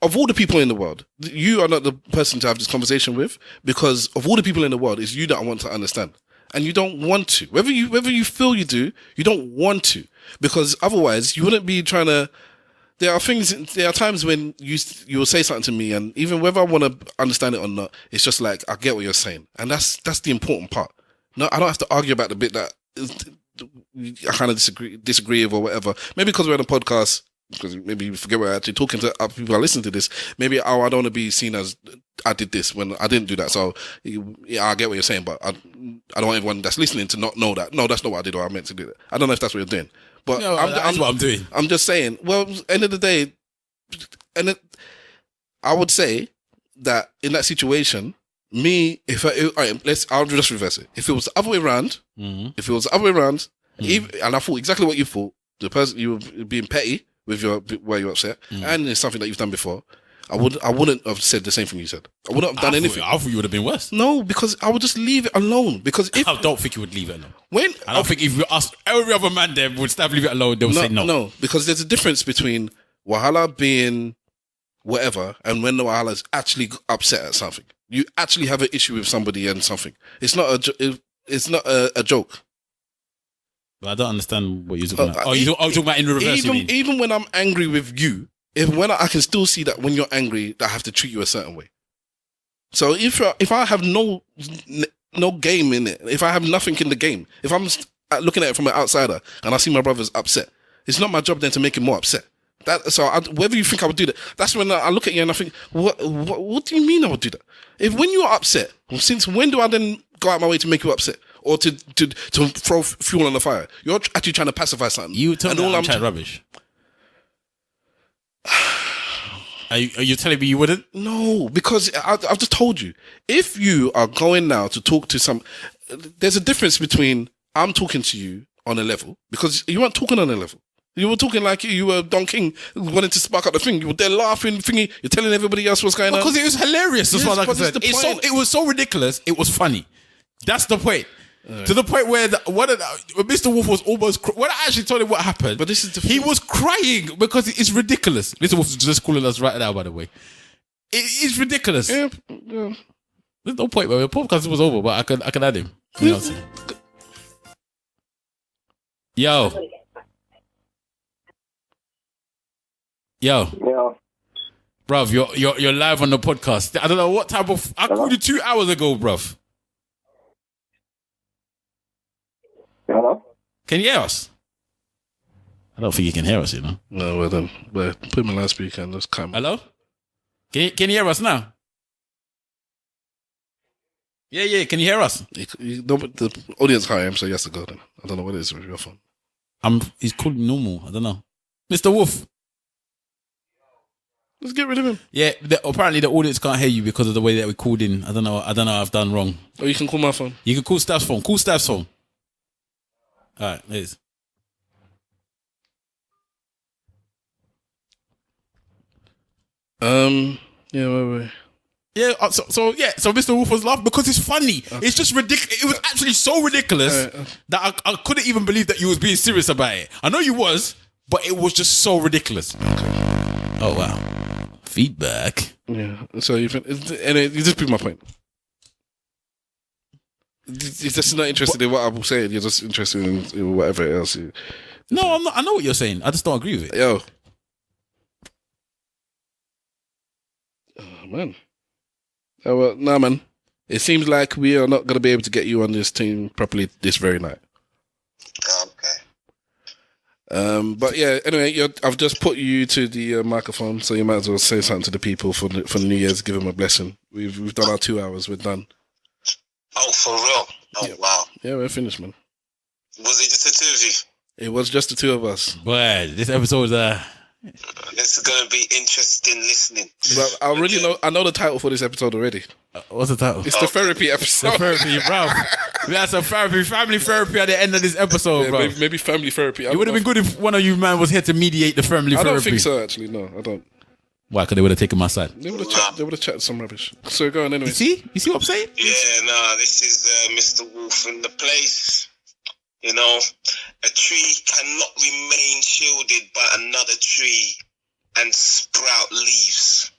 Of all the people in the world, you are not the person to have this conversation with because of all the people in the world, it's you that I want to understand. And you don't want to. Whether you feel you do, you don't want to. Because otherwise, you wouldn't be trying to... There are times when you will say something to me, and even whether I want to understand it or not, it's just like, I get what you're saying. And that's the important part. No, I don't have to argue about the bit that I kind of disagree with or whatever. Maybe because we're on a podcast... Because maybe you forget we're actually talking to other people who are listening to this. Maybe, I don't want to be seen as I did this when I didn't do that. So, yeah, I get what you're saying, but I don't want everyone that's listening to not know that. No, that's not what I did or I meant to do that. I don't know if that's what you're doing. But no, that's what I'm doing. I'm just saying, well, end of the day, I would say that in that situation, Me, all right, I'll just reverse it. If it was the other way around, and I thought exactly what you thought, the person you were being petty with where you're upset, and it's something that you've done before, I wouldn't have said the same thing you said. I wouldn't have done anything. I thought you would have been worse. No, because I would just leave it alone. Because I don't think you would leave it alone. I don't think if you asked every other man there would Stav leave it alone, they would say no. No, because there's a difference between Wahala being whatever and when the Wahala is actually upset at something. You actually have an issue with somebody and something. It's not a joke. But I don't understand what you're talking about. You're talking about in reverse. Even when I'm angry with you, when I can still see that when you're angry, that I have to treat you a certain way. So if I have no game in it, if I have nothing in the game, if I'm looking at it from an outsider and I see my brother's upset, it's not my job then to make him more upset. Whether you think I would do that, that's when I look at you and I think, what do you mean I would do that? If when you are upset, since when do I then go out my way to make you upset or to throw fuel on the fire? You're actually trying to pacify something. You tell me I'm chatting rubbish. Are you telling me you wouldn't? No, because I've just told you. If you are going now to talk to there's a difference between I'm talking to you on a level, because you weren't talking on a level. You were talking like you were Don King wanting to spark up the thing. You were there laughing, thingy. You're telling everybody else what's going on. Because it was hilarious, as far as I said. It was so ridiculous, it was funny. That's the point. To the point where Mr. Wolf was almost... When I actually told him what happened, but he was crying because it's ridiculous. Mr. Wolf is just calling us right now, by the way. It's ridiculous. Yeah. There's no point, where the podcast was over, but I can add him. You know what I'm saying? Yo. Yeah. Bruv, you're live on the podcast. I don't know what type of... I called you 2 hours ago, bruv. Hello? Can you hear us? I don't think you can hear us, you know. No, well then, put him on loudspeaker and just come. Hello? Can you hear us now? Yeah, can you hear us? The audience can't hear him, so he has to go then. I don't know what it is with your phone. He's called normal. I don't know. Mr. Wolf. Let's get rid of him. Yeah, apparently the audience can't hear you because of the way that we called in. I don't know I've done wrong. Or you can call my phone. You can call Stav's phone. Call Stav's phone. Alright, there's. Yeah, wait. Yeah, so Mr. Wolf was laughing because it's funny. Okay. It's just ridiculous. It was actually so ridiculous that I couldn't even believe that you was being serious about it. I know you was, but it was just so ridiculous. Okay. Oh wow. Feedback. Yeah. So you just proved my point. You're just not interested in what I'm saying. You're just interested in whatever else. No, I'm not. I know what you're saying. I just don't agree with it. Yo. Oh, man. Oh, well, nah, man. It seems like we are not going to be able to get you on this team properly this very night. Okay. But yeah, anyway, I've just put you to the microphone, so you might as well say something to the people for the New Year's, give them a blessing. We've done our 2 hours. We're done. Oh, for real? Oh, yeah. Wow. Yeah, we're finished, man. Was it just the two of you? It was just the two of us. Boy, this episode this is going to be interesting listening. But I know the title for this episode already. What's the title? It's the therapy episode. The therapy, bro. We had some family therapy at the end of this episode, yeah, bro. Maybe family therapy. It would have been good if one of you man was here to mediate the family therapy. I don't think so, actually. No, I don't. Why? Because they would have taken my side. They would have chatted some rubbish. So go on anyway. You see what I'm saying? Yeah, this is Mr. Wolf in the place. You know, a tree cannot remain shielded by another tree and sprout leaves.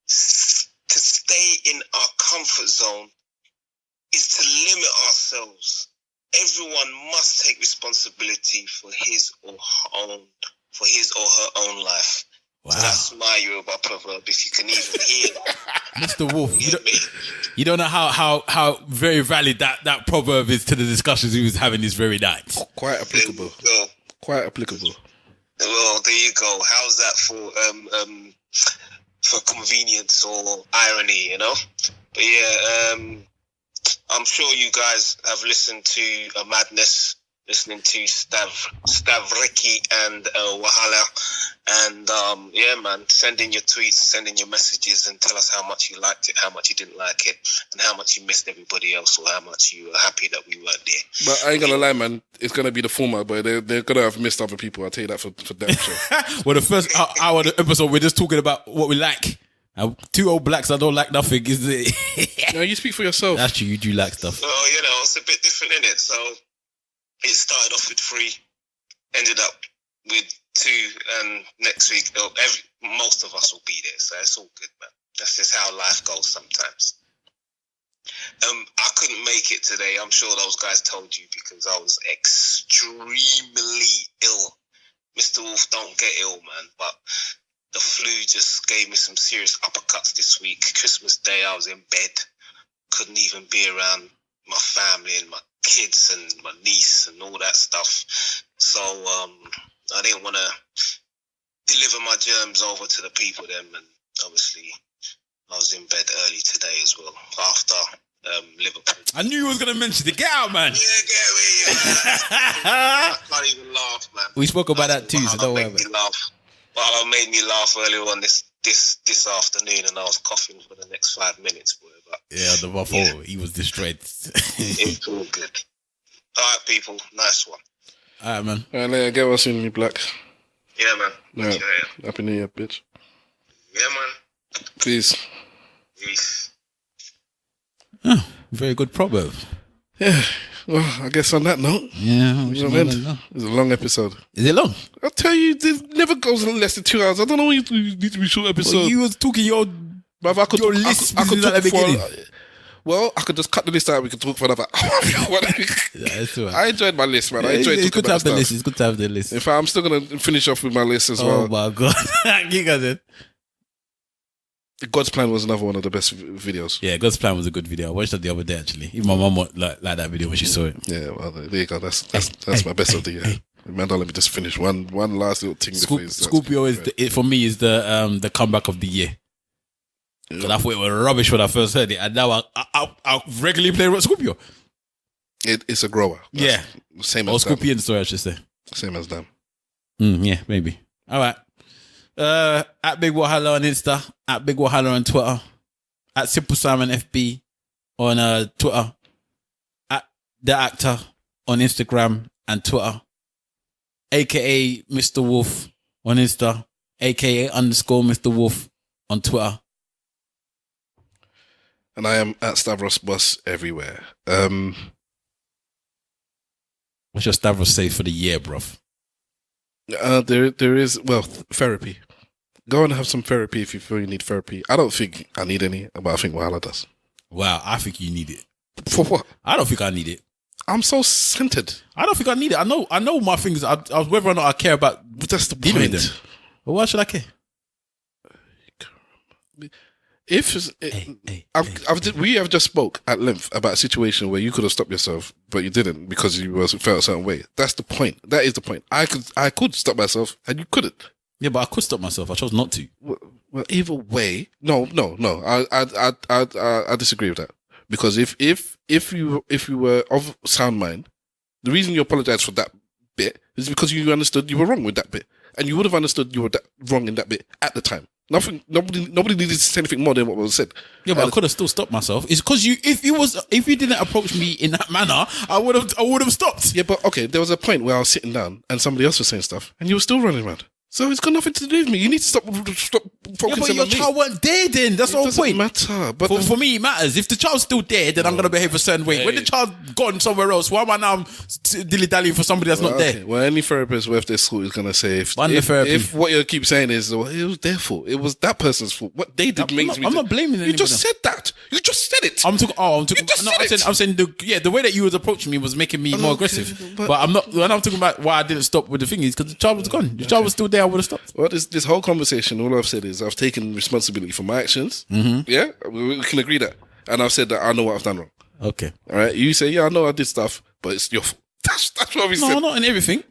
To stay in our comfort zone is to limit ourselves. Everyone must take responsibility for his or her own life. Wow. So that's my Yoruba proverb, if you can even hear that. Mr. Wolf, you don't know how very valid that proverb is to the discussions we was having this very night. Quite applicable. Quite applicable. Well, there you go. How's that for convenience or irony, you know? But yeah, I'm sure you guys have listened to a madness listening to Stav Ricky and Wahala. And yeah, man, send in your tweets, send in your messages, and tell us how much you liked it, how much you didn't like it, and how much you missed everybody else, or how much you were happy that we weren't there. But I ain't gonna lie, man. It's gonna be the former, but they're gonna have missed other people. I'll tell you that for damn sure. Well, the first hour of the episode, we're just talking about what we like. Two old blacks that don't like nothing, is it? No, you speak for yourself. That's true. You do like stuff. Well, you know, it's a bit different, innit? So it started off with 3, ended up with 2, and next week, most of us will be there. So it's all good, man. That's just how life goes sometimes. I couldn't make it today. I'm sure those guys told you because I was extremely ill. Mr. Wolf, don't get ill, man. But the flu just gave me some serious uppercuts this week. Christmas Day, I was in bed. Couldn't even be around my family and my kids and my niece and all that stuff. So I didn't want to deliver my germs over to the people then. And obviously, I was in bed early today as well after Liverpool. I knew you was going to mention it. Get out, man. Yeah, get me. I can't even laugh, man. We spoke about that too, so don't worry about it. Well, made me laugh earlier on this afternoon, and I was coughing for the next 5 minutes, boy. But yeah, the waffle, he was destroyed. It's all good. All right, people, nice one. All right, man. All right, later, get us in, you black. Yeah, man. Yeah. Happy New Year, bitch. Yeah, man. Peace. Peace. Oh, very good proverb. Yeah. Well, I guess on that note, it's a long episode. Is it long? I'll tell you, it never goes in less than 2 hours. I don't know why you need to be short episode. Well, you was talking your list. I could talk for. Well, I could just cut the list out. We could talk for another hour. That's right. I enjoyed my list, man. I enjoyed talking about stuff. It's good to have the list. In fact, I'm still gonna finish off with my list as well. Oh my god, you got it. God's Plan was another one of the best videos. Yeah, God's Plan was a good video. I watched that the other day actually. Even my mum liked that video when she saw it. Yeah, well, there you go. That's my best of the year. Man, don't let me just finish one last little thing. Scorpio is for me is the comeback of the year. Because I thought it was rubbish when I first heard it, and now I regularly play Scorpio. It's a grower. Yeah, same as or Scorpion, sorry, I should say. Same as them. Yeah, maybe. All right. At Big Wahala on Insta, at Big Wahala on Twitter, at Simple Simon FB on Twitter, at The Actor on Instagram and Twitter, aka Mr. Wolf on Insta, aka _Mr. Wolf on Twitter. And I am at Stavros Bus everywhere. What's your Stavros say for the year, bruv? There is, well, therapy. Go and have some therapy if you feel you need therapy. I don't think I need any, but I think Wahala does. Wow, I think you need it. For what? I don't think I need it. I'm so centered. I don't think I need it. I know my things. I whether or not I care about. But that's the dealing point. with them. But why should I care? We have just spoke at length about a situation where you could have stopped yourself, but you didn't because you felt a certain way. That's the point. That is the point. I could stop myself, and you couldn't. Yeah, but I could stop myself. I chose not to. Well, either way, no. I disagree with that because if you were of sound mind, the reason you apologize for that bit is because you understood you were wrong with that bit, and you would have understood you were wrong in that bit at the time. Nobody needed to say anything more than what was said. Yeah, but I could have still stopped myself. It's because if you didn't approach me in that manner, I would have stopped. Yeah, but okay, there was a point where I was sitting down and somebody else was saying stuff, and you were still running around. So it's got nothing to do with me. You need to stop focusing on me. Yeah, but your child weren't there then. That's the whole point. It doesn't matter. But for me, it matters. If the child's still there, then I'm going to behave a certain way. When the child's gone somewhere else, why am I now dilly-dallying for somebody that's not there? Well, any therapist worth their school is going to say if what you keep saying is, well, it was their fault. It was that person's fault. What they did makes me... I'm not blaming anybody. You just said that. You just said it. I'm saying the way that you was approaching me was making me more aggressive. But I'm not... When I'm talking about why I didn't stop with the thing is because the child was gone. The child was still there, I would have stopped. Well, this whole conversation, all I've said is I've taken responsibility for my actions. Mm-hmm. Yeah, we can agree that. And I've said that I know what I've done wrong. Okay. All right. You say, yeah, I know I did stuff, but it's your fault. That's what we said. No, not in everything.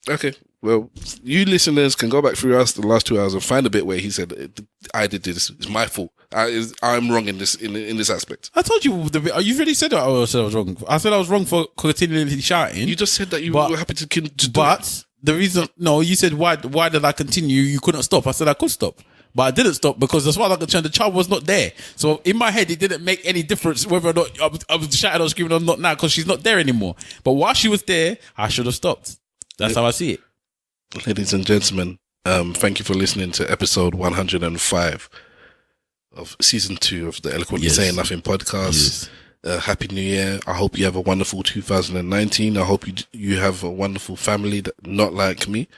Okay. Well, you listeners can go back through us the last 2 hours and find a bit where he said, "I did this. It's my fault. I'm wrong in this aspect." I told you you already said that I said I was wrong. I said I was wrong for continually shouting. You just said that you were happy to do But the reason, no, you said why did I continue? You couldn't stop. I said I could stop. But I didn't stop because as far as I could turn, the child was not there. So in my head, it didn't make any difference whether or not I was shouting or screaming or not now because she's not there anymore. But while she was there, I should have stopped. That's how I see it. Ladies and gentlemen, thank you for listening to episode 105 of season 2 of the Eloquently Saying Nothing podcast. Happy New Year. I hope you have a wonderful 2019. I hope you have a wonderful family, not like me.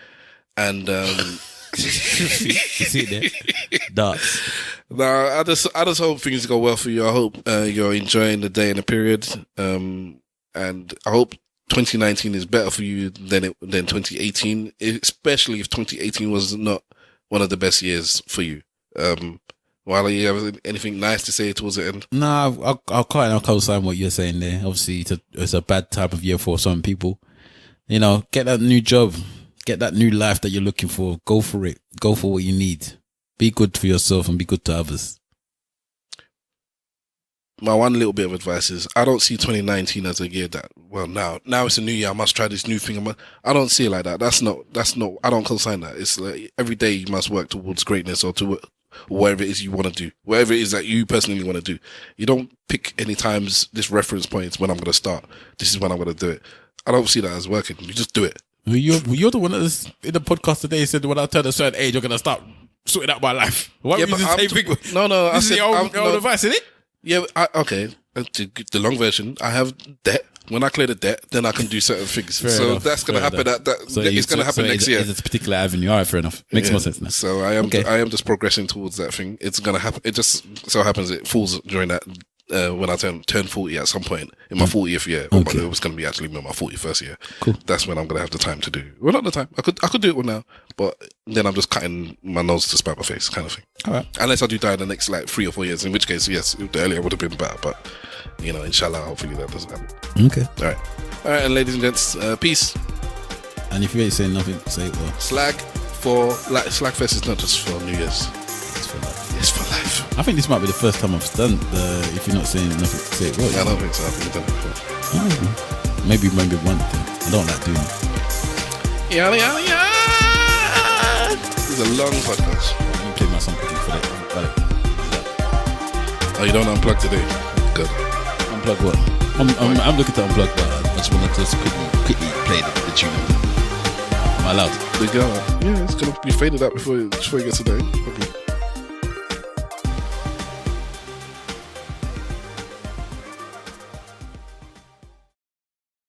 And you see it there? Darts. Now, I just hope things go well for you. I hope you're enjoying the day and the period. And I hope 2019 is better for you than 2018, especially if 2018 was not one of the best years for you. While you have anything nice to say towards the end? No, I'll co-sign what you're saying there. Obviously, it's a bad type of year for some people. You know, get that new job, get that new life that you're looking for. Go for it. Go for what you need. Be good for yourself and be good to others. My one little bit of advice is I don't see 2019 as a year that, well, now it's a new year. I must try this new thing. I don't see it like that. That's not, I don't co-sign that. It's like every day you must work towards greatness or to whatever it is you want to do, whatever it is that you personally want to do. You don't pick any times this reference point when I'm going to start. This is when I'm going to do it. I don't see that as working. You just do it. You're the one that was in the podcast today said when I turn a certain age, you're going to start sorting out my life. Why would you say thing? No. This is your own advice, isn't it? Yeah, okay. The long version, I have debt. When I clear the debt, then I can do certain things. So that's going to happen. It's going to happen next year. It's a particular avenue. All right, fair enough. Makes more sense now. So I am just progressing towards that thing. It's going to happen. It just so happens it falls during that when I turn 40 at some point in my 40th year. Okay. It was going to be actually my 41st year. Cool. That's when I'm going to have the time to do. Well, not the time. I could do it now, but then I'm just cutting my nose to spite my face, kind of thing. All right. Unless I do die in the next 3 or 4 years, in which case, yes, the earlier would have been better. But inshallah, hopefully that doesn't happen. Okay. All right, and ladies and gents, peace. And if you ain't saying nothing, say it well. Slagfest is not just for New Year's. It's for life. It's for life. I think this might be the first time I've done the if you're not saying nothing, say it well. I don't think so. I think I've done it before. Maybe one thing. I don't like doing it. Yeah. It's a long podcast. I'm gonna play my song quickly for that. Oh, you don't unplug today? Good. Unplug what? I'm looking to unplug, but I just want to just quickly play the tune. Am I allowed? Yeah, it's gonna be faded out before it gets today. Probably.